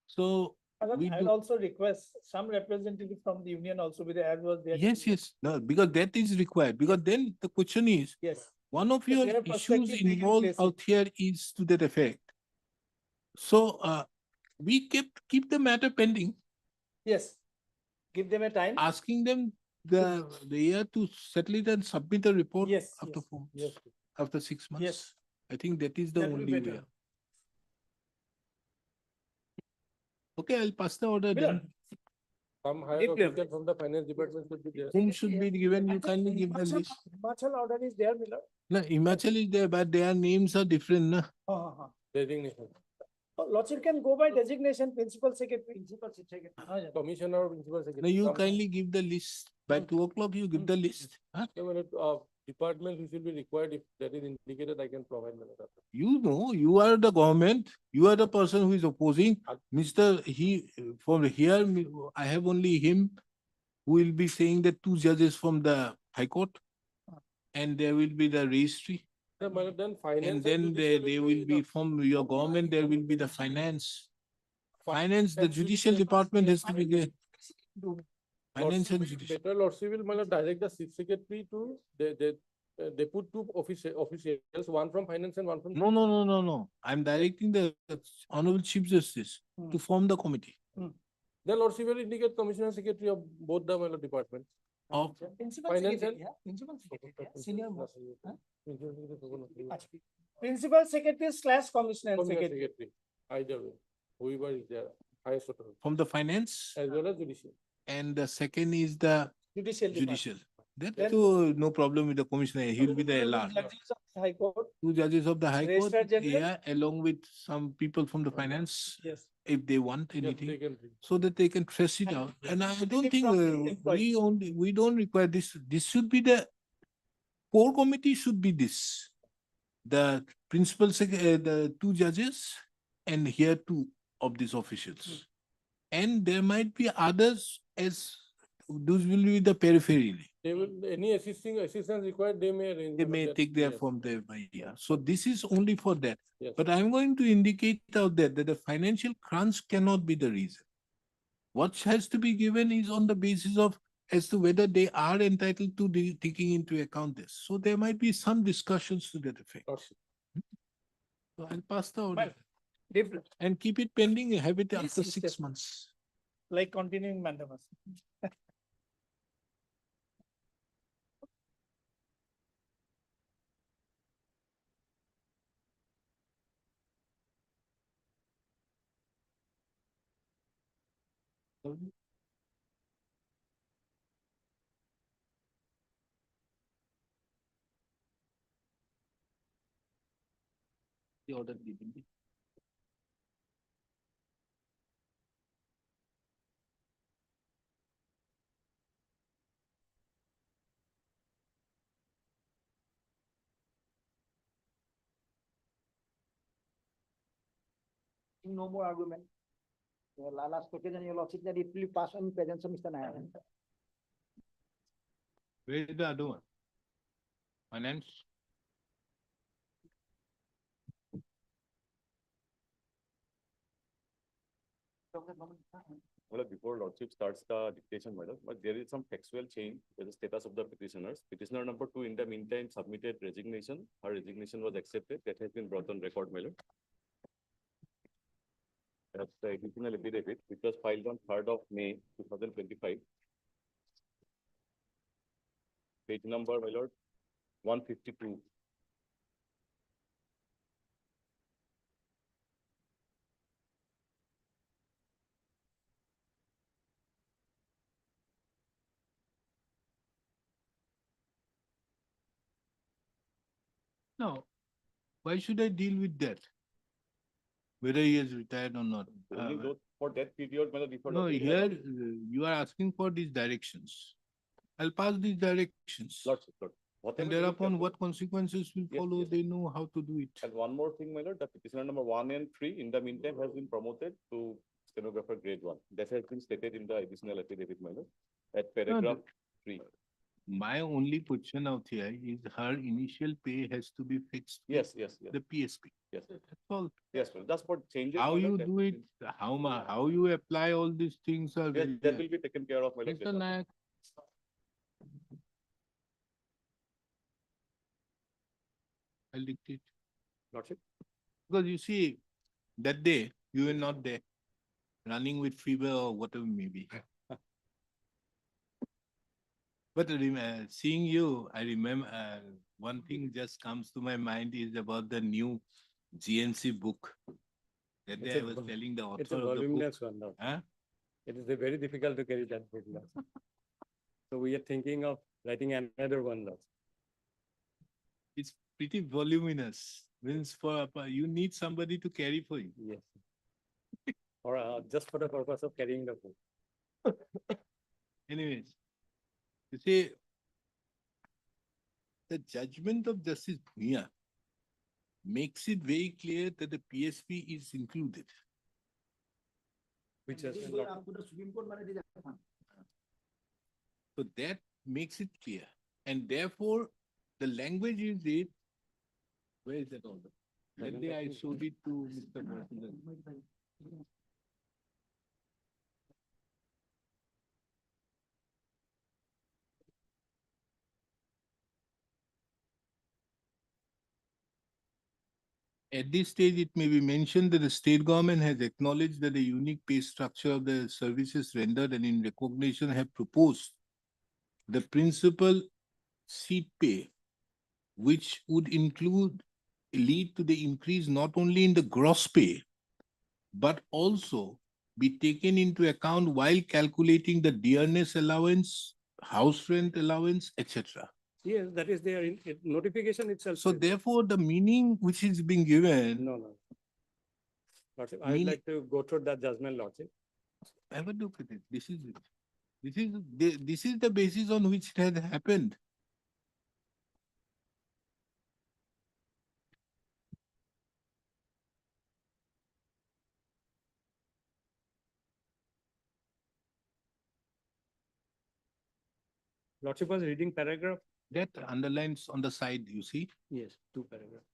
So we I'll do, also request some representative from the union also be there, as was there. yes, no, because that is required. Because then the question is, Yes. one of So your their issues perspective they can involved place it. out here is to that effect. So we keep the matter pending, Yes. Give them a time. asking them they have to settle it and submit a report Yes, after yes, 4 months, Yes. after 6 months. Yes. I think that is the That will only be way. better. Okay, I'll pass the order Miller, then. Some higher Deep level. official from the finance department should be there. Whom should be given, you kindly give the list. Himachal order is there, Miller. No, Himachal is there, but their names are different, na? Designation. Lordship can go by designation, principal secretary. Principal secretary. Commissioner or principal No, secretary. you Some- kindly give the list. By 2 o'clock, you give the list. Huh? Some, department which will be required, if that is indicated, I can provide. You know, you are the government, you are the person who is opposing. Mr. From here, I have only him who will be saying that 2 judges from the High Court. And there will be the registry. Yeah, my lord, then finance. And then judicial they will be enough. from your government, there will be the finance. Finance, the And judicial department has to be there. Finance and Lordship, judicial. better Lordship will, my lord, direct the chief secretary to, they put 2 officials, one from finance and one from. No. I'm directing the Honorable Chief Justice to form the committee Then Lordship will indicate commissioner secretary of both the, my lord, departments. of Principal Finance secretary, and- principal secretary, senior most. Commissioner Principal secretary slash commissioner secretary. secretary, either way, whoever is there, highest authority, from the finance, as well as judicial. and the second is the Judicial department. judicial. That Then- too, no problem with the commissioner. He will be the LR. Judges of High Court, 2 judges of the High Court, Registrar General? yeah, along with some people from the finance, yes. if they want Yes, anything, they can bring. so that they can trace it out. And I don't think from the employees. we don't require this. This should be the core committee should be this. The the 2 judges and here 2 of these officials. And there might be others as those will be the periphery. They will, any assistance required, they may arrange. They may that. take their Yes, from their idea. So this is only for that. yes. But I'm going to indicate out there that the financial crunch cannot be the reason. What has to be given is on the basis of as to whether they are entitled to taking into account this. So there might be some discussions to that effect. Lordship. So I'll pass the order Different, and keep it pending, have it Yes, after yes, 6 yes. months. like continuing mandamus. The order given. No more argument. Last question, your lordship, that it will pass on presence of Mr. Nair. Where is the other one? Finance? Well, before Lordship starts the dictation, madam, but there is some textual change to the status of the petitioners. Petitioner number 2 in the meantime submitted resignation. Her resignation was accepted. That has been brought on record, madam. That's the additional affidavit, which was filed on 3rd of May, 2025. Page number, my lord, 152. No. Why should I deal with that? Whether he has retired or not. Only those for that period, madam, before. No, the- here you are asking for these directions. I'll pass these directions. Lordship, Lord. Whatever And you will thereupon approve. what consequences will Yes, follow, yes. they know how to do it. And one more thing, my lord, the petitioner number 1 and 3 in the meantime has been promoted to stenographer grade 1. That has been stated in the additional affidavit, my lord, at paragraph 3. My only question out here is her initial pay has to be fixed. with Yes, yes, yes, The PSP. yes, That's all. yes, well, that's what changes. How my you lord, that do will it, be- how you apply all these things are. Yes, that will be taken care of, my lord. Mr. Nayak. I'll dictate. Lordship. Because you see, that day, you were not there, running with fever or whatever it may be. But seeing you, I remember one thing just comes to my mind is about the new GNC book. That day I was telling the It's a author of the book. voluminous one now. Huh? It is very difficult to carry that book now. So we are thinking of writing another one now. It's pretty voluminous. Means you need somebody to carry for you. Yes. Or just for the purpose of carrying the book. Anyways, you see, the judgment of Justice Bhuya makes it very clear that the PSP is included. Which has been not. So that makes it clear. And therefore, the language you read, where is that order? That day I showed it to Mr. President. At this stage, it may be mentioned that the state government has acknowledged that the unique pay structure of the services rendered and in recognition have proposed the principal seat pay, which would lead to the increase not only in the gross pay, but also be taken into account while calculating the dearness allowance, house rent allowance, etc. Yes, that is there in notification itself. So therefore, the meaning which is being given, No. Lordship, I would Meaning- like to go through that judgment, Lordship. have a look at it. This is it. This is the basis on which it has happened. Lordship was reading paragraph. That underlines on the side, you see. Yes, 2 paragraphs.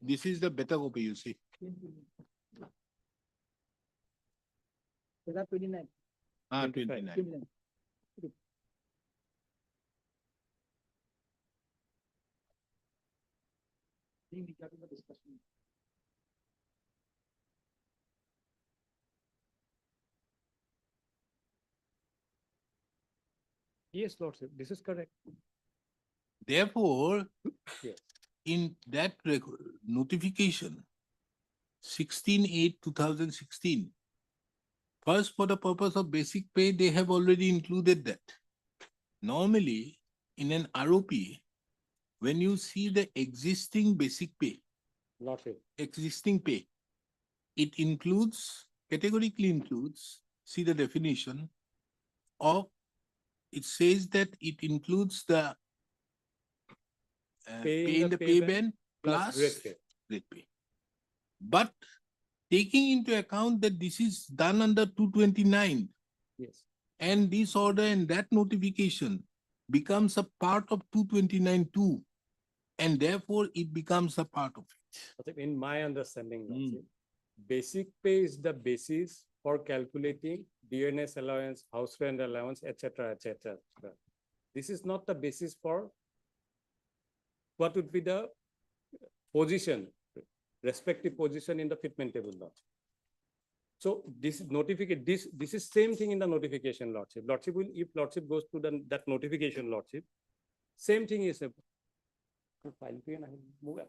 This is the better copy, you see. Paragraph 29. 29. 29. Yes, Lordship, this is correct. Therefore, Yes. in that notification, 16/8/2016, first for the purpose of basic pay, they have already included that. Normally, in an ROP, when you see the existing basic pay, Lordship, existing pay, it includes, categorically includes, see the definition of, it says that it includes the pay in the pay band plus plus grade pay. grade pay. But taking into account that this is done under 229 Yes. and this order and that notification becomes a part of 229 too, and therefore it becomes a part of it. Lordship, in my understanding, Lordship, basic pay is the basis for calculating dearness allowance, house rent allowance, etc., etc. This is not the basis for what would be the position, respective position in the fitment table, Lordship. So this is notification, this is same thing in the notification, Lordship. Lordship will, if Lordship goes to that notification, Lordship, same thing is a file पे ना move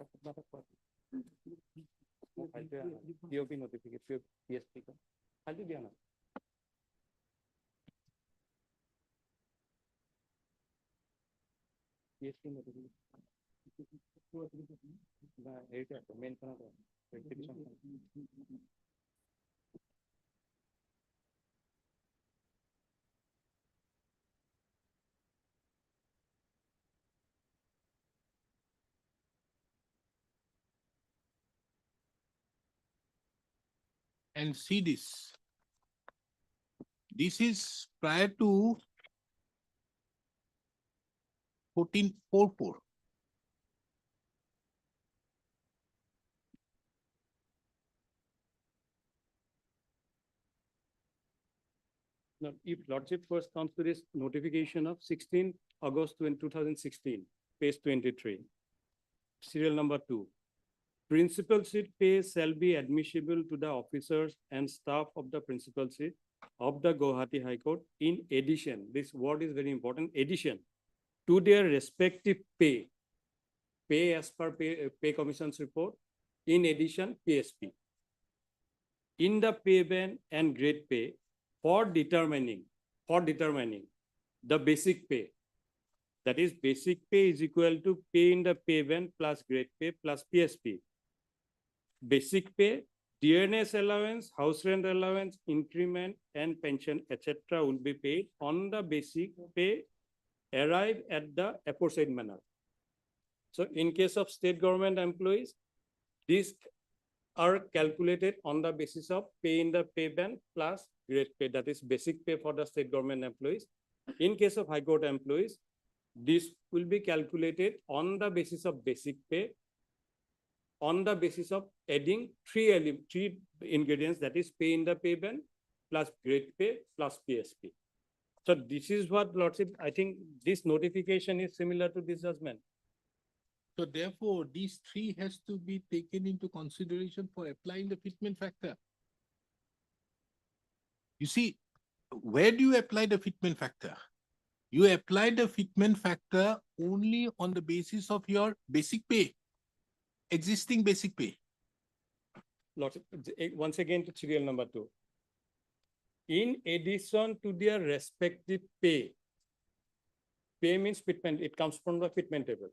POP notification PSP का खाली दिया ना PSP notification ना eight है main का ना notification And see this. This is prior to 1444. Now, if Lordship first comes to this notification of 16 August 2016, page 23, serial number 2. Principal seat pay shall be admissible to the officers and staff of the principal seat of the Guwahati High Court in addition, this word is very important, addition to their respective pay as per pay commission's report, in addition PSP. In the pay band and grade pay for determining the basic pay. That is, basic pay is equal to pay in the pay band plus grade pay plus PSP. Basic pay, DNS allowance, house rent allowance, increment, and pension, etc. will be paid on the basic pay arrive at the aforesaid manner. So in case of state government employees, these are calculated on the basis of pay in the pay band plus grade pay, that is basic pay for the state government employees. In case of high court employees, this will be calculated on the basis of basic pay, on the basis of adding three ingredients, that is pay in the pay band plus grade pay plus PSP. So this is what Lordship, I think this notification is similar to this judgment. So therefore, these three has to be taken into consideration for applying the fitment factor. You see, where do you apply the fitment factor? You apply the fitment factor only on the basis of your basic pay, existing basic pay. Lordship, once again to serial number 2. In addition to their respective pay means fitment, it comes from the fitment table.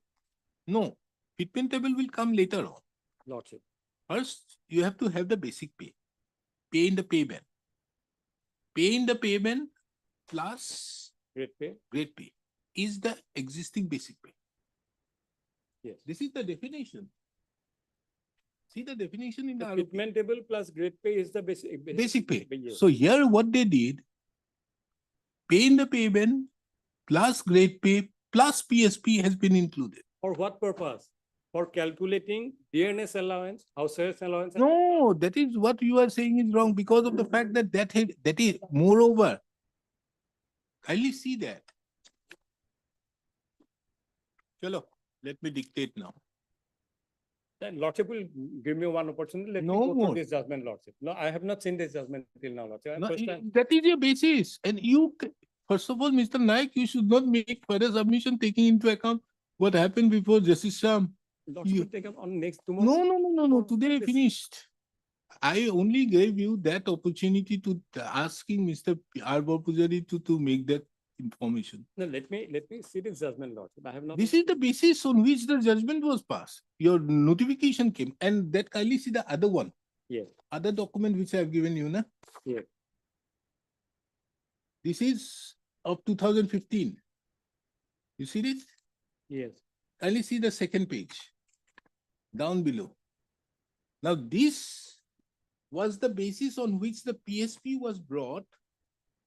No, fitment table will come later on. Lordship. First, you have to have the basic pay in the pay band. Pay in the pay band plus grade pay is the existing basic pay. Yes. This is the definition. See the definition in the fitment table plus grade pay is the basic pay. Yes. So here what they did, pay in the pay band plus grade pay plus PSP has been included. For what purpose? For calculating DNS allowance, house rent allowance? No, that is what you are saying is wrong because of the fact that that is moreover. Kindly see that. Chalo, let me dictate now. Then Lordship will give me one opportunity. Let No me go more. through this judgment, Lordship. No, I have not seen this judgment till now, Lordship. No, First time. that is your basis. And you, first of all, Mr. Naik, you should not make further submission taking into account what happened before Justice Sham. Lordship will take up on next tomorrow. No. Today finished. I only gave you that opportunity to asking Mr. Arbor Pujari to make that information. No, let me see this judgment, Lordship. I have not. This is the basis on which the judgment was passed. Your notification came, and that kindly see the other one. Yes. Other document which I have given you, na? Yes. This is of 2015. You see this? Yes. Kindly see the second page, down below. Now this was the basis on which the PSP was brought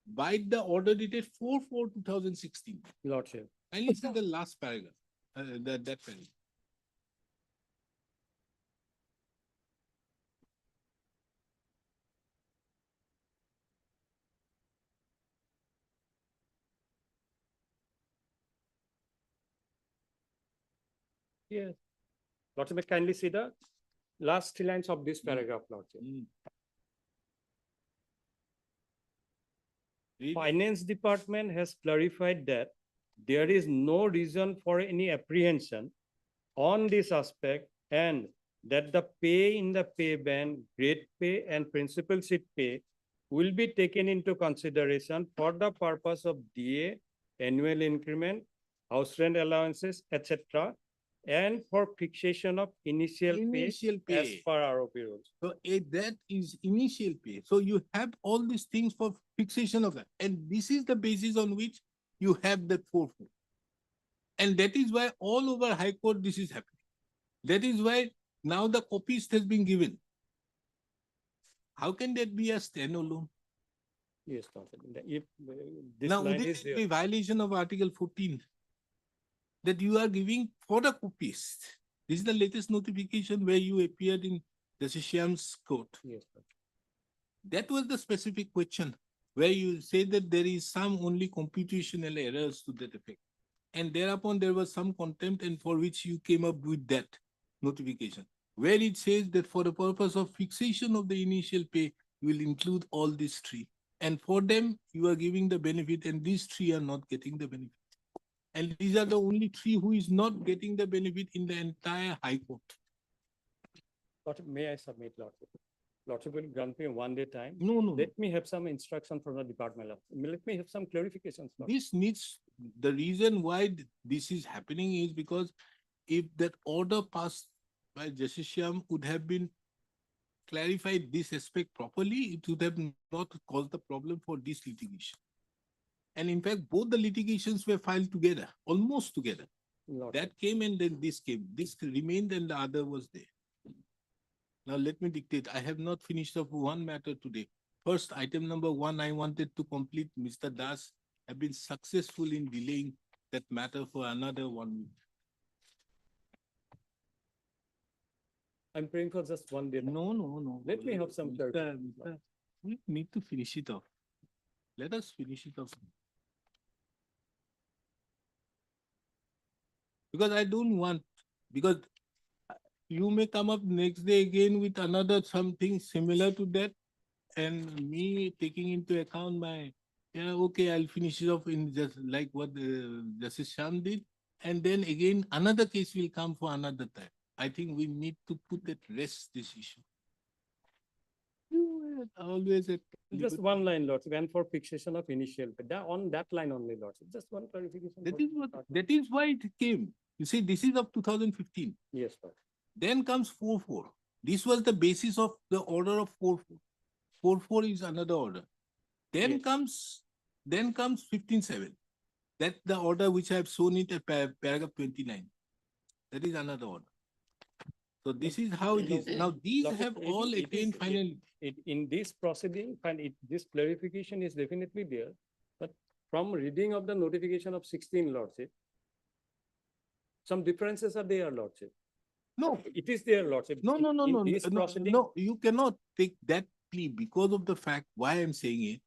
by the order dated 4/4/2016. Lordship. Kindly see the last paragraph, that paragraph. Yes. Lordship, may kindly see the last 3 lines of this paragraph, Lordship. Read. Finance Department has clarified that there is no reason for any apprehension on this aspect and that the pay in the pay band, grade pay and principal seat pay will be taken into consideration for the purpose of DA, annual increment, house rent allowances, etc. and for fixation of initial pay as per ROP rules. So that is initial pay. So you have all these things for fixation of that. And this is the basis on which you have that 4/4. And that is why all over High Court this is happening. That is why now the copies has been given. How can that be a standalone? Yes, Lordship. If this Now, line would is it be there. violation of Article 14 that you are giving for the copies? This is the latest notification where you appeared in Justice Shyam's court. Yes, Lordship. That was the specific question. where you say that there is some only computational errors to that effect. And thereupon there was some contempt and for which you came up with that notification, where it says that for the purpose of fixation of the initial pay, you will include all these three. And for them, you are giving the benefit and these three are not getting the benefit. And these are the only three who is not getting the benefit in the entire High Court. Lordship, may I submit, Lordship? Lordship will grant me 1 day time. No, no, no. Let me have some instruction from the department. Let me have some clarifications. Lordship. This needs, the reason why this is happening is because if that order passed by Justice Shyam would have been clarified this aspect properly, it would have not caused the problem for this litigation. And in fact, both the litigations were filed together, almost together. Lordship. That came and then this came. This remained and the other was there. Now let me dictate. I have not finished up one matter today. First, item number 1, I wanted to complete. Mr. Das have been successful in delaying that matter for another 1 week. I'm praying for just 1 day. No, no, no. Let me have some clarification. We need to finish it off. Let us finish it off. Because I don't want, because you may come up next day again with another something similar to that. And me taking into account my, yeah, okay, I'll finish it off in just like what Justice Sham did. And then again, another case will come for another time. I think we need to put at rest this issue. You were always at Just one line, Lordship, and for fixation of initial, but on that line only, Lordship, just one clarification. That for is what, department. that is why it came. You see, this is of 2015. Yes, Lord. Then comes 4-4. This was the basis of the order of 4-4. 4-4 is another order. Then Yes. comes 15-7. That's the order which I have shown it at paragraph 29. That is another order. So this is how it is. Now these Lordship, have it all is- it attained is- finally. In this proceeding, this clarification is definitely there, but from reading of the notification of 16, Lordship, some differences are there, Lordship. No, It is there, Lordship. no, no, no, In no, this no, proceeding- no, you cannot take that plea because of the fact why I'm saying it.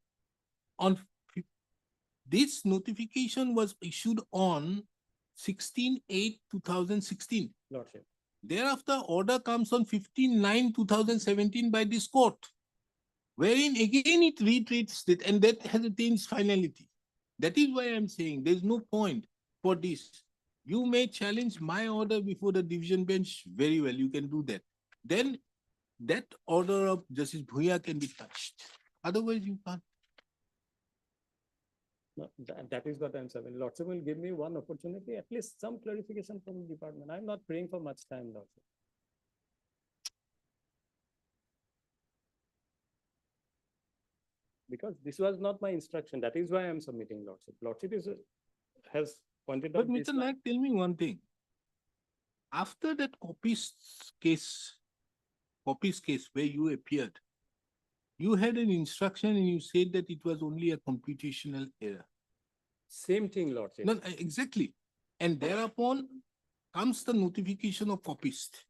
On this notification was issued on 16/8/2016. Lordship. Thereafter, order comes on 15/9/2017 by this court, wherein again it retreats it and that has attained finality. That is why I'm saying there's no point for this. You may challenge my order before the division bench, very well, you can do that. Then that order of Justice Bhuya can be touched. Otherwise, you can't. No, that is what I'm saying. Lordship will give me one opportunity, at least some clarification from the department. I'm not praying for much time, Lordship. Because this was not my instruction. That is why I'm submitting, Lordship. Lordship has pointed But out this Mr. Naik, tell me one thing. After that copies case where you appeared, you had an instruction and you said that it was only a computational error. same thing, Lordship. No, exactly. And thereupon comes the notification of copyist.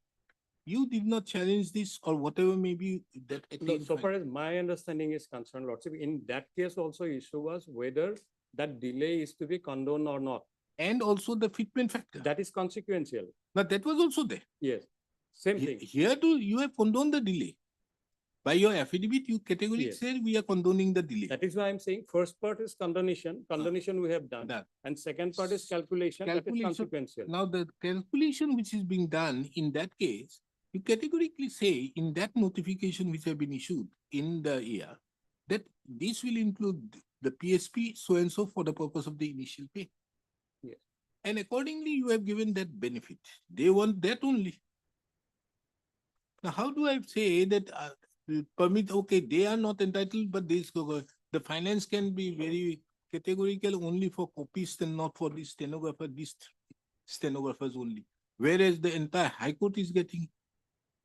You did not challenge this or whatever may be that. No, attained so fine. far as my understanding is concerned, Lordship, in that case also issue was whether that delay is to be condoned or not. And also the fitment factor. That is consequential. But that was also there. Yes, same thing. Here too, you have condoned the delay. By your affidavit, you categorically Yes. said we are condoning the delay. That is why I'm saying first part is condonation we have done. That. And second part is calculation, that is Calculation. consequential. Now, the calculation which is being done in that case, you categorically say in that notification which have been issued in the year, that this will include the PSP so and so for the purpose of the initial pay. Yes. And accordingly, you have given that benefit. They want that only. Now, how do I say that permit, okay, they are not entitled, but this, the finance can be very categorical only for copists and not for the stenographer, these stenographers only. Whereas the entire High Court is getting.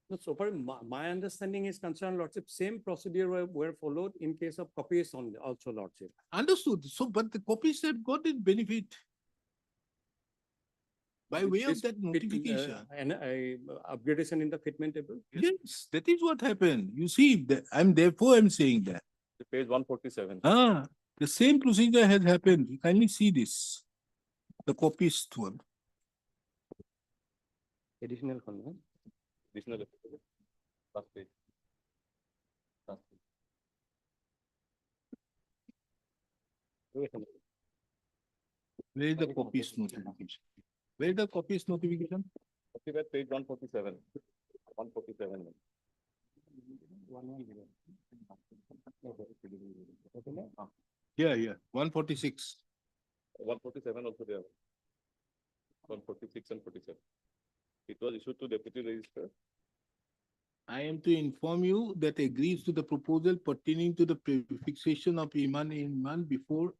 No, so far my understanding is concerned, Lordship, same procedure were followed in case of copies only also, Lordship. Understood. So, but the copies have got the benefit by way of This that notification. And upgradation in the fitment table. Yes, that is what happened. You see, I'm saying that. Page 147. The same procedure has happened. You kindly see this. The copies one. Additional comment. Additional. Last page. Last page. Where is the copies notification? Where is the copies notification? Okay, that page 147. 147. Here, 146. 147 also there. 146 and 47. It was issued to deputy registrar. I am to inform you that agrees to the proposal pertaining to the fixation of Iman before,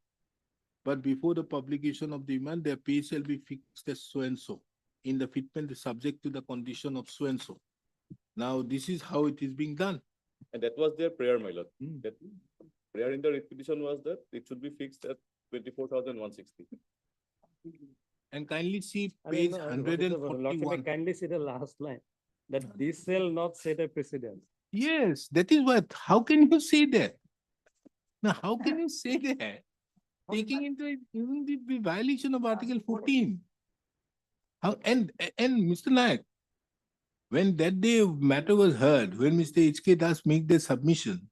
but before the publication of the Iman, their pay shall be fixed as so and so. In the fitment subject to the condition of so and so. Now, this is how it is being done. And that was their prayer, my lord. Hmm. That prayer in the petition was that it should be fixed at 24,160. And kindly see I mean, page no, Lordship, 141. kindly see the last line, that this shall not set a precedent. Yes, that is what. How can you say that? Now, how can you say that? Taking into even the violation of Article 14. How and Mr. Nayak, when that day matter was heard, when Mr. H.K. Das made the submission,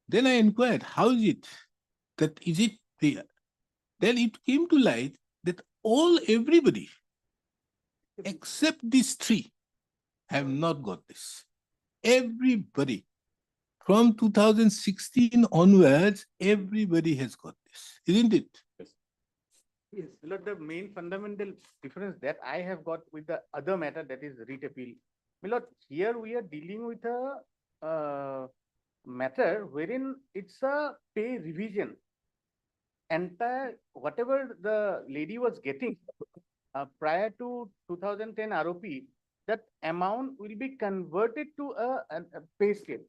then I inquired, how is it that is it there? Then it came to light that everybody except these three have not got this. Everybody from 2016 onwards, everybody has got this, isn't it? Yes, look, the main fundamental difference that I have got with the other matter, that is writ appeal. Milord, here we are dealing with a matter wherein it's a pay revision. Entire, whatever the lady was getting prior to 2010 ROP, that amount will be converted to a pay scale.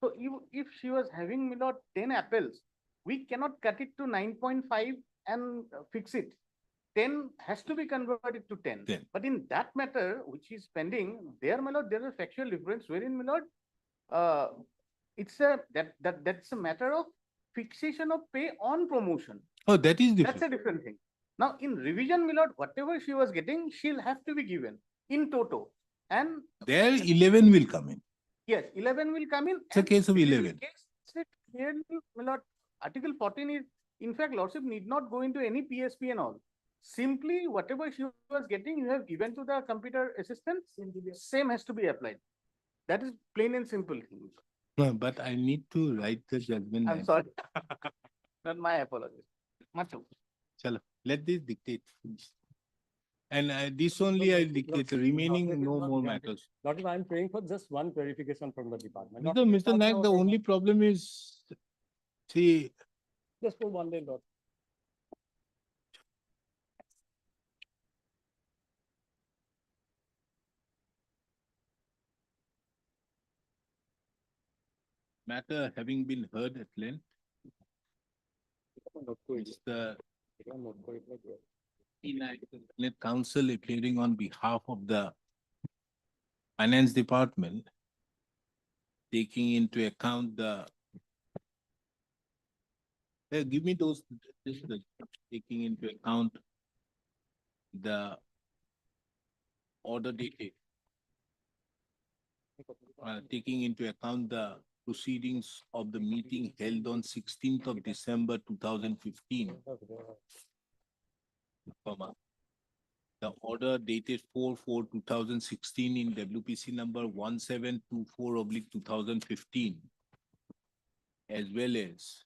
So if she was having, Milord, 10 apples, we cannot cut it to 9.5 and fix it. 10 has to be converted to 10. 10. But in that matter, which is pending, there, my lord, there is a factual difference wherein, my lord, that's a matter of fixation of pay on promotion. Oh, that is That's different. a different thing. Now, in revision, my lord, whatever she was getting, she'll have to be given in toto. And There 11 will come in. yes, 11 will come in. It's a and case of this is 11. the case that clearly, my lord, Article 14 is, in fact, Lordship need not go into any PSP and all. Simply, whatever she was getting, you have given to the computer assistant, same has to be applied. That is plain and simple thing. No, but I need to write the judgment. I'm sorry. Not my apologies. Much obliged. Chalo, let this dictate. And this only I dictate, the remaining no more matters. Lordship, I'm praying for just one clarification from the department. Mr. Naik, the only problem is, see, Just for one day, Lord. matter having been heard at length, it's the Senate Council appearing on behalf of the Finance Department, taking into account the give me those, taking into account the order dated, taking into account the proceedings of the meeting held on 16th of December 2015, the order dated 4/4/2016 in WPC number 1724/2015, as well as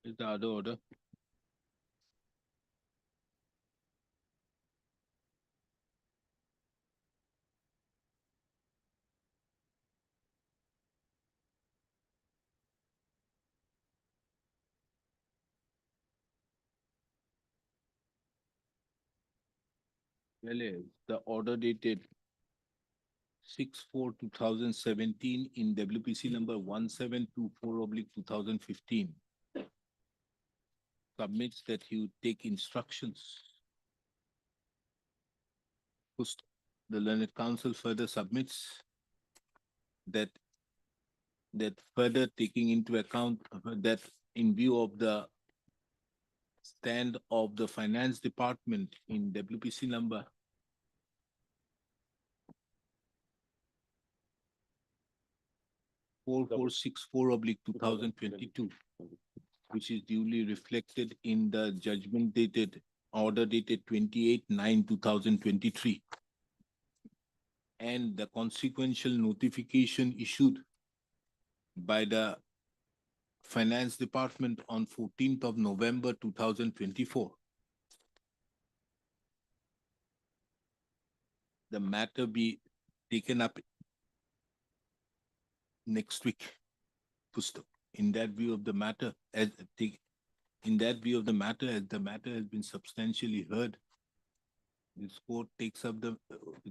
is the other order. Well, the order dated 6/4/2017 in WPC number 1724/2015, submits that he would take instructions. The learned counsel further submits that further taking into account that in view of the stand of the finance department in WPC number 4464/2022, which is duly reflected in the judgment dated order dated 28/9/2023, and the consequential notification issued by the Finance Department on 14th of November 2024. The matter be taken up next week. Pustak. In that view of the matter, as the matter has been substantially heard, this court takes up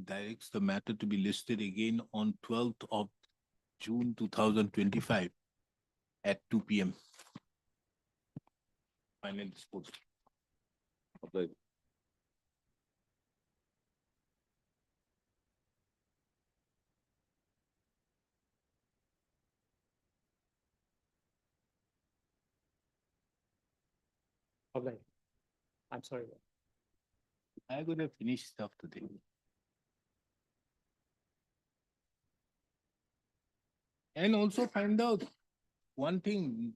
directs the matter to be listed again on 12th of June 2025 at 2 p.m. Final disposal. I'm sorry. I'm going to finish stuff today. And also find out one thing,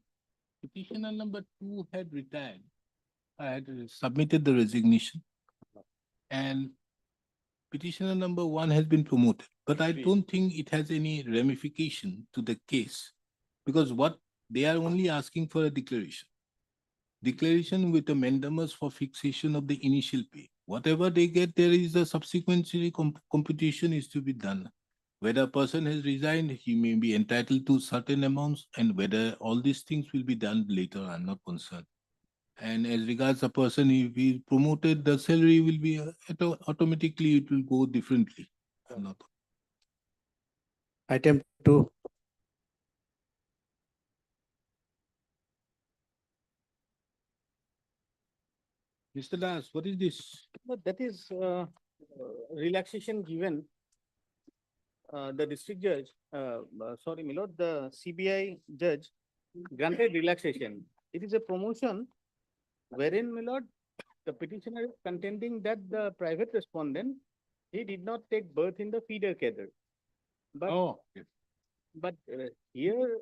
petitioner number 2 had retired. I had submitted the resignation. And petitioner number 1 has been promoted. But I don't think it has any ramification to the case. Because what they are only asking for a declaration. Declaration with a mandamus for fixation of the initial pay. Whatever they get, there is a subsequent computation is to be done. Whether a person has resigned, he may be entitled to certain amounts, and whether all these things will be done later, I'm not concerned. And as regards a person, if he is promoted, the salary will be automatically, it will go differently. I'm not. Item 2. Mr. Das, what is this? But that is relaxation given. The district judge, sorry, my lord, the CBI judge granted relaxation. It is a promotion wherein, my lord, the petitioner is contending that the private respondent, he did not take birth in the feeder cadre. But, Oh, okay. but here,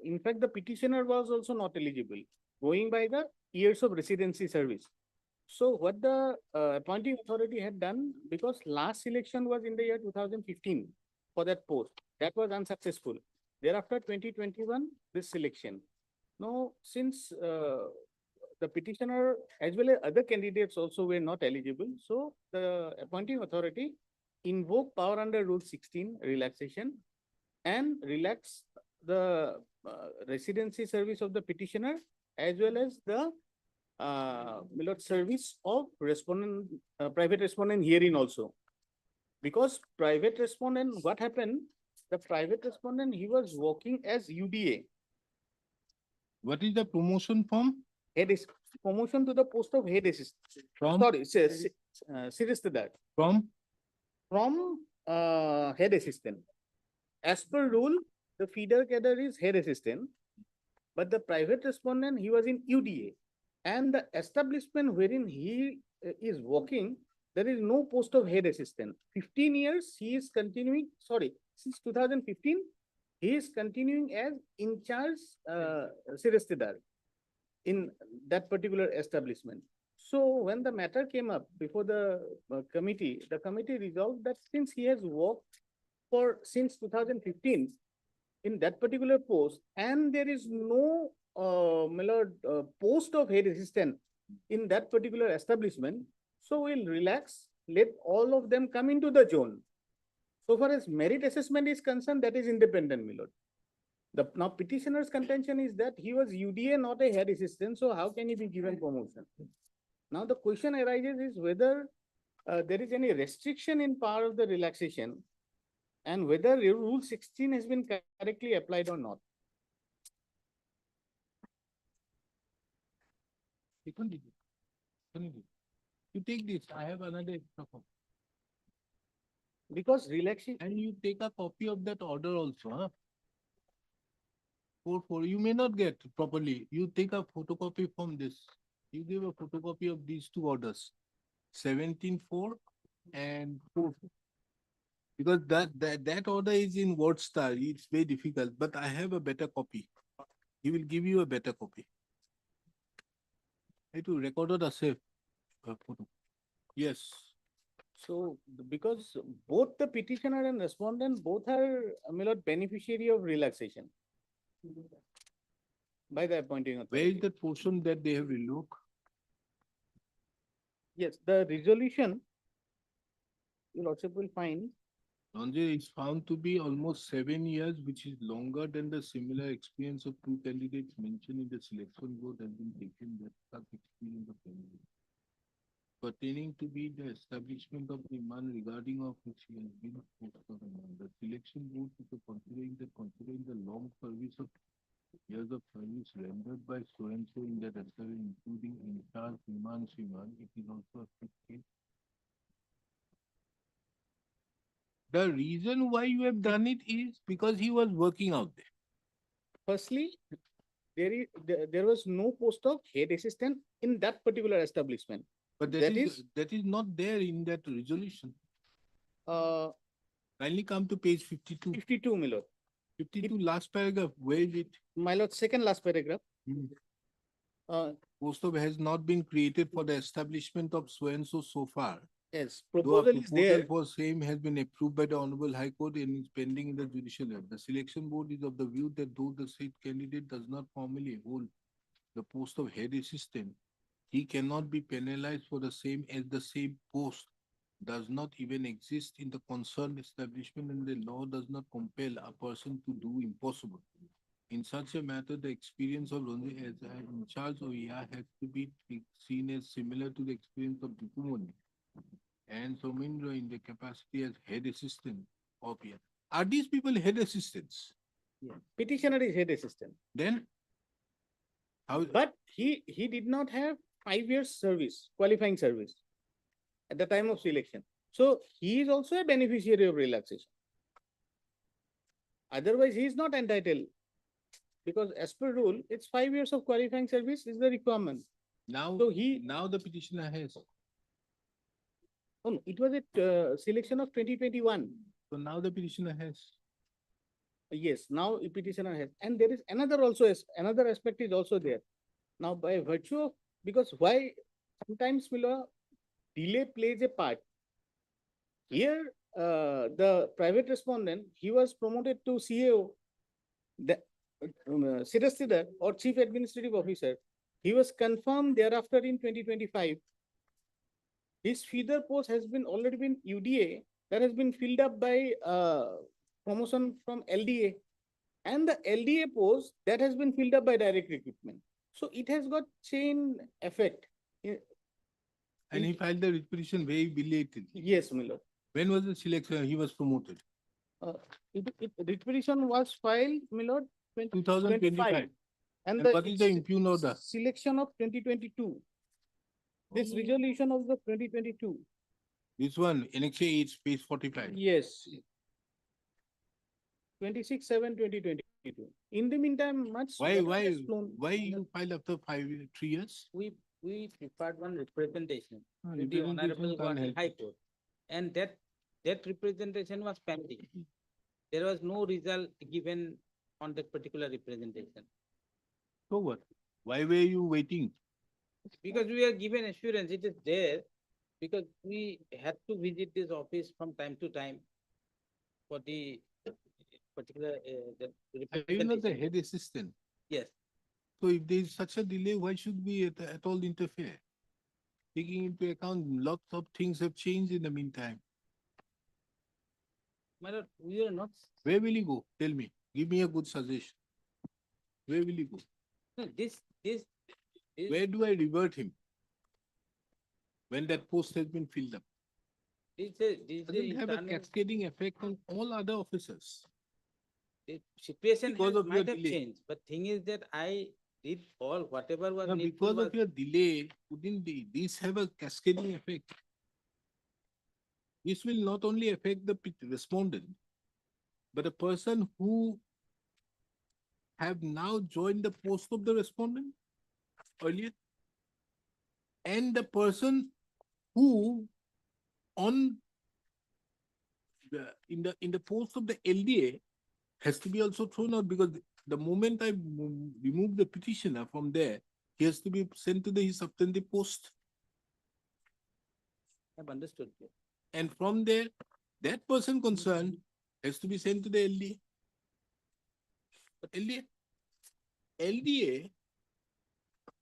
in fact, the petitioner was also not eligible, going by the years of residency service. So what the appointing authority had done, because last election was in the year 2015 for that post, that was unsuccessful. Thereafter 2021, this selection. Now, since the petitioner as well as other candidates also were not eligible, so the appointing authority invoked power under Rule 16 relaxation and relax the residency service of the petitioner as well as the service of respondent, private respondent herein also. Because private respondent, what happened? The private respondent, he was working as UDA. What is the promotion from? Head is promotion to the post of head assistant. From? Sorry, serious to that. From? From head assistant. As per rule, the feeder cadre is head assistant, but the private respondent, he was in UDA. And the establishment wherein he is working, there is no post of head assistant. 15 years, he is continuing, sorry, since 2015, he is continuing as in charge Siristidar in that particular establishment. So when the matter came up before the committee resolved that since he has worked since 2015 in that particular post, and there is no post of head assistant in that particular establishment, so we'll relax, let all of them come into the zone. So far as merit assessment is concerned, that is independent, my lord. The now petitioner's contention is that he was UDA, not a head assistant, so how can he be given promotion? Now the question arises is whether there is any restriction in power of the relaxation and whether Rule 16 has been correctly applied or not. Continue. Continue. You take this, I have another extra copy. Because relaxation, And you take a copy of that order also, huh? You may not get properly. You take a photocopy from this. You give a photocopy of these two orders, 17-4 and 4. Because that order is in word star. It's very difficult, but I have a better copy. He will give you a better copy. It will record a safe photo. Yes. so because both the petitioner and respondent both are, my lord, beneficiary of relaxation by the appointing Where is authority. that portion that they have relooked? Yes, the resolution, your lordship will find, Ranjay, is found to be almost 7 years, which is longer than the similar experience of two candidates mentioned in the selection board has been taken that such experience of candidate. Pertaining to be the establishment of the man regarding of which he has been post of remand. The selection board is considering the long service of years of service rendered by so and so in that establishment, including in charge, remand, it is also a fixed case. The reason why you have done it is because he was working out there. firstly, there was no post of head assistant in that particular establishment. But That is- that is not there in that resolution. Uh, Kindly come to page 52. 52, my lord. 52 last paragraph, where is it? My lord, second last paragraph. Hmm. Post Post has not been created for the establishment of so and so far. yes, Though a proposal is there. for same has been approved by the Honorable High Court and is pending in the judicial level. The selection board is of the view that though the said candidate does not formally hold the post of head assistant, he cannot be penalized for the same as the same post does not even exist in the concerned establishment and the law does not compel a person to do impossible. In such a matter, the experience of Ronji as in charge of ER has to be seen as similar to the experience of Dipumoni and Somindra in the capacity as head assistant of ER. Are these people head assistants? Petitioner is head assistant, Then how? but he did not have 5 years service, qualifying service at the time of selection. So he is also a beneficiary of relaxation. Otherwise, he is not entitled. Because as per rule, it's 5 years of qualifying service is the requirement. Now, So now the petitioner has. oh, no, it was a selection of 2021. So now the petitioner has. Yes, now a petitioner has, and there is another also, another aspect is also there. Now, by virtue of, because why sometimes Miller delay plays a part. Here, the private respondent, he was promoted to CAO, the Sidastidar or Chief Administrative Officer. He was confirmed thereafter in 2025. His feeder post has been already been UDA that has been filled up by promotion from LDA, and the LDA post that has been filled up by direct recruitment. So it has got chain effect. And he filed the petition very belatedly. Yes, Miller. When was the selection? He was promoted. Writ petition was filed, Miller, 2025. And What is the impugn order? selection of 2022. This resolution of the 2022. This one, annexure 8, page 45. Yes. 26/7/2022. In the meantime, much. Why better has flown. you file after 3 years? We prepared one representation to the Representation Honorable can't Guwahati help High it. Court. And that representation was pending. There was no result given on that particular representation. So what? Why were you waiting? Because we are given assurance it is there, because we had to visit this office from time to time for the particular the Are you not the representation. head assistant? Yes. So if there is such a delay, why should we at all interfere? Taking into account lots of things have changed in the meantime. My lord, we are not. Where will you go? Tell me. Give me a good suggestion. Where will you go? No, this Where do I revert him? When that post has been filled up. this Does it have a internal- cascading effect on all other officers? the situation Because has, of your might have delay. changed, but thing is that I did all, whatever was Now, needful because was. of your delay, wouldn't this have a cascading effect? This will not only affect the respondent, but a person who have now joined the post of the respondent earlier, and the person who on in the post of the LDA has to be also thrown out, because the moment I remove the petitioner from there, he has to be sent to the his substantive post. I've understood. And from there, that person concerned has to be sent to the LDA. But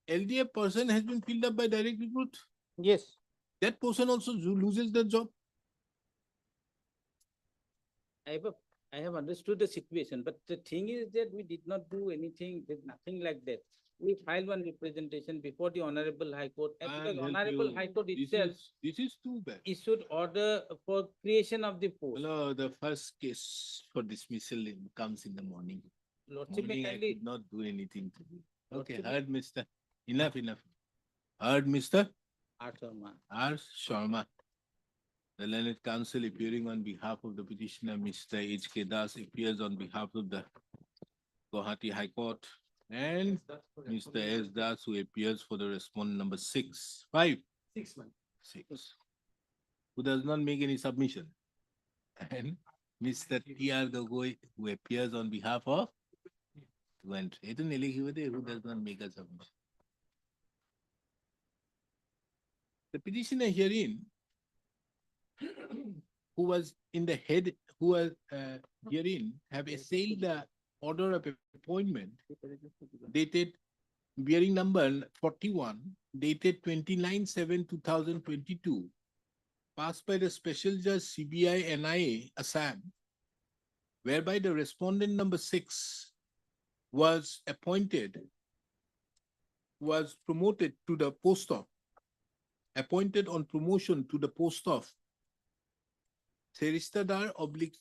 LDA person has been filled up by direct recruit. Yes. That person also loses the job. I have understood the situation, but the thing is that we did not do anything, there's nothing like that. We filed one representation before the Honorable High Court, and because I'll help Honorable you. High Court This itself this is too bad. issued order for creation of the post. Hello, the first case for dismissal comes in the morning. Lordship may Morning, I kindly, could not do anything to you. Okay, Lordship- heard, Mr. Enough. Heard, Mr. R. Sharma. R. Sharma. The learned counsel appearing on behalf of the petitioner, Mr. H.K. Das, appears on behalf of the Guwahati High Court, and Mr. S. Das, who appears for the respondent number 5. 6. Who does not make any submission. And Mr. T.R. Gogoi, who appears on behalf of 2 and 3. Who does not make a submission. The petitioner herein, who was in the head, who was herein, have assailed the order of appointment dated bearing number 41, dated 29/7/2022, passed by the Special Judge CBI NIA Assam, whereby the respondent number 6 was promoted to the post of, appointed on promotion to the post of Seristadar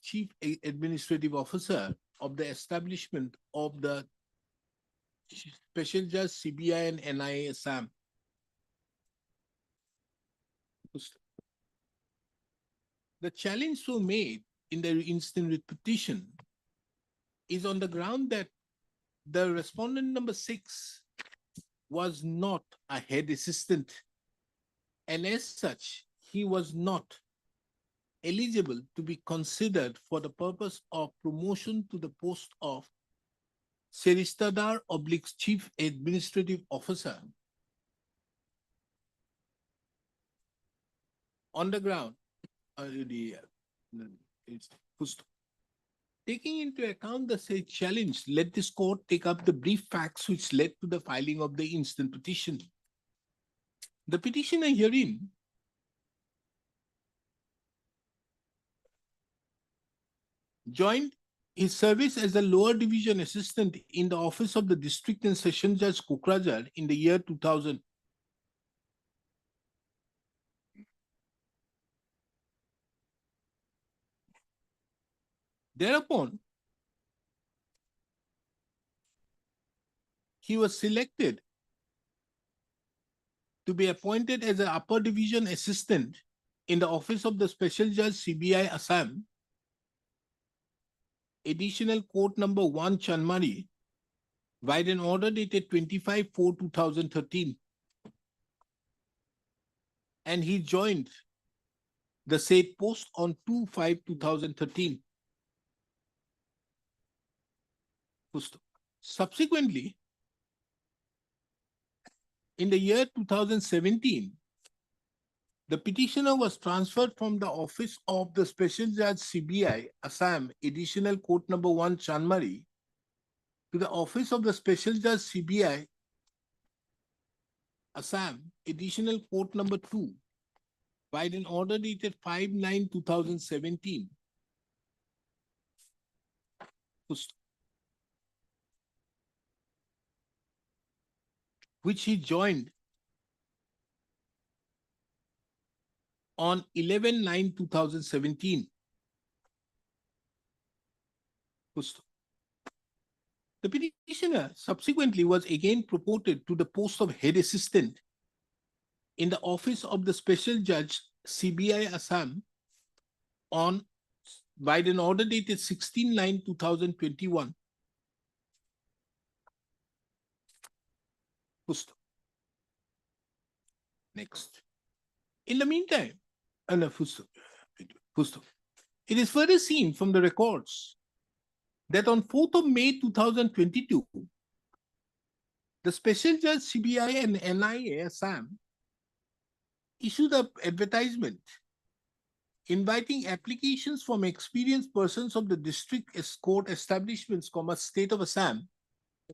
/ Chief Administrative Officer of the establishment of the Special Judge CBI and NIA Assam. The challenge so made in the instant writ petition is on the ground that the respondent number 6 was not a head assistant, and as such, he was not eligible to be considered for the purpose of promotion to the post of Seristadar / Chief Administrative Officer. On the ground, taking into account the said challenge, let this court take up the brief facts which led to the filing of the instant petition. The petitioner herein joined his service as a lower division assistant in the office of the District and Session Judge Kokrajhar in the year 2000. Thereupon, he was selected to be appointed as an upper division assistant in the office of the Special Judge CBI Assam, Additional Court number 1 Chanmari, by an order dated 25/4/2013. And he joined the said post on 2/5/2013. Subsequently, in the year 2017, the petitioner was transferred from the office of the Special Judge CBI Assam, Additional Court number 1 Chanmari, to the office of the Special Judge CBI Assam, Additional Court number 2, by an order dated 5/9/2017. Which he joined on 11/9/2017. The petitioner subsequently was again promoted to the post of head assistant in the office of the special judge CBI Assam on by an order dated 16/9/2021. Next. In the meantime, it is further seen from the records that on 4th of May 2022, the special judge CBI and NIA Assam issued an advertisement inviting applications from experienced persons of the district court establishments, state of Assam,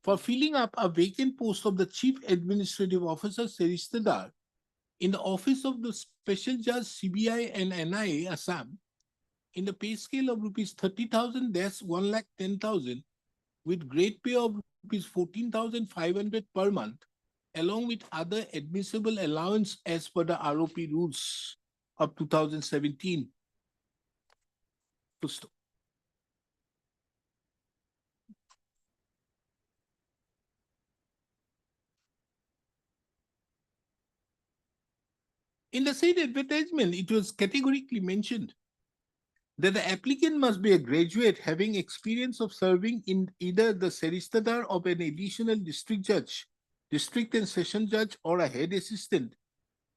for filling up a vacant post of the Chief Administrative Officer Seristadar in the office of the Special Judge CBI and NIA Assam in the pay scale of rupees 30,000 - 1,10,000 with grade pay of rupees 14,500 per month, along with other admissible allowance as per the ROP rules of 2017. In the said advertisement, it was categorically mentioned that the applicant must be a graduate having experience of serving in either the Seristadar of an additional district judge, district and session judge, or a head assistant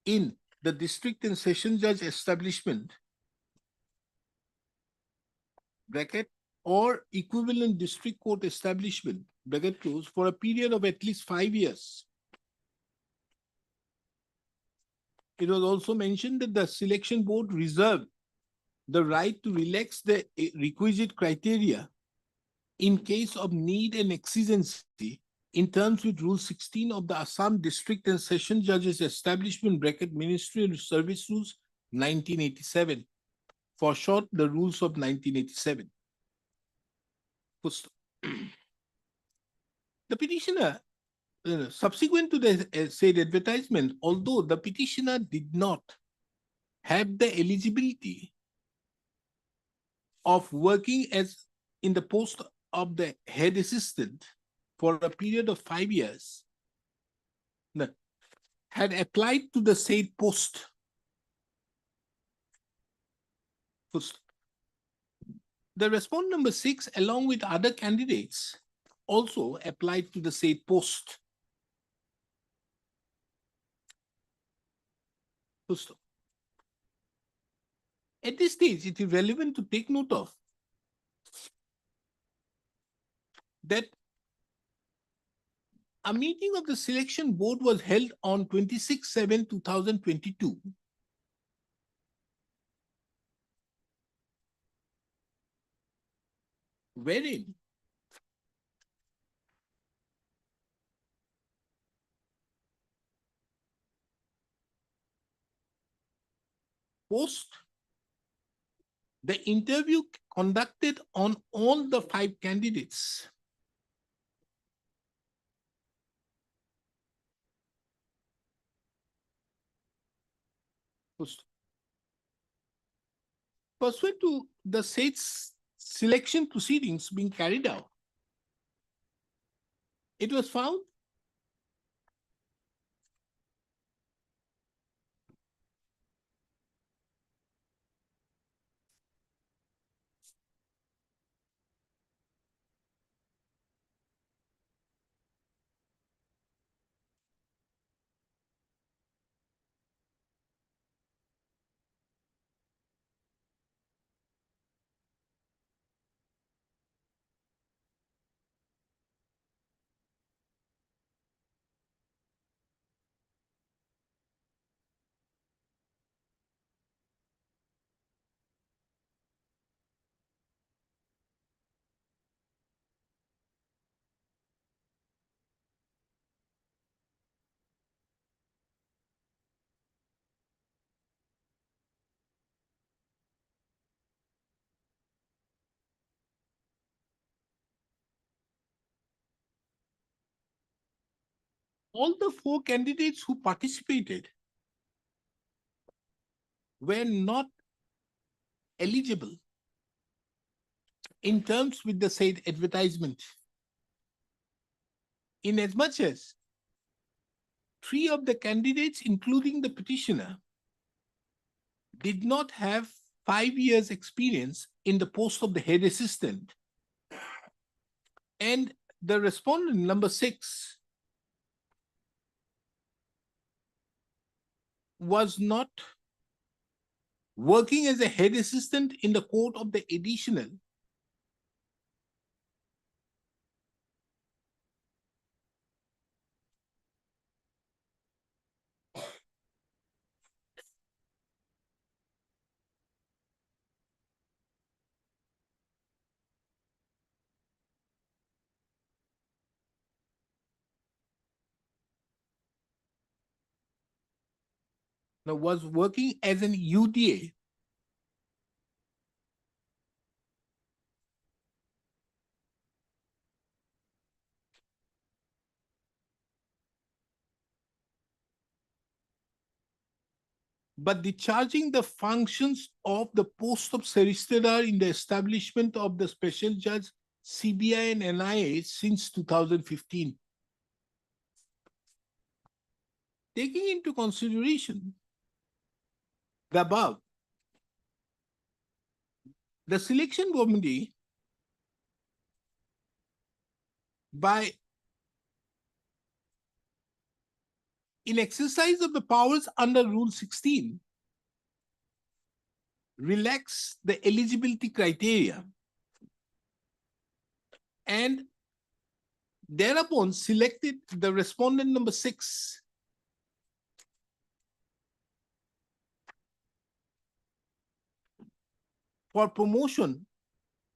in the district and session judge establishment, bracket, or equivalent district court establishment, bracket close, for a period of at least 5 years. It was also mentioned that the selection board reserved the right to relax the requisite criteria in case of need and exigency in terms with Rule 16 of the Assam District and Session Judges Establishment, bracket, Ministerial Service Rules 1987. For short, the rules of 1987. The petitioner, subsequent to the said advertisement, although the petitioner did not have the eligibility of working as in the post of the head assistant for a period of 5 years, had applied to the said post. The respondent number 6, along with other candidates, also applied to the said post. At this stage, it is relevant to take note of that a meeting of the selection board was held on 26/7/2022, wherein post the interview conducted on all the 5 candidates. Pursuant to the said selection proceedings being carried out, it was found all the 4 candidates who participated were not eligible in terms with the said advertisement. in as much as three of the candidates, including the petitioner, did not have 5 years experience in the post of the head assistant. And the respondent number 6 was not working as a head assistant in the court of the additional. Now, was working as an UDA. But discharging the functions of the post of solicitor in the establishment of the special judge, CBI and NIA since 2015. Taking into consideration the above, the selection committee, by in exercise of the powers under Rule 16, relax the eligibility criteria and thereupon selected the respondent number 6 for promotion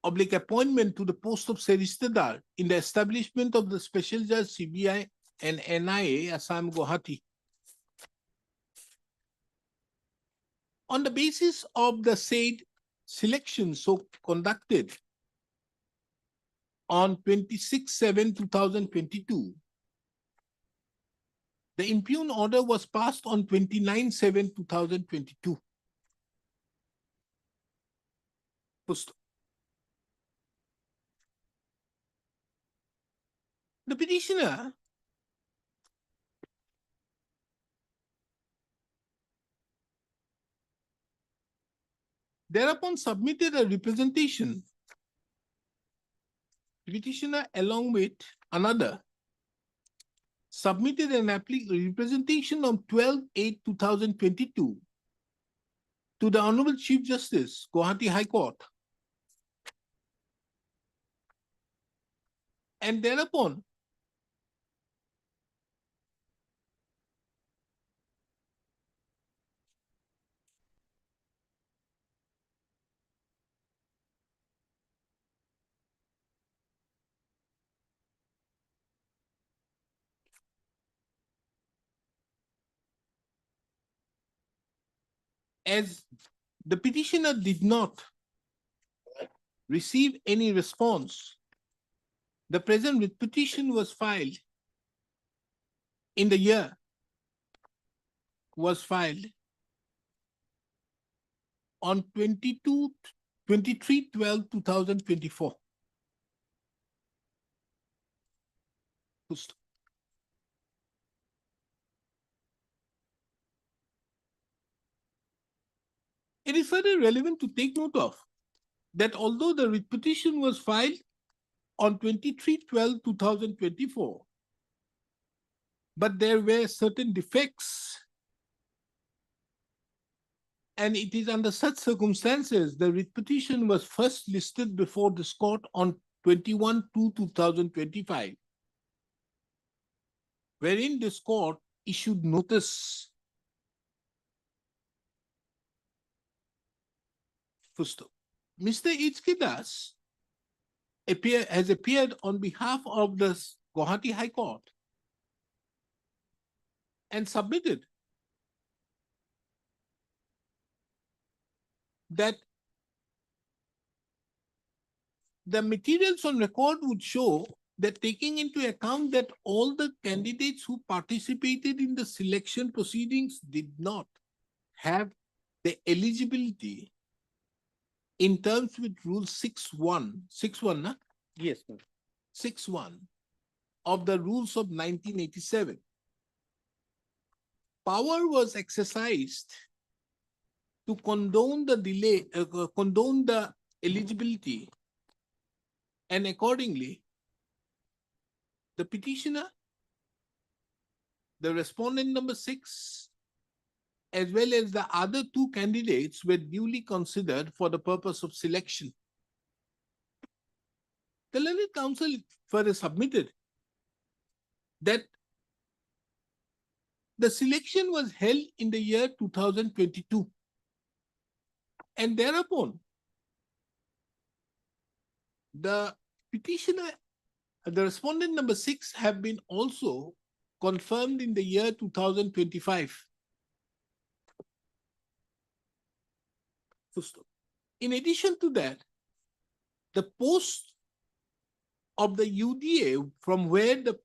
oblique appointment to the post of solicitor in the establishment of the special judge CBI and NIA Assam Guwahati. On the basis of the said selection so conducted on 26/7/2022, the impugned order was passed on 29/7/2022. The petitioner thereupon submitted a representation. Petitioner, along with another, submitted an representation on 12/8/2022 to the Honorable Chief Justice, Guwahati High Court. And thereupon, as the petitioner did not receive any response, the present writ petition was filed in the year, was filed on 23/12/2024. It is further relevant to take note of that although the writ petition was filed on 23/12/2024, but there were certain defects, and it is under such circumstances the writ petition was first listed before this court on 21/2/2025, wherein this court issued notice Mr. H.K. Das has appeared on behalf of the Guwahati High Court and submitted that the materials on record would show that, taking into account that all the candidates who participated in the selection proceedings did not have the eligibility in terms with Rule 6.1, 6.1, Yes, ma'am. 6.1, of the rules of 1987. Power was exercised to condone the delay, condone the eligibility, and accordingly, the petitioner, the respondent number 6, as well as the other 2 candidates were duly considered for the purpose of selection. The Learned Counsel further submitted that the selection was held in the year 2022. And thereupon, the petitioner, the respondent number 6 have been also confirmed in the year 2025. In addition to that, the post of the UDA from where the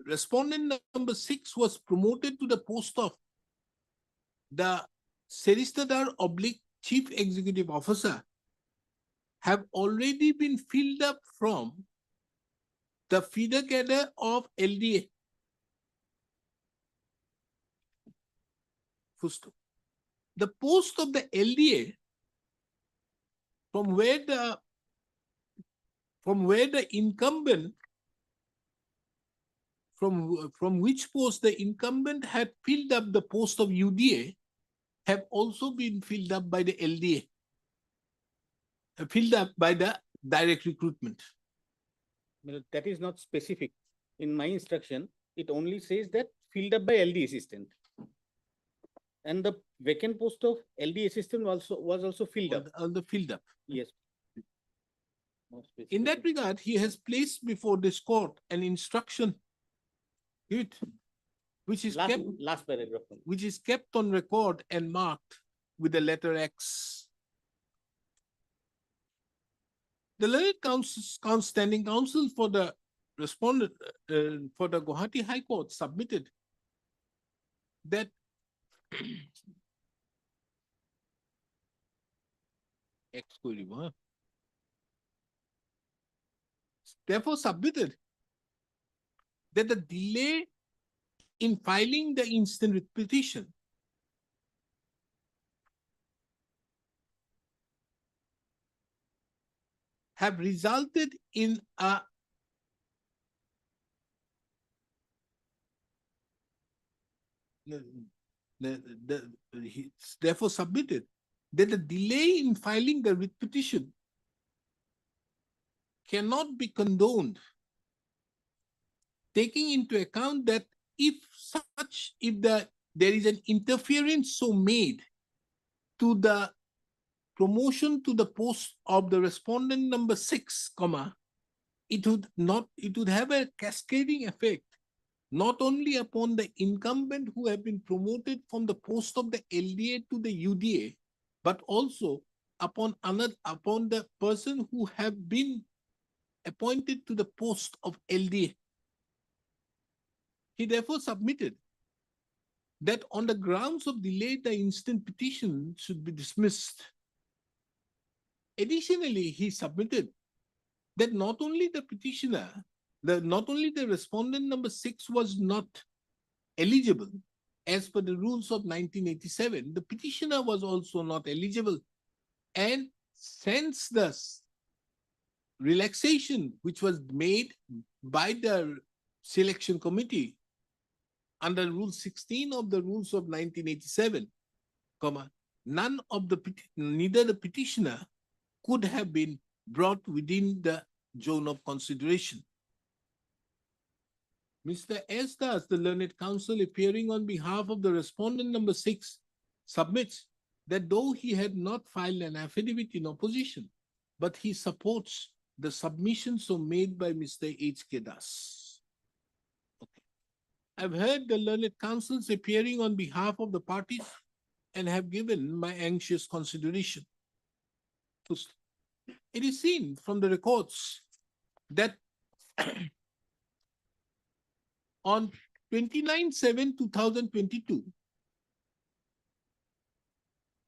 respondent number 6 was promoted to the post of the Solicitor / Chief Executive Officer have already been filled up from the feeder cadre of LDA. The post of the LDA from where the incumbent, from which post the incumbent had filled up the post of UDA, have also been filled up by the LDA, filled up by the direct recruitment. Well, that is not specific. In my instruction, it only says that filled up by LD assistant. And the vacant post of LD assistant was also filled up. On the filled up. Yes. In that regard, he has placed before this court an instruction, which is last paragraph. which is kept on record and marked with the letter X. The Learned Standing Counsel for the respondent for the Guwahati High Court submitted that therefore submitted that the delay in filing the instant writ petition have resulted in a therefore submitted that the delay in filing the writ petition cannot be condoned, taking into account that if there is an interference so made to the promotion to the post of the respondent number 6, it would have a cascading effect not only upon the incumbent who have been promoted from the post of the LDA to the UDA, but also upon the person who have been appointed to the post of LDA. He therefore submitted that on the grounds of delay, the instant petition should be dismissed. Additionally, he submitted that not only the petitioner, not only the respondent number 6 was not eligible as per the rules of 1987, the petitioner was also not eligible. And since the relaxation which was made by the selection committee under Rule 16 of the rules of 1987, neither the petitioner could have been brought within the zone of consideration. Mr. S. Das, the Learned Counsel, appearing on behalf of the respondent number 6, submits that though he had not filed an affidavit in opposition, but he supports the submission so made by Mr. H.K. Das. Okay. I've heard the Learned Counsels appearing on behalf of the parties and have given my anxious consideration. It is seen from the records that on 29/7/2022,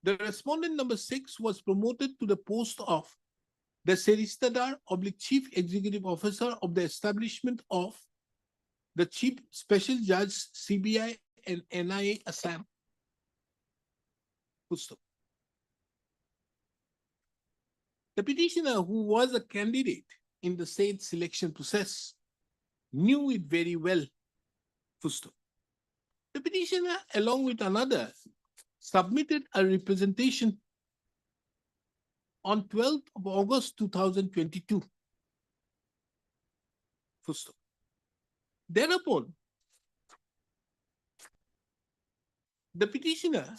the respondent number 6 was promoted to the post of the Solicitor / Chief Executive Officer of the establishment of the Chief Special Judge, CBI and NIA Assam. Full stop. The petitioner, who was a candidate in the said selection process, knew it very well. Full stop. The petitioner, along with another, submitted a representation on 12th of August 2022. Full stop. Thereupon, the petitioner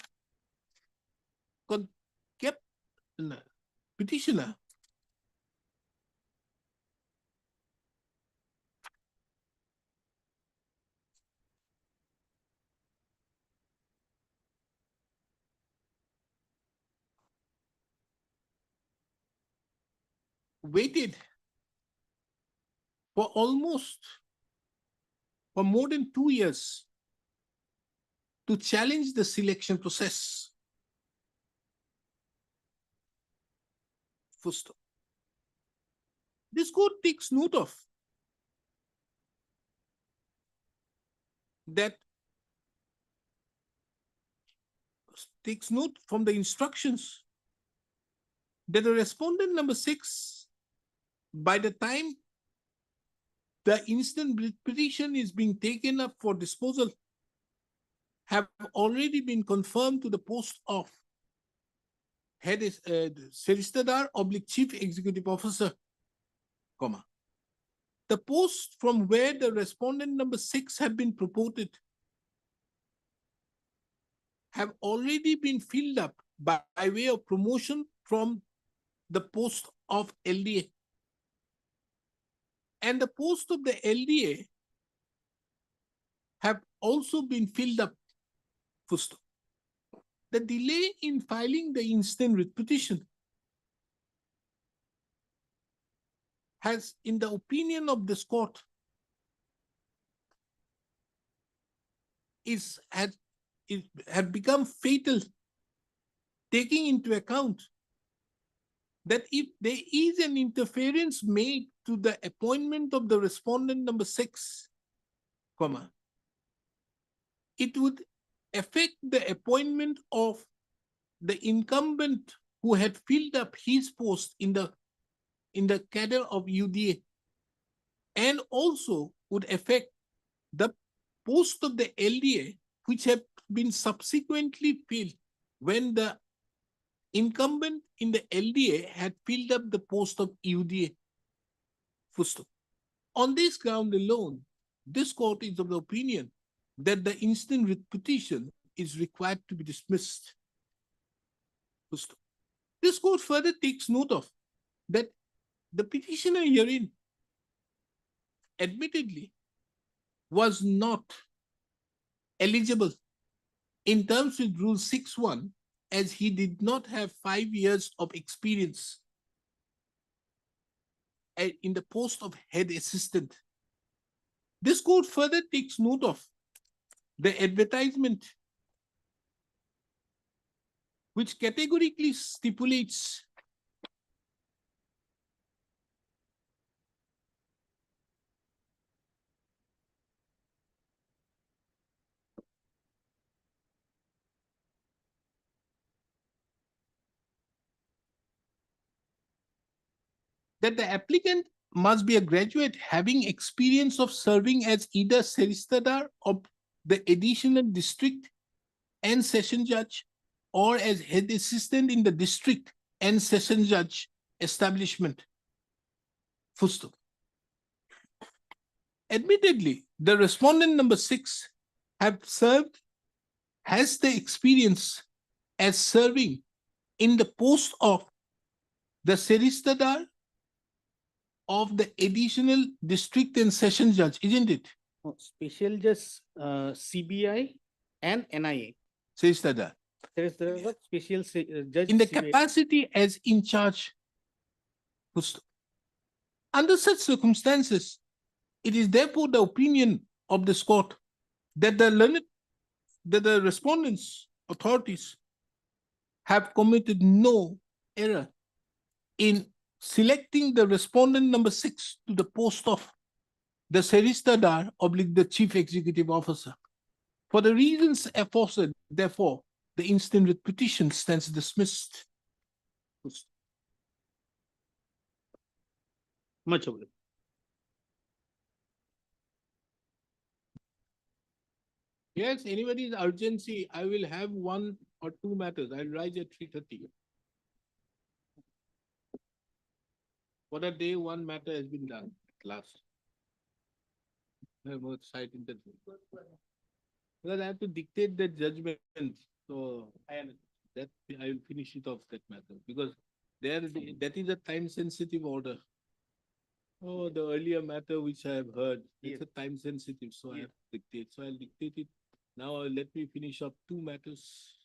kept petitioner waited for more than 2 years to challenge the selection process. Full stop. This court takes note of that, takes note from the instructions that the respondent number 6, by the time the instant petition is being taken up for disposal, have already been confirmed to the post of head Solicitor / Chief Executive Officer, comma. The post from where the respondent number 6 have been promoted have already been filled up by way of promotion from the post of LDA. And the post of the LDA have also been filled up. Full stop. The delay in filing the instant writ petition has, in the opinion of this court, had become fatal, taking into account that if there is an interference made to the appointment of the respondent number 6, comma, it would affect the appointment of the incumbent who had filled up his post in the cadre of UDA, and also would affect the post of the LDA, which have been subsequently filled when the incumbent in the LDA had filled up the post of UDA. Full stop. On this ground alone, this court is of the opinion that the instant writ petition is required to be dismissed. Full stop. This court further takes note of that the petitioner herein admittedly was not eligible in terms with Rule 6.1, as he did not have 5 years of experience in the post of head assistant. This court further takes note of the advertisement, which categorically stipulates that the applicant must be a graduate having experience of serving as either solicitor of the additional district and session judge, or as head assistant in the district and session judge establishment. Full stop. Admittedly, the respondent number 6 has the experience as serving in the post of the solicitor of the additional district and session judge, isn't it? Special Judge CBI and NIA. Solicitor. There is a special judge In the CBI. capacity as in charge. Full stop. Under such circumstances, it is therefore the opinion of this court that the respondents' authorities have committed no error in selecting the respondent number 6 to the post of the Seristadar oblique the Chief Executive Officer. For the reasons aforesaid, therefore, the instant writ petition stands dismissed. Much obliged. Yes, anybody's urgency, I will have one or two matters. I'll rise at 3:30. What a day, one matter has been done at last. I have more sight in that. Because I have to dictate the judgment, so that I will finish it off that matter, because there, that is a time sensitive order. Oh, the earlier matter which I have heard, it's a time sensitive, so I have to dictate, so I'll dictate it. Now let me finish up two matters.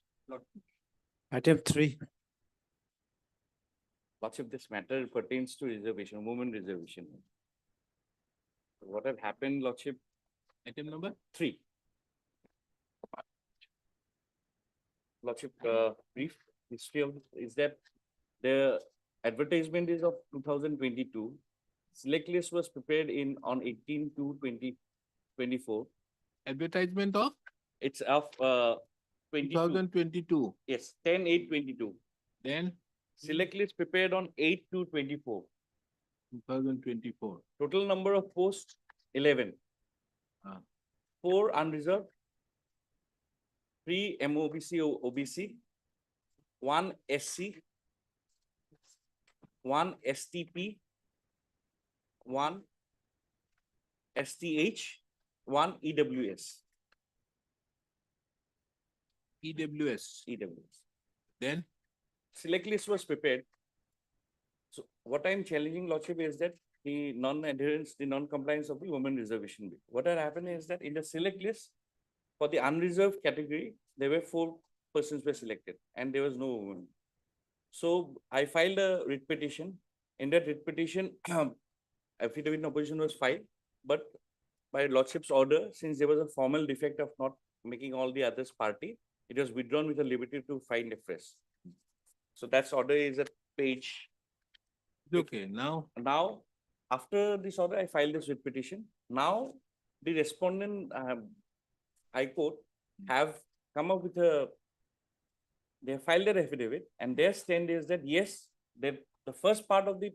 Item 3. Lordship, this matter pertains to reservation, women reservation. What had happened, Lordship? Item number 3. Lordship, brief history of is that the advertisement is of 2022. Select list was prepared on 18/2/2024. advertisement of It's of 22. 2022. Yes, 10/8/22. Then Select list prepared on 8/2/24. 2024. Total number of posts 11. Ah. 4 unreserved, 3 MOBC OBC, 1 SC, 1 STP, 1 STH, 1 EWS. EWS. EWS. Then Select list was prepared. So what I'm challenging, Lordship, is that the non-adherence, the non-compliance of the women reservation bill. What had happened is that in the select list, for the unreserved category, there were 4 persons were selected and there was no woman. So I filed a writ petition. In that writ petition, affidavit in opposition was filed, but by Lordship's order, since there was a formal defect of not making all the others party, it was withdrawn with a liberty to find afresh. So that's order is at page. okay, now Now, after this order, I filed this writ petition. Now, the respondent, High Court, have come up with they have filed their affidavit, and their stand is that yes, that the first part of the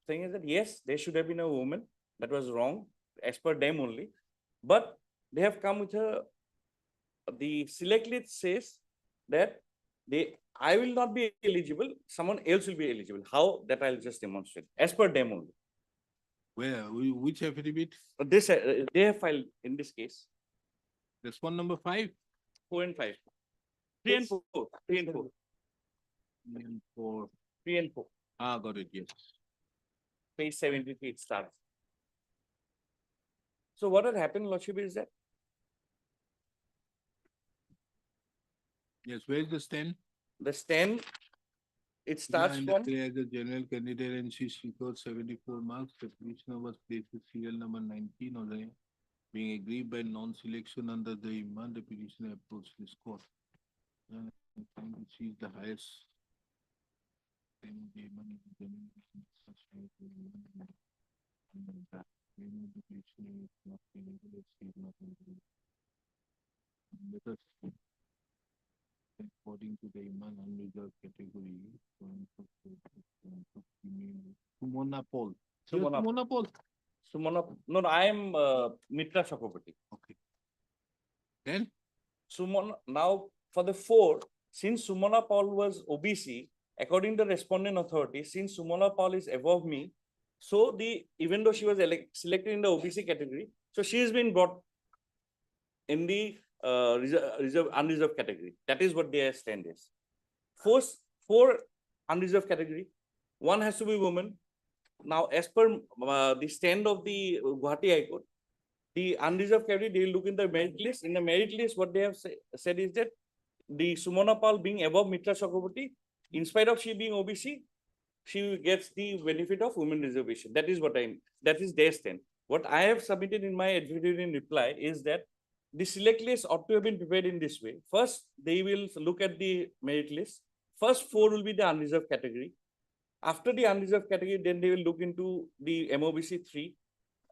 thing is that yes, there should have been a woman. That was wrong, as per them only. But they have come with the select list says that I will not be eligible, someone else will be eligible. How? That I'll just demonstrate, as per them only. where, which affidavit? This, they have filed in this case, Respond number 5. 4 and 5. 3 and 4. 3 and 4. And 4. 3 and 4. Ah, got it, yes. Page 73, it starts. So what had happened, Lordship, is that Yes, where is the stand? the stand, it starts As from a general candidate and she scored 74 marks, the petitioner was placed with serial number 19 or the being agreed by non-selection under the IMAN, the petitioner approached this court. And she is the highest. Then the IMAN is the general such as the IMAN. And that the petitioner is not eligible, she is not eligible. Let us see. According to the IMAN unreserved category, Sumona Paul. Sumona. Sumona Paul. Sumona. No, I am Mitra Chakraborty. Okay. Then Sumona, now for the 4, since Sumona Paul was OBC, according to respondent authority, since Sumona Paul is above me, so even though she was selected in the OBC category, so she has been brought in the unreserved category. That is what their stand is. 4 unreserved category, 1 has to be woman. Now, as per the stand of the Guwahati High Court, the unreserved category, they will look in the merit list. In the merit list, what they have said is that the Sumona Paul being above Mitra Chakraborty, in spite of she being OBC, she gets the benefit of women reservation. That is that is their stand. What I have submitted in my affidavit in reply is that the select list ought to have been prepared in this way. First, they will look at the merit list. First 4 will be the unreserved category. After the unreserved category, then they will look into the MOBC 3.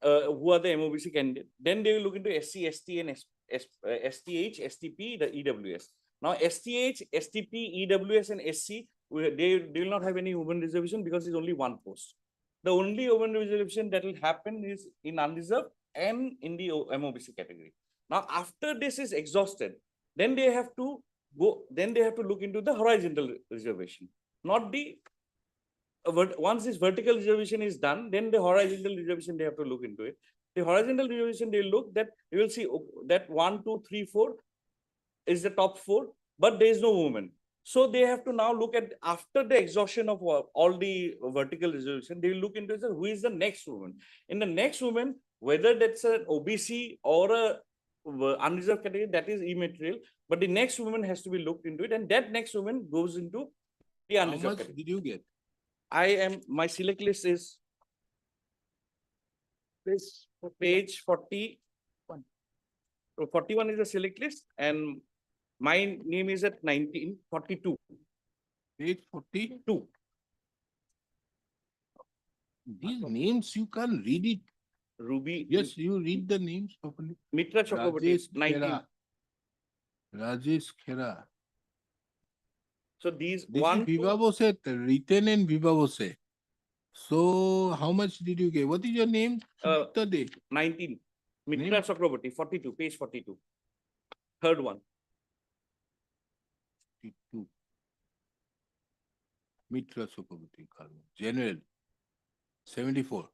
who are the MOBC candidates. Then they will look into SC, ST, and STH, STP, the EWS. Now, STH, STP, EWS, and SC, they will not have any women reservation because it's only one post. The only women reservation that will happen is in unreserved and in the MOBC category. Now, after this is exhausted, then they have to go, then they have to look into the horizontal reservation, not the once this vertical reservation is done, then the horizontal reservation they have to look into it. The horizontal reservation they look that you will see that 1, 2, 3, 4 is the top 4, but there is no woman. So they have to now look at after the exhaustion of all the vertical reservation, they will look into who is the next woman. In the next woman, whether that's an OBC or a unreserved category, that is immaterial. But the next woman has to be looked into it, and that next woman goes into the How unreserved much category. did you get? My select list is page 41. So 41 is the select list, and my name is at 1942. Page 42. Two. These names, you can't read it. Ruby. Yes, you read the names properly. Mitra Chakraborty, Rajesh 19. Khera. Rajesh Khera. So these This one, is Viva Bose, written in Viva Bose. So how much did you get? What is your name? The date. 19. Mitra Name? Chakraborty, 42, page 42. Third one. 52. Mitra Chakraborty, General. 74.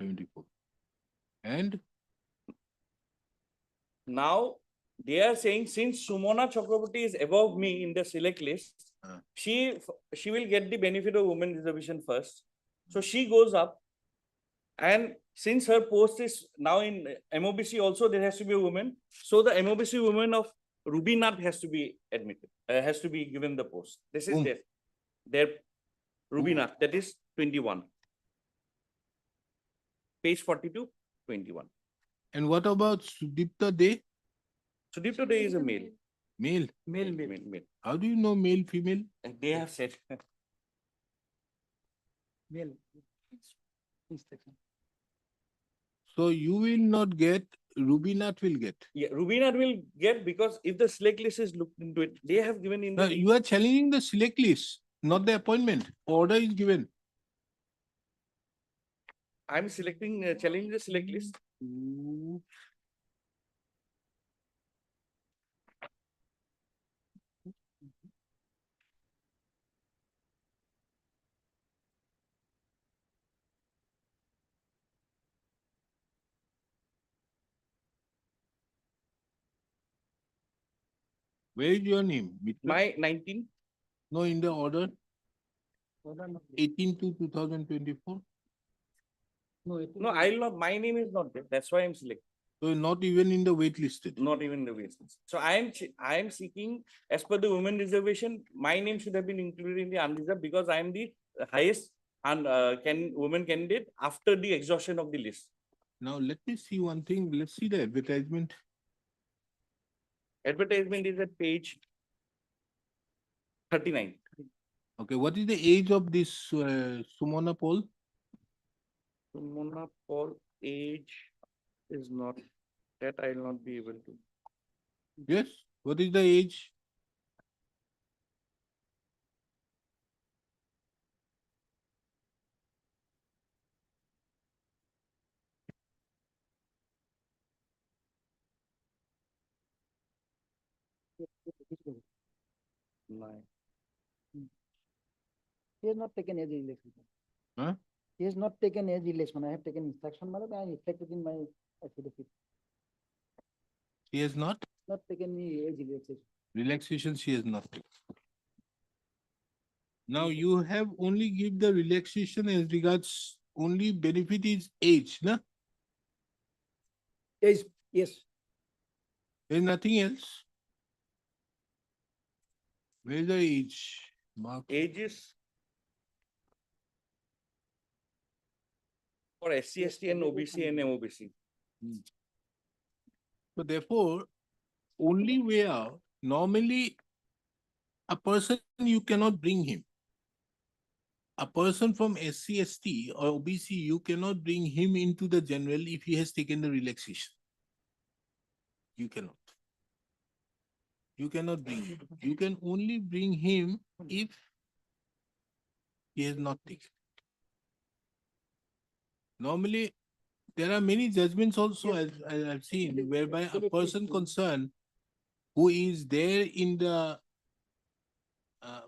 74. And Now they are saying since Sumona Chakraborty is above me in the select list, she will get the benefit of women reservation first. So she goes up, and since her post is now in MOBC also, there has to be a woman. So the MOBC woman of Ruby Nath has to be admitted, has to be given the post. This is their Ruby Nath, that is 21. Page 42, 21. and what about Sudipta Day? Sudipta Day is a male. Male. Male. How do you know male, female? And they have said. Male. Inspection. So you will not get, Rubinath will get. Yeah, Rubina will get because if the select list is looked into it, they have given in No, the. you are challenging the select list, not the appointment. Order is given. I'm selecting, challenging the select list. Where is your name? Mitra? My 19. No, in the order. 18 to 2024. No, I'll not, my name is not there. That's why I'm selecting. So not even in the wait listed. Not even the basis. So I am seeking, as per the women reservation, my name should have been included in the unreserved because I am the highest and women candidate after the exhaustion of the list. Now let me see one thing. Let's see the advertisement. Advertisement is at page 39. Okay, what is the age of this Sumona Paul? Sumona Paul age is not, that I will not be able to. Yes, what is the age? Nine. He has not taken age election. Huh? He has not taken age election. I have taken instruction, madam, and reflected in my affidavit. She has not? Not taken any age relaxation. Relaxation she has not taken. Now you have only give the relaxation as regards only benefit is age, na? Age, yes. There is nothing else. Where is the age? Mark. Age is for SC, ST and OBC and MOBC. So therefore, only way out, normally a person you cannot bring him. a person from SC, ST or OBC, you cannot bring him into the general if he has taken the relaxation. You cannot. You cannot bring him. You can only bring him if he has not taken. Normally, there are many judgments also, as I've seen, whereby a person concerned who is there in the,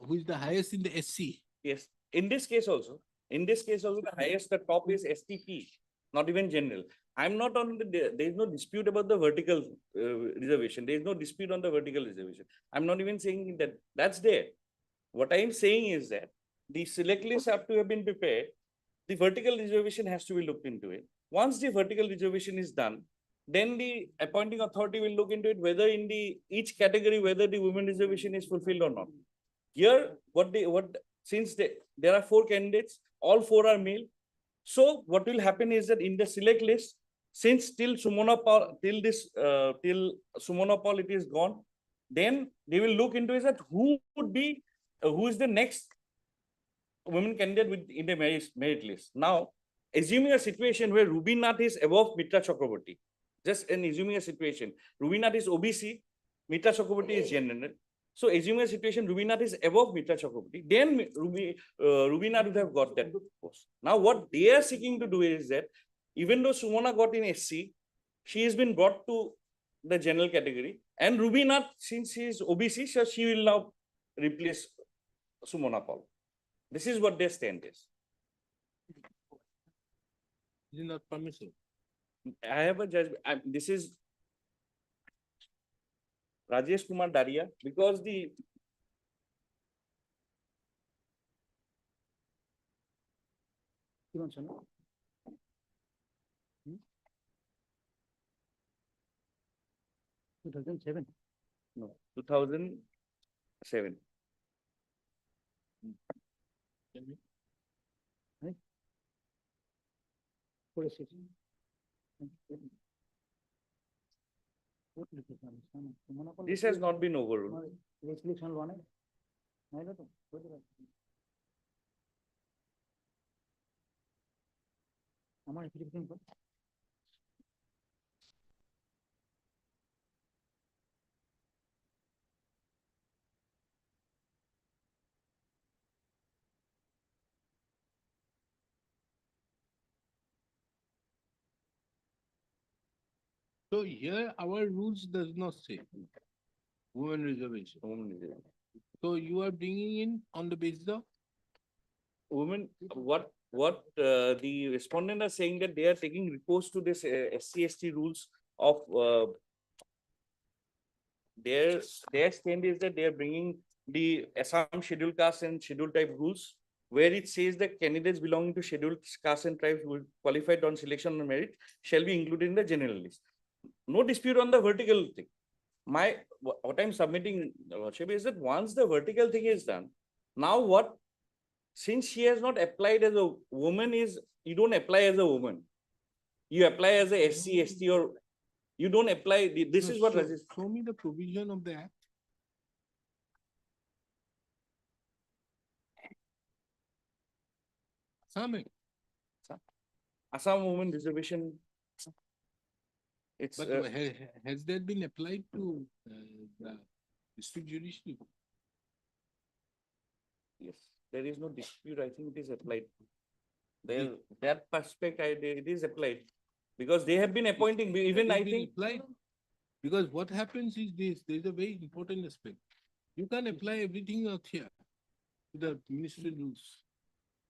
who is the highest in the SC. Yes, in this case also, the highest, the top is STP, not even general. I'm not on the, there is no dispute about the vertical reservation. There is no dispute on the vertical reservation. I'm not even saying that that's there. What I'm saying is that the select lists have to have been prepared. The vertical reservation has to be looked into it. Once the vertical reservation is done, then the appointing authority will look into it, whether in the each category, whether the women reservation is fulfilled or not. Here, since there are 4 candidates, all 4 are male. So what will happen is that in the select list, since till Sumona Paul, till Sumona Paul it is gone, then they will look into is that who would be, who is the next women candidate with in the merit list. Now, assuming a situation where Ruby Nath is above Mitra Chakraborty, just in assuming a situation, Ruby Nath is OBC, Mitra Chakraborty is general. So assuming a situation, Ruby Nath is above Mitra Chakraborty, then Ruby Nath would have got that post. Now, what they are seeking to do is that even though Sumona got in SC, she has been brought to the general category, and Ruby Nath, since she is OBC, so she will now replace Sumona Paul. This is what their stand is. Is it not permissible? I have a judgment. This is Rajesh Kumar Daria, because the You want some? 2007. no 2007. What is it? This has not been overruled. Resolution 1. I don't know. আমার application কর। So here our rules does not say women reservation. So you are bringing in on the basis of Women, what the respondent are saying that they are taking recourse to this SC/ST rules of their stand is that they are bringing the Assam scheduled caste and scheduled tribe rules, where it says that candidates belonging to scheduled caste and tribes who qualified on selection on merit shall be included in the general list. No dispute on the vertical thing. What I'm submitting, Lordship, is that once the vertical thing is done, now what? Since she has not applied as a woman, you don't apply as a woman. You apply as a SC, ST, or you don't apply. This is what Rajesh. show me the provision of the act. Assam. Assam Women Reservation. It's But has that been applied to the district judiciary? yes, there is no dispute. I think it is applied. There, that perspective, it is applied because they have been appointing. Even Has I it been think applied? Because what happens is this, there is a very important aspect. You can't apply everything out here to the ministerial rules.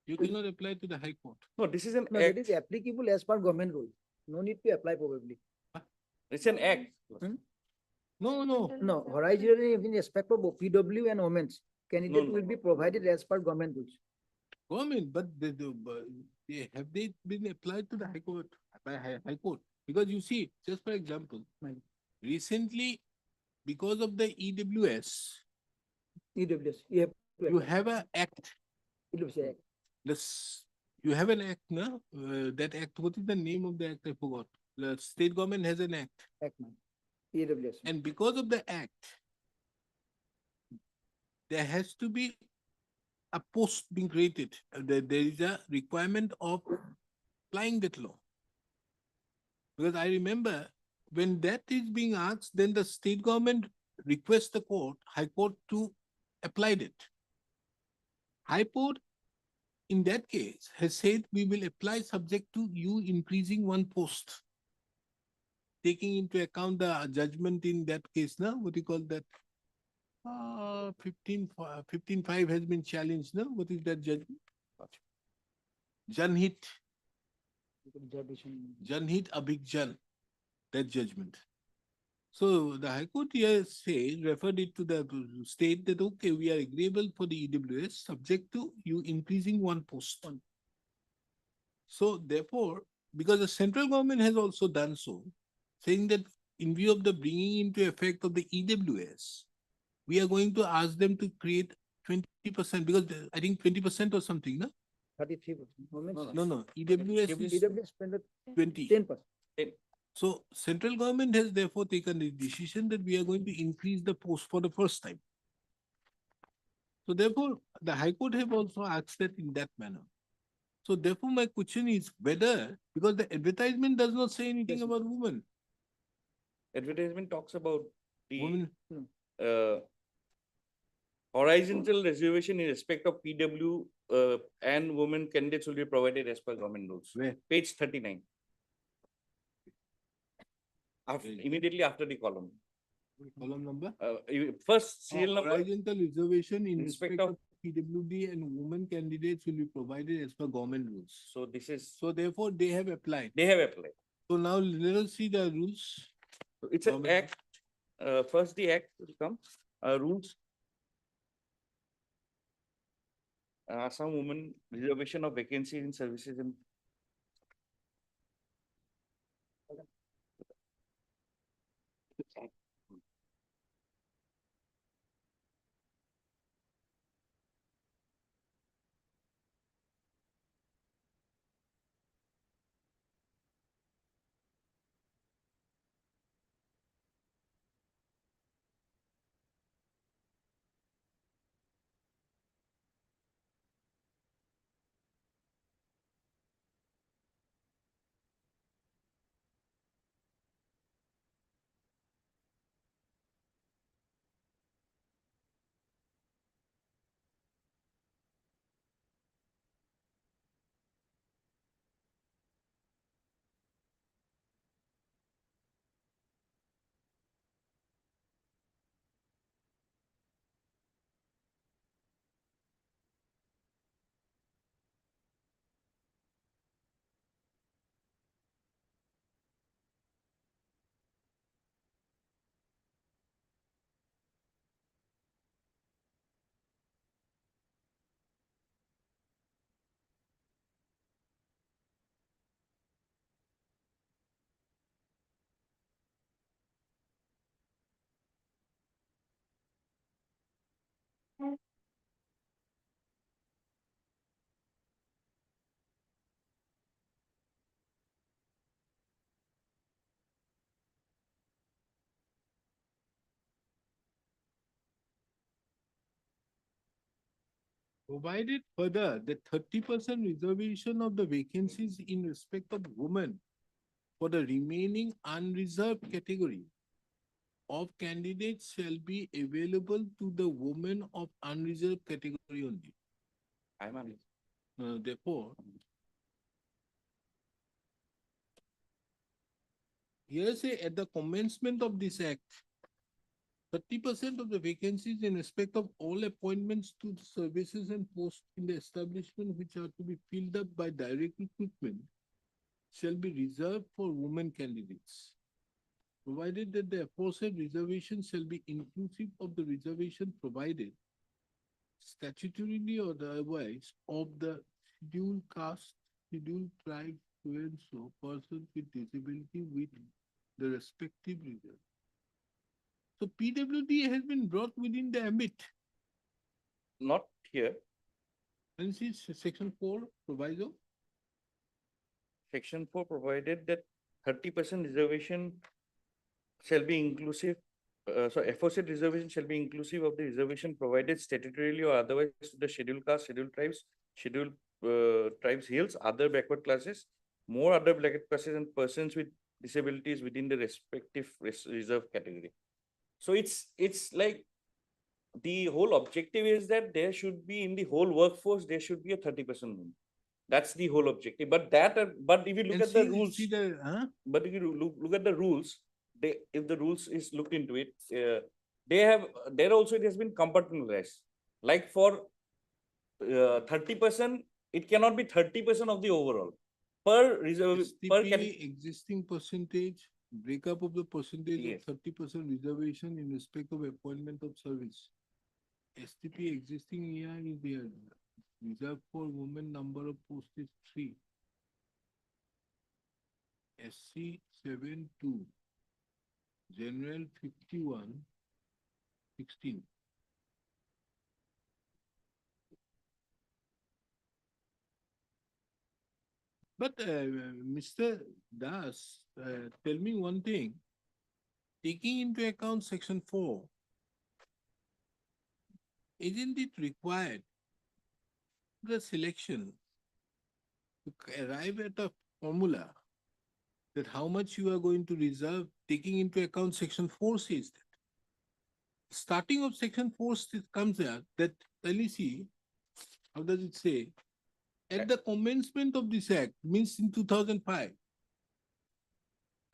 You cannot apply to the High Court. no. This is an No, act. that is applicable as per government rule. No need to apply probably. It's an act. No, no. No, horizontally in respect of PW and women's candidate no. will be provided as per government rules. Government, but have they been applied to the High Court, by High Court? Because you see, just for example, Right. recently, because of the EWS, EWS, you have to you apply. have an act. EWS Act. You have an act, no? That act, what is the name of the act? I forgot. The state government has an act. Act, man. EWS. And because of the act, there has to be a post being created. There is a requirement of applying that law. Because I remember when that is being asked, then the state government requests the court, High Court to apply it. High Court, in that case, has said we will apply subject to you increasing one post. Taking into account the judgment in that case, now what do you call that? 15.5 has been challenged, no? What is that judgment? Janhit, Janhit Abhik Jan, that judgment. So the High Court here referred it to the state that, okay, we are agreeable for the EWS subject to you increasing one post. So therefore, because the central government has also done so, saying that in view of the bringing into effect of the EWS, we are going to ask them to create 20%, because I think 20% or something, no? 33%. No, EWS is EWS spent 20. 10%. So central government has therefore taken the decision that we are going to increase the post for the first time. So therefore, the High Court have also asked that in that manner. So therefore, my question is whether, because the advertisement does not say anything about women. Advertisement talks about the Women, horizontal reservation in respect of PW and women candidates will be provided as per government rules. where? Page 39. Immediately after the column. Column number? First serial number. Horizontal reservation in Respect respect of- of PWD and women candidates will be provided as per government rules. So this is, So therefore, they have applied. they have applied. So now let us see the rules. So it's an Government- act, first the act will come, rules. Assam Women Reservation of Vacancies in Services in. Provided further that 30% reservation of the vacancies in respect of women for the remaining unreserved category of candidates shall be available to the women of unreserved category only. I'm on. Therefore, here say at the commencement of this act, 30% of the vacancies in respect of all appointments to the services and posts in the establishment which are to be filled up by direct recruitment shall be reserved for women candidates, provided that the aforesaid reservation shall be inclusive of the reservation provided statutorily or otherwise of the scheduled caste, scheduled tribe, so and so persons with disability with the respective reserve. So PWD has been brought within the ambit. Not here. And see section 4 proviso. Section 4 provided that 30% reservation shall be inclusive So aforesaid reservation shall be inclusive of the reservation provided statutorily or otherwise to the scheduled caste, scheduled tribes, scheduled tribes, hills, other backward classes, more other backward classes and persons with disabilities within the respective reserve category. So it's like the whole objective is that there should be in the whole workforce, there should be a 30% women. That's the whole objective. But but if you look And at the see- rules, see the, huh? but if you look at the rules, if the rules is looked into it, they have, there also it has been compartmentalized. Like for 30%, it cannot be 30% of the overall. Per reserve, per STP existing percentage, breakup of the percentage Yes. of 30% reservation in respect of appointment of service. STP existing here is there. Reserved for women number of posts is 3. SC 7-2. General 51, 16. But Mr. Das, tell me one thing. Taking into account section 4, isn't it required the selection to arrive at a formula that how much you are going to reserve, taking into account section 4 says that. Starting of section 4 comes there that LEC, how does it say? At the commencement of this act, means in 2005,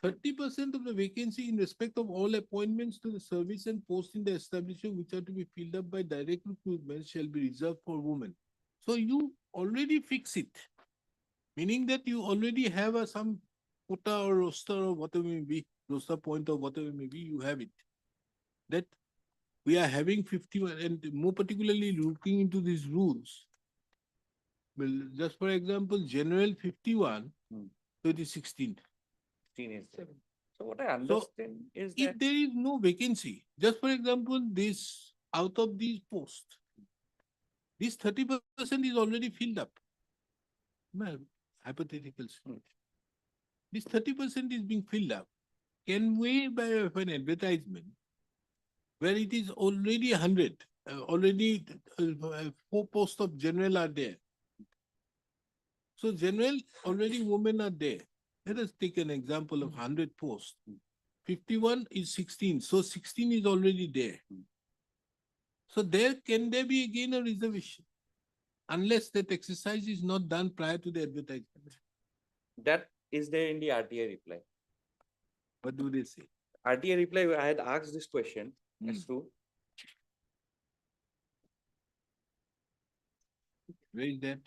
30% of the vacancy in respect of all appointments to the service and post in the establishment which are to be filled up by direct recruitment shall be reserved for women. So you already fix it, meaning that you already have some quota or roster or whatever may be, roster point or whatever may be, you have it. That we are having 51 and more particularly looking into these rules. Well, just for example, general 51 to the 16th. 16 is there. So what I understand is If that there is no vacancy, just for example, this out of these posts, this 30% is already filled up. Ma'am, hypothetical. This 30% is being filled up. Can we by an advertisement where it is already 100, already 4 posts of general are there. So general, already women are there. Let us take an example of 100 posts. 51 is 16, so 16 is already there. So can there be again a reservation? Unless that exercise is not done prior to the advertisement. that is there in the RTI reply. What do they say? RTI reply, I had asked this question as to Where is that?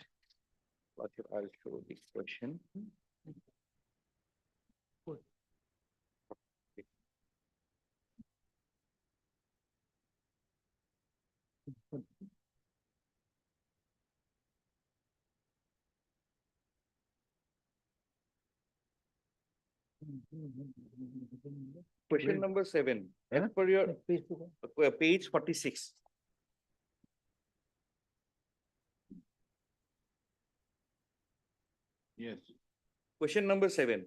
what I'll show this question. Question number 7. As per your page 46. Yes. Question number 7.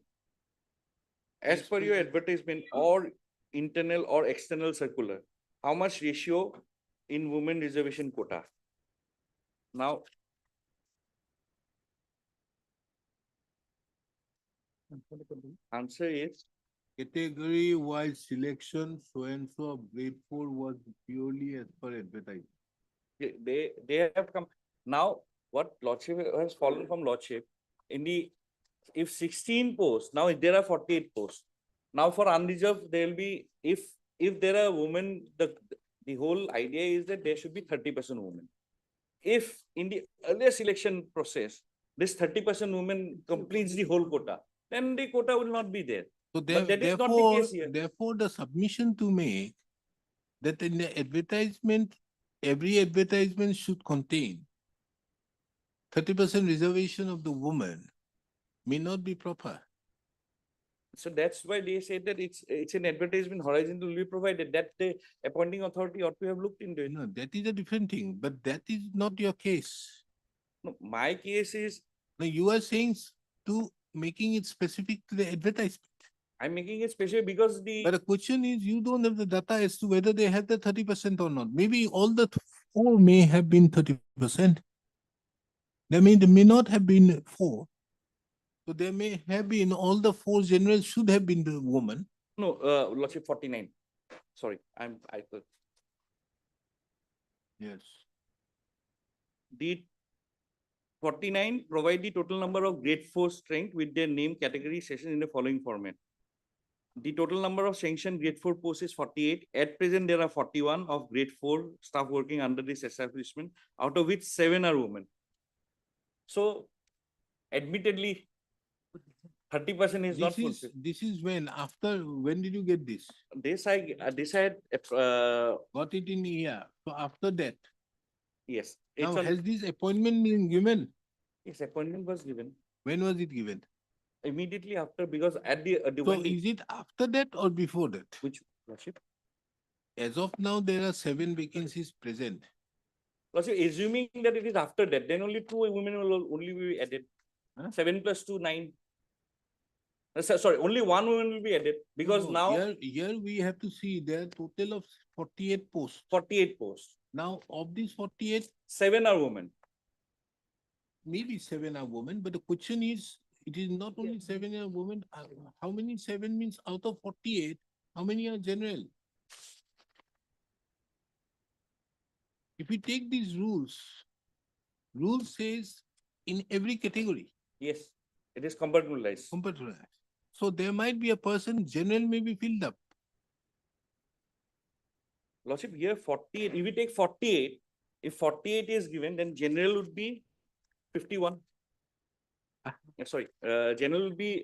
As per your advertisement or internal or external circular, how much ratio in women reservation quota? Now, answer is Category wise selection, so and so of grade 4 was purely as per advertising. they have come. Now, what Lordship has fallen from Lordship, in the, if 16 posts, now there are 48 posts. Now for unreserved, there will be, if there are women, the whole idea is that there should be 30% women. If in the earlier selection process, this 30% women completes the whole quota, then the quota will not be there. So But that is not the case here. therefore, the submission to make that in the advertisement, every advertisement should contain 30% reservation of the woman may not be proper. So that's why they said that it's an advertisement horizontal will be provided, that the appointing authority ought to have looked into it. No, that is a different thing, but that is not your case. No, my case is, Now you are saying to making it specific to the advertisement. I'm making it special because But the question is, you don't have the data as to whether they have the 30% or not. Maybe all the four may have been 30%. There may not have been four. So there may have been, all the four generals should have been the woman. no, Lordship 49. Sorry, I thought Yes. the 49 provide the total number of grade 4 strength with their name, category, session in the following format. The total number of sanctioned grade 4 posts is 48. At present, there are 41 of grade 4 staff working under this establishment, out of which 7 are women. So, admittedly, 30% is not fulfilled. This is when did you get this? This I had, Got it in here. So after that, yes. now It's on, has this appointment been given? yes, appointment was given When was it given? immediately after, because at the, So when the- is it after that or before that? which, Lordship? As of now, there are 7 vacancies present. Lordship, assuming that it is after that, then only 2 women will only be added. Huh? 7 plus 2, 9. Sorry, only 1 woman will be added because No, now here we have to see there are total of 48 posts. 48 posts. Now of these 48, 7 are women. maybe 7 are women, but the question is, it is not only 7 are women. How many 7 means out of 48? How many are general? If we take these rules, rule says in every category, Yes, it is compartmentalized. computerized. So there might be a person, general may be filled up. Lordship, here 48, if we take 48, if 48 is given, then general would be 51. Sorry, general will be,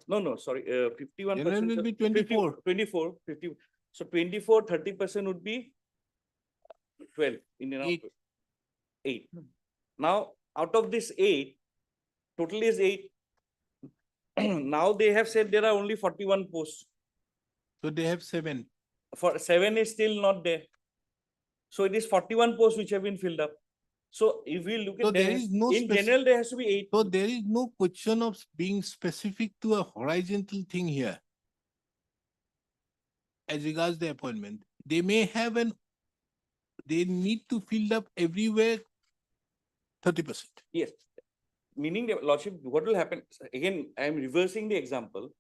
no, sorry, 51%. General will be 50 24. 24, 50. So 24, 30% would be 12 in around Eight. 8. Now, out of this 8, total is 8. Now they have said there are only 41 posts. So they have 7. For 7 is still not there. So it is 41 posts which have been filled up. So if we look So at there is no in general, there has to be 8. So there is no question of being specific to a horizontal thing here. As regards the appointment, they may have they need to fill up everywhere 30%. Yes. Meaning, the Lordship, what will happen? Again, I am reversing the example.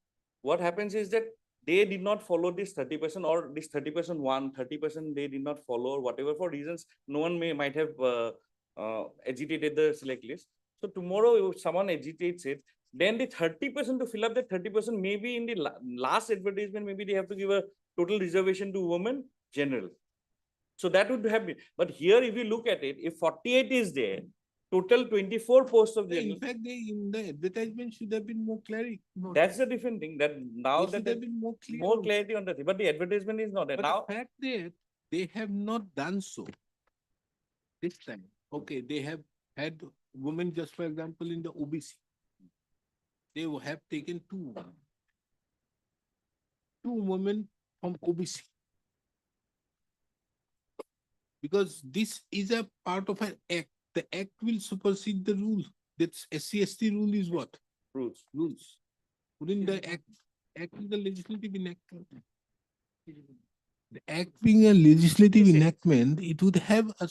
What happens is that they did not follow this 30% or this 30% one, 30% they did not follow, or whatever, for reasons no one might have agitated the select list. So tomorrow, if someone agitates it, then the 30% to fill up that 30% maybe in the last advertisement, maybe they have to give a total reservation to women general. So that would have been, but here if you look at it, if 48 is there, total 24 posts of general. In fact, in the advertisement should have been more clarity. That's a different thing, that now They that should have been more clear. more clarity on the thing, but the advertisement is not there. But Now, the fact that they have not done so this time. Okay, they have had women, just for example, in the OBC. They have taken 2 women from OBC. Because this is a part of an act. The act will supersede the rule. That's SC/ST rule is what? rules. Rules. Wouldn't the act is the legislative enactment? The act being a legislative Yes, yes. enactment, it would have a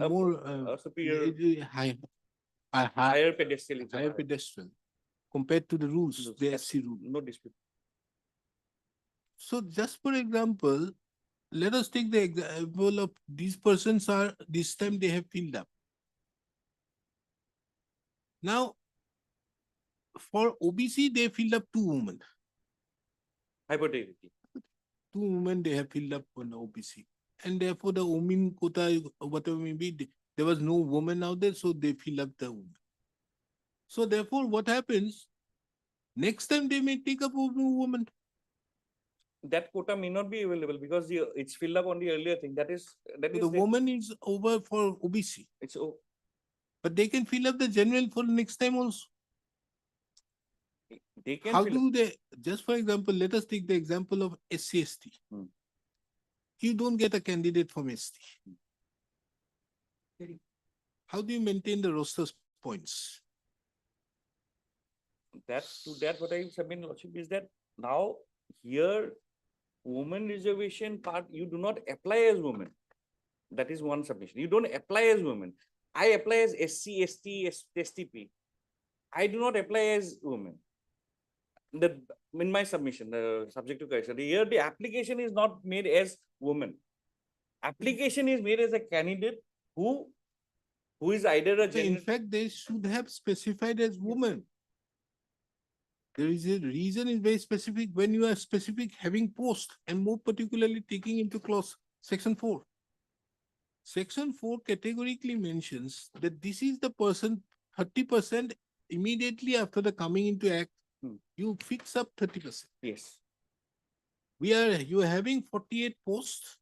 more superior, higher pedestal. higher pedestal compared to the rules, Rules. the SC rule. No dispute. So just for example, let us take the example of these persons are, this time they have filled up. Now, for OBC, they filled up 2 women. Hypothetically. 2 women they have filled up on the OBC. And therefore the women quota, whatever may be, there was no woman out there, so they fill up the woman. So therefore, what happens? Next time they may take up a woman. That quota may not be available because it's filled up on the earlier thing. That is So the woman is over for OBC. It's But they can fill up the general for next time also. they can How fill up. do they, just for example, let us take the example of SC/ST. You don't get a candidate from ST. How do you maintain the roster points? That what I submit, Lordship, is that now here, woman reservation part, you do not apply as woman. That is one submission. You don't apply as woman. I apply as SC, ST, STP. I do not apply as woman. The in my submission, the subject to correction, here the application is not made as woman. Application is made as a candidate who is either a So in gender. fact, they should have specified as woman. There is a reason is very specific when you are specific having post and more particularly taking into clause section 4. Section 4 categorically mentions that this is the person 30% immediately after the coming into act, you fix up 30%. Yes. You are having 48 posts.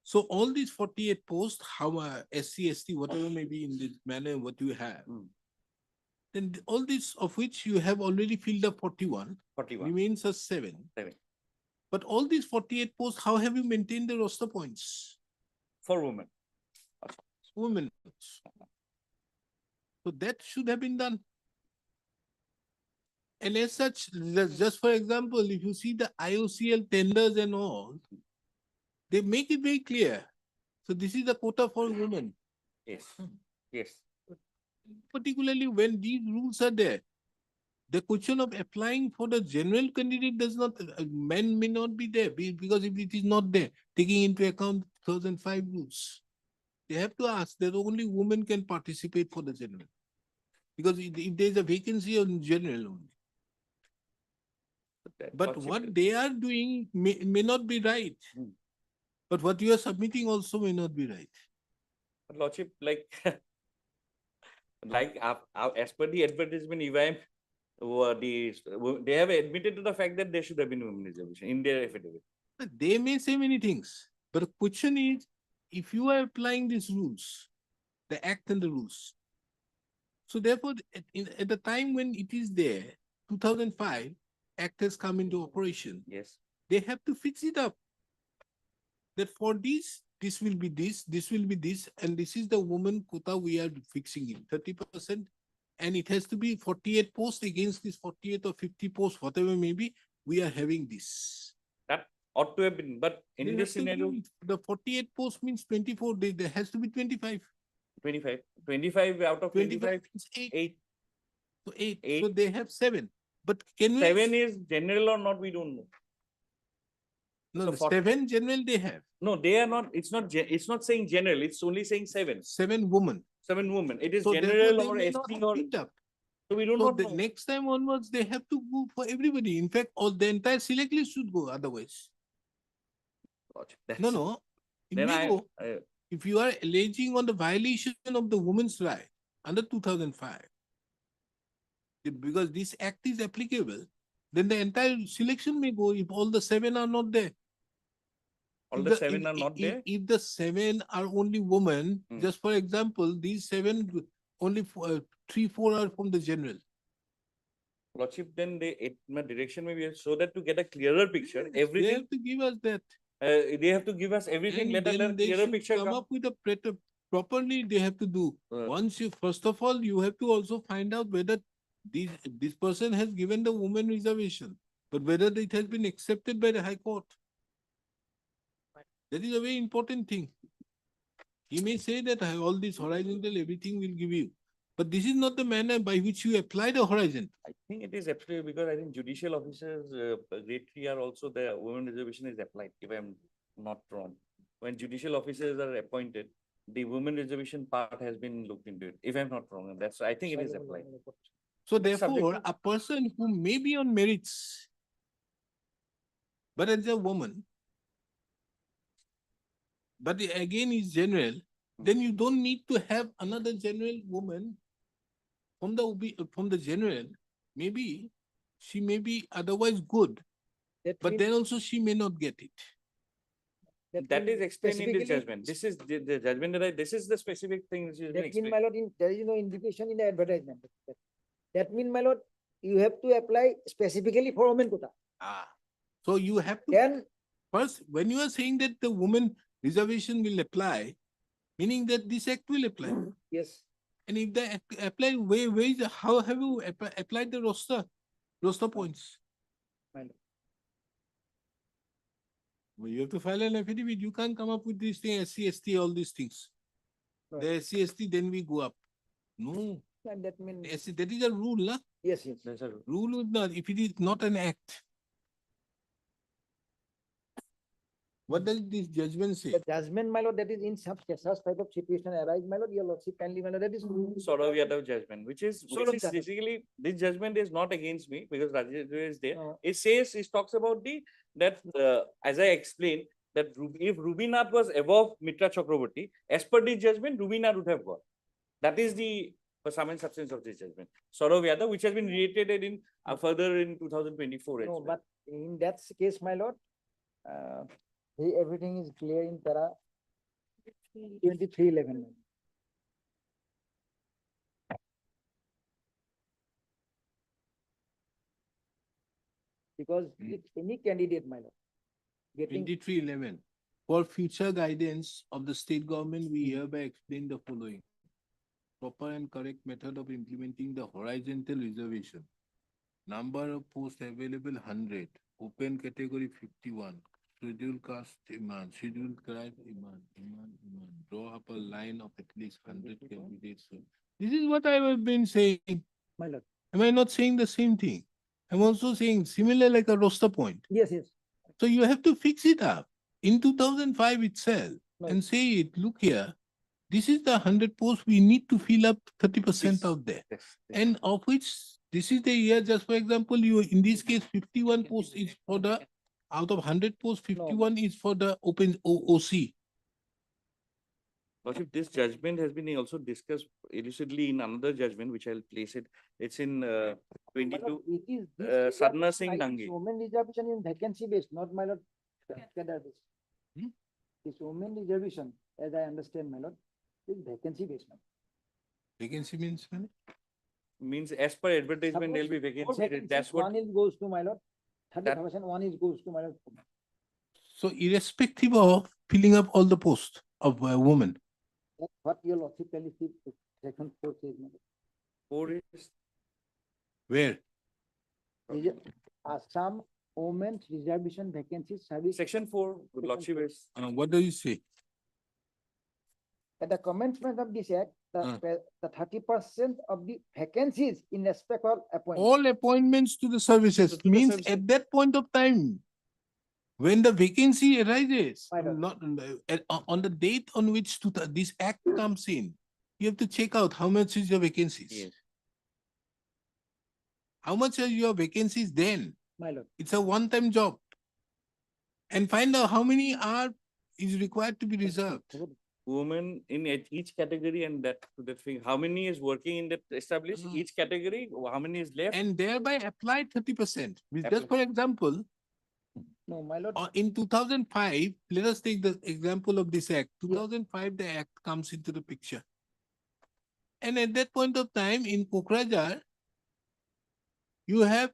So all these 48 posts, how SC, ST, whatever may be in this manner, what you have, then all these of which you have already filled up 41, 41. remains as 7. 7. But all these 48 posts, how have you maintained the roster points? For women. Women. So that should have been done. And as such, just for example, if you see the IOCL tenders and all, they make it very clear. So this is the quota for women. Yes. Yes. Particularly when these rules are there, the question of applying for the general candidate does not, men may not be there because if it is not there, taking into account 2005 rules, they have to ask that only women can participate for the general. Because if there is a vacancy on general only. But what they are doing may not be right. But what you are submitting also may not be right. But Lordship, like, as per the advertisement, EVM, they have admitted to the fact that there should have been women reservation in their affidavit. They may say many things, but the question is, if you are applying these rules, the act and the rules, so therefore, at the time when it is there, 2005, act has come into operation. Yes. They have to fix it up. That for this will be this will be this, and this is the woman quota we are fixing in 30%. And it has to be 48 posts against this 48 or 50 posts, whatever may be, we are having this. That ought to have been, but in this scenario, the 48 posts means 24, there has to be 25. 25. 25 out of 25 is 8. 8. So 8. 8. So they have 7. But can we? 7 is general or not, we don't know. No, So 7 general they have. No, they are not, it's not saying general, it's only saying 7. 7 women. 7 women. It is So general therefore, or they may not ST have or. filled up. So we don't So know. the next time onwards, they have to go for everybody. In fact, all the entire select list should go otherwise. No. It Then may go. If you are alleging on the violation of the woman's right under 2005, because this act is applicable, then the entire selection may go if all the 7 are not there. All the 7 are not there? If the 7 are only women, just for example, these 7, only 3, 4 are from the general. Lordship, then my direction maybe so that to get a clearer picture, everything. They have to give us that. They have to give us everything. And Let a then they clearer should picture come up with a properly they have to do. Once you, first of all, you have to also find out whether this person has given the woman reservation, but whether it has been accepted by the High Court. That is a very important thing. He may say that all this horizontal, everything will give you. But this is not the manner by which you apply the horizon. I think it is absolutely because I think judicial officers, grade 3 are also the women reservation is applied, if I'm not wrong. When judicial officers are appointed, the women reservation part has been looked into it, if I'm not wrong. And that's, I think it is applied. So therefore, a person who may be on merits, but as a woman, but again is general, then you don't need to have another general woman from the general. Maybe she may be otherwise good, but then also she may not get it. That is explained in this judgment. This is the judgment that this is the specific thing which is That means, my lord, there is no indication in the advertisement. That means, my lord, you have to apply specifically for women quota. So you have to Then first, when you are saying that the woman reservation will apply, meaning that this act will apply. Yes. And if they apply, how have you applied the roster points? Well, you have to file an affidavit. You can't come up with this thing, SC, ST, all these things. Right. The SC, ST, then we go up. No, And that means, SC, that is a rule, lah. yes, yes. That's a rule. Rule is not, if it is not an act. What does this judgment say? The judgment, my lord, that is in such type of situation arise, my lord, your lordship kindly, my lord, that is. Sort of yet of judgment, which is Sort of that. basically, this judgment is not against me because Residuary is there. No. It says, it talks about that, as I explained, that if Rubinath was above Mitra Chakraborty, as per the judgment, Rubinath would have got. That is the sum and substance of this judgment. Sort of yada, which has been reiterated in further in 2024. as No, well. but in that case, my lord, everything is clear in para 2311. Because if any candidate, my lord, getting, 2311. For future guidance of the state government, we hereby explain the following. Proper and correct method of implementing the horizontal reservation. Number of posts available 100, open category 51, scheduled caste Iman, scheduled tribe Iman. Draw up a line of at least 100 candidates. This is what I have been saying. my lord, Am I not saying the same thing? I'm also saying similar like a roster point. yes, yes. So you have to fix it up in 2005 itself Right. and say it, look here, this is the 100 posts, we need to fill up 30% out there. Yes. And of which, this is the year, just for example, you, in this case, 51 posts is for the, out of 100 posts, 51 is for the open OC. Lordship, this judgment has been also discussed elusively in another judgment, which I'll place it. It's in 22. It is. Sadhana Singh Dangi. Women reservation in vacancy based, not my lord, cadre based. Hmm? This women reservation, as I understand, my lord, is vacancy based. Vacancy means, man? Means as per advertisement, there'll be vacancy. That's what. One is goes to my lord, That- 30%, one is goes to my lord. So irrespective of filling up all the posts of a woman, That's what your lordship tell is section 4 says. my lord. 4 is where? Assam women's reservation vacancies service. section 4, Lordship is. What do you say? At the commencement of this act, Uh. the 30% of the vacancies in respect of appointment. All appointments to the services To the means services. at that point of time, when the vacancy arises, I don't- not on the date on which this act comes in, you have to check out how much is your vacancies. Yes. How much are your vacancies then? My lord, It's a one-time job. And find out how many are is required to be reserved. Women in each category and that to that thing. How many is working in that established Mhm. each category? How many is left? And thereby apply 30%. Just Apply. for example, no, my lord, in 2005, let us take the example of this act. 2005, the act comes into the picture. And at that point of time in Kokrajhar, you have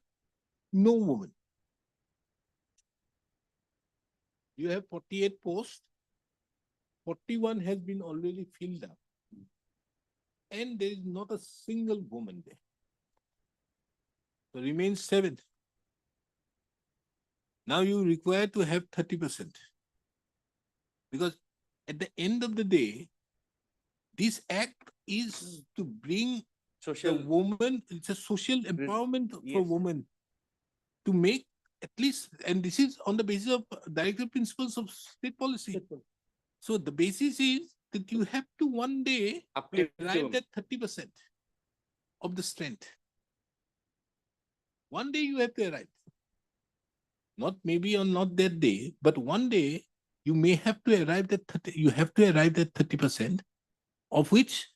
no woman. You have 48 posts. 41 has been already filled up. And there is not a single woman there. So remains 7. Now you require to have 30%. Because at the end of the day, this act is to bring the Social. woman, it's a social empowerment for yes. women to make at least, and this is on the basis of directive principles of state policy. So the basis is that you have to one day Uplift arrive them. at 30% of the strength. One day you have to arrive. Not maybe on not that day, but one day you may have to arrive at 30, you have to arrive at 30%, of which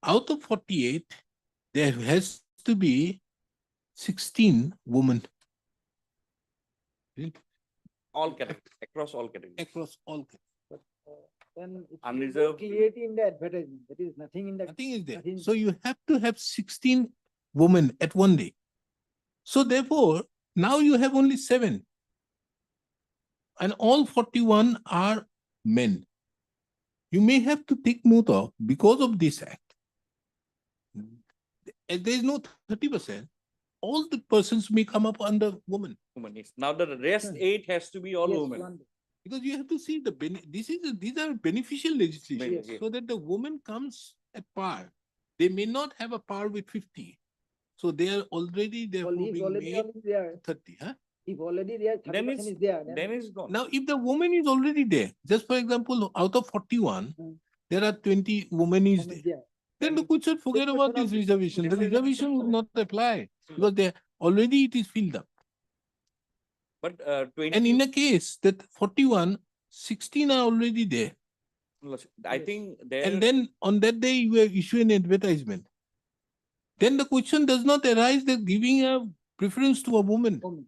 out of 48, there has to be 16 women. All categories, across all categories. Across all categories. then it should be Unreserved. clarity in the advertisement. There is nothing in the. Nothing is there. nothing- So you have to have 16 women at one day. So therefore, now you have only 7. And all 41 are men. You may have to take note of, because of this act, there is no 30%, all the persons may come up under woman. Women, yes. Now the rest 8 has to be all Yes, women. one- Because you have to see these are beneficial legislation, Yes. so that the woman comes at par. They may not have a par with 50. So they are already therefore Well, he's being already made there. 30, huh? If already there, Then 30% is there. then it's gone. Now, if the woman is already there, just for example, out of 41, there are 20 women is there. there. Then the court should forget about this reservation. The reservation would not apply because they already it is filled up. But And in a case that 41, 16 are already there. I think there. And then on that day you issue an advertisement. Then the question does not arise that giving a preference to a woman. No,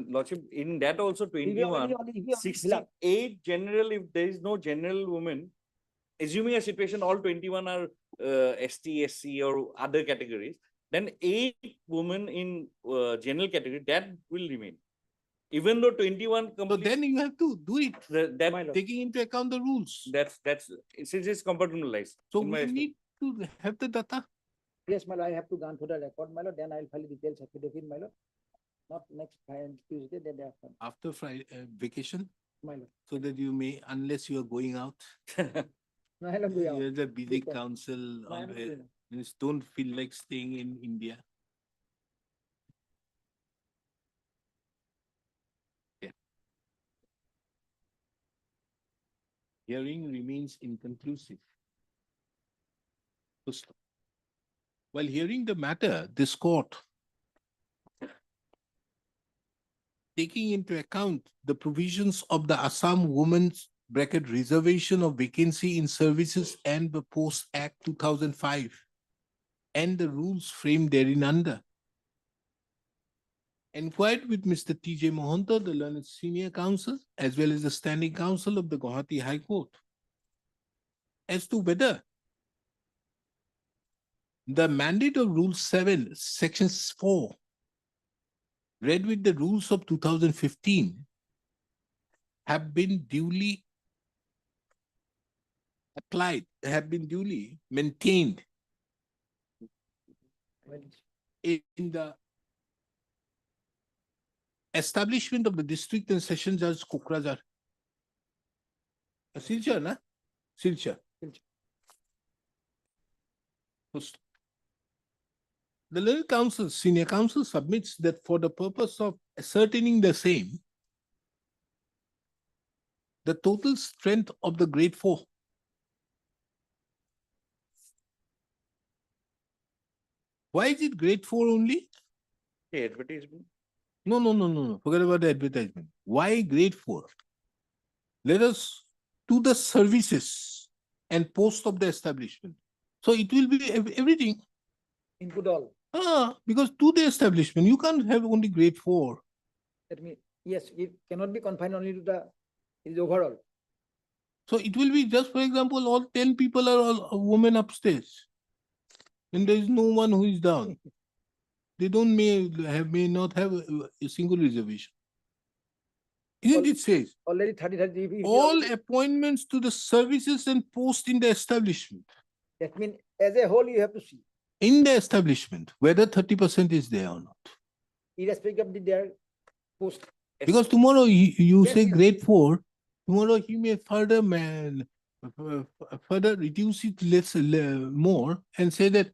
Lordship, in that also If you 21, already fill up. 68 general, if there is no general woman, assuming a situation all 21 are ST, SC or other categories, then 8 women in general category, that will remain. Even though 21 So complete, then you have to do it, that taking into account the rules. that's since it's compartmentalized. So in my we need to have the data. Yes, my lord, I have to go on to the record, my lord, then I'll file details affidavit, my lord. Not next Friday, Tuesday, then thereafter, After Friday vacation, my lord. so that you may, unless you are going out, No, I'll not go you out. are the busy Okay. council, No, I'm not always, going out. just don't feel like staying in India. Yeah. Hearing remains inconclusive. First, while hearing the matter, this court, taking into account the provisions of the Assam Women's Reservation of Vacancy in Services and the Post Act 2005 and the rules framed therein under, inquired with Mr. T.J. Mohanta, the learned senior counsel, as well as the standing counsel of the Guwahati High Court, as to whether the mandate of Rule 7, Section 4, read with the rules of 2015, have been duly applied, have been duly maintained in the establishment of the district and session judge Kokrajhar. Silchar, na? Silchar. First, the learned counsel, senior counsel submits that for the purpose of ascertaining the same, the total strength of the grade 4 why is it grade 4 only? The advertisement. No. Forget about the advertisement. Why grade 4? Let us do the services and post of the establishment. So it will be everything. Include all. Because to the establishment, you can't have only grade 4. That means, yes, it cannot be confined only to the, it is overall. So it will be just, for example, all 10 people are all women upstairs. And there is no one who is down. They may not have a single reservation. Isn't it says? Already 30. All appointments to the services and post in the establishment. That means as a whole, you have to see, In the establishment, whether 30% is there or not. irrespective of their post. Because tomorrow you Yes, say yes. grade 4, tomorrow he may further reduce it more and say that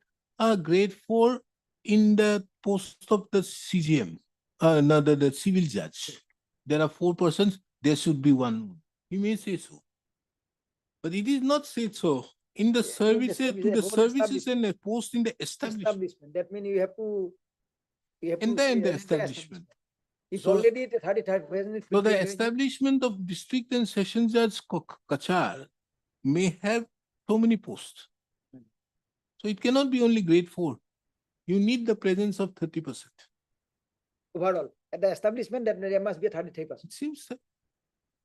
grade 4 in the post of the CGM, the civil judge. There are 4 persons, there should be 1. He may say so. But it is not said so. In the services, to the services and the post in the establishment. That means you have to. In the say establishment. It's So- already the 33. So the establishment of district and session judge Kachar may have so many posts. So it cannot be only grade 4. You need the presence of 30%. Overall, at the establishment, that there must be a 33%. It seems that.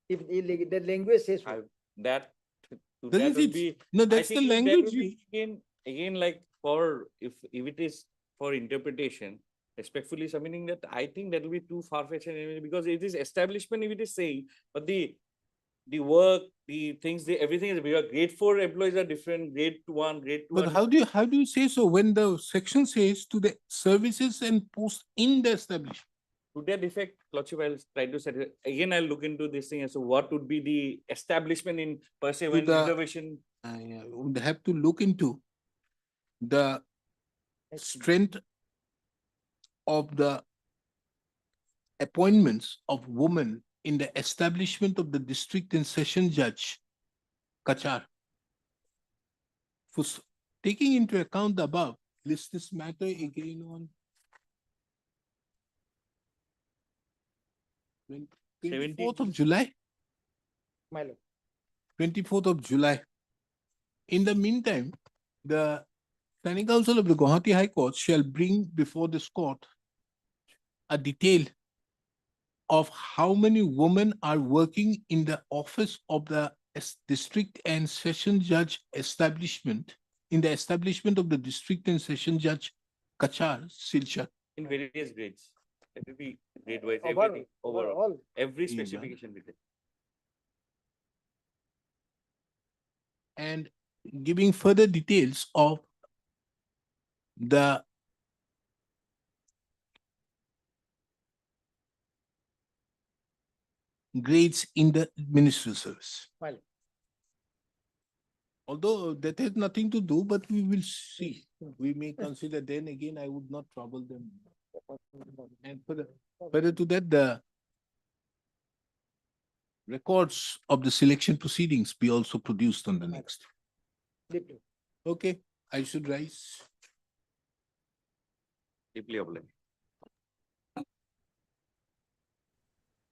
If the language says so. That That is will it. be. No, I that's the think that will language. be Again, like for if it is for interpretation, respectfully submitting that, I think that will be too far-fetched because it is establishment if it is saying, but the work, the things, everything is because grade 4 employees are different, grade 1, grade 2. But how do you say so when the section says to the services and post in the establishment? To that effect, Lordship, I'll try to set it, again, I'll look into this thing as to what would be the establishment in per se when the- reservation. I would have to look into the strength of the appointments of women in the establishment of the district and session judge, Kachar. Taking into account the above, list this matter again on 24th of July. My lord. 24th of July. In the meantime, the Planning Council of the Guwahati High Court shall bring before this court a detail of how many women are working in the office of the district and session judge establishment, in the establishment of the district and session judge Kachar, Silchar. In various grades. It will be grade wise, Overall, everything, overall, overall. every Yeah. specification with it. And giving further details of the grades in the ministerial service. My lord. Although that has nothing to do, but we will see. We may consider, then again, I would not trouble them. And further to that, the records of the selection proceedings be also produced on the next. Deeply. Okay, I should rise. Deeply obliged.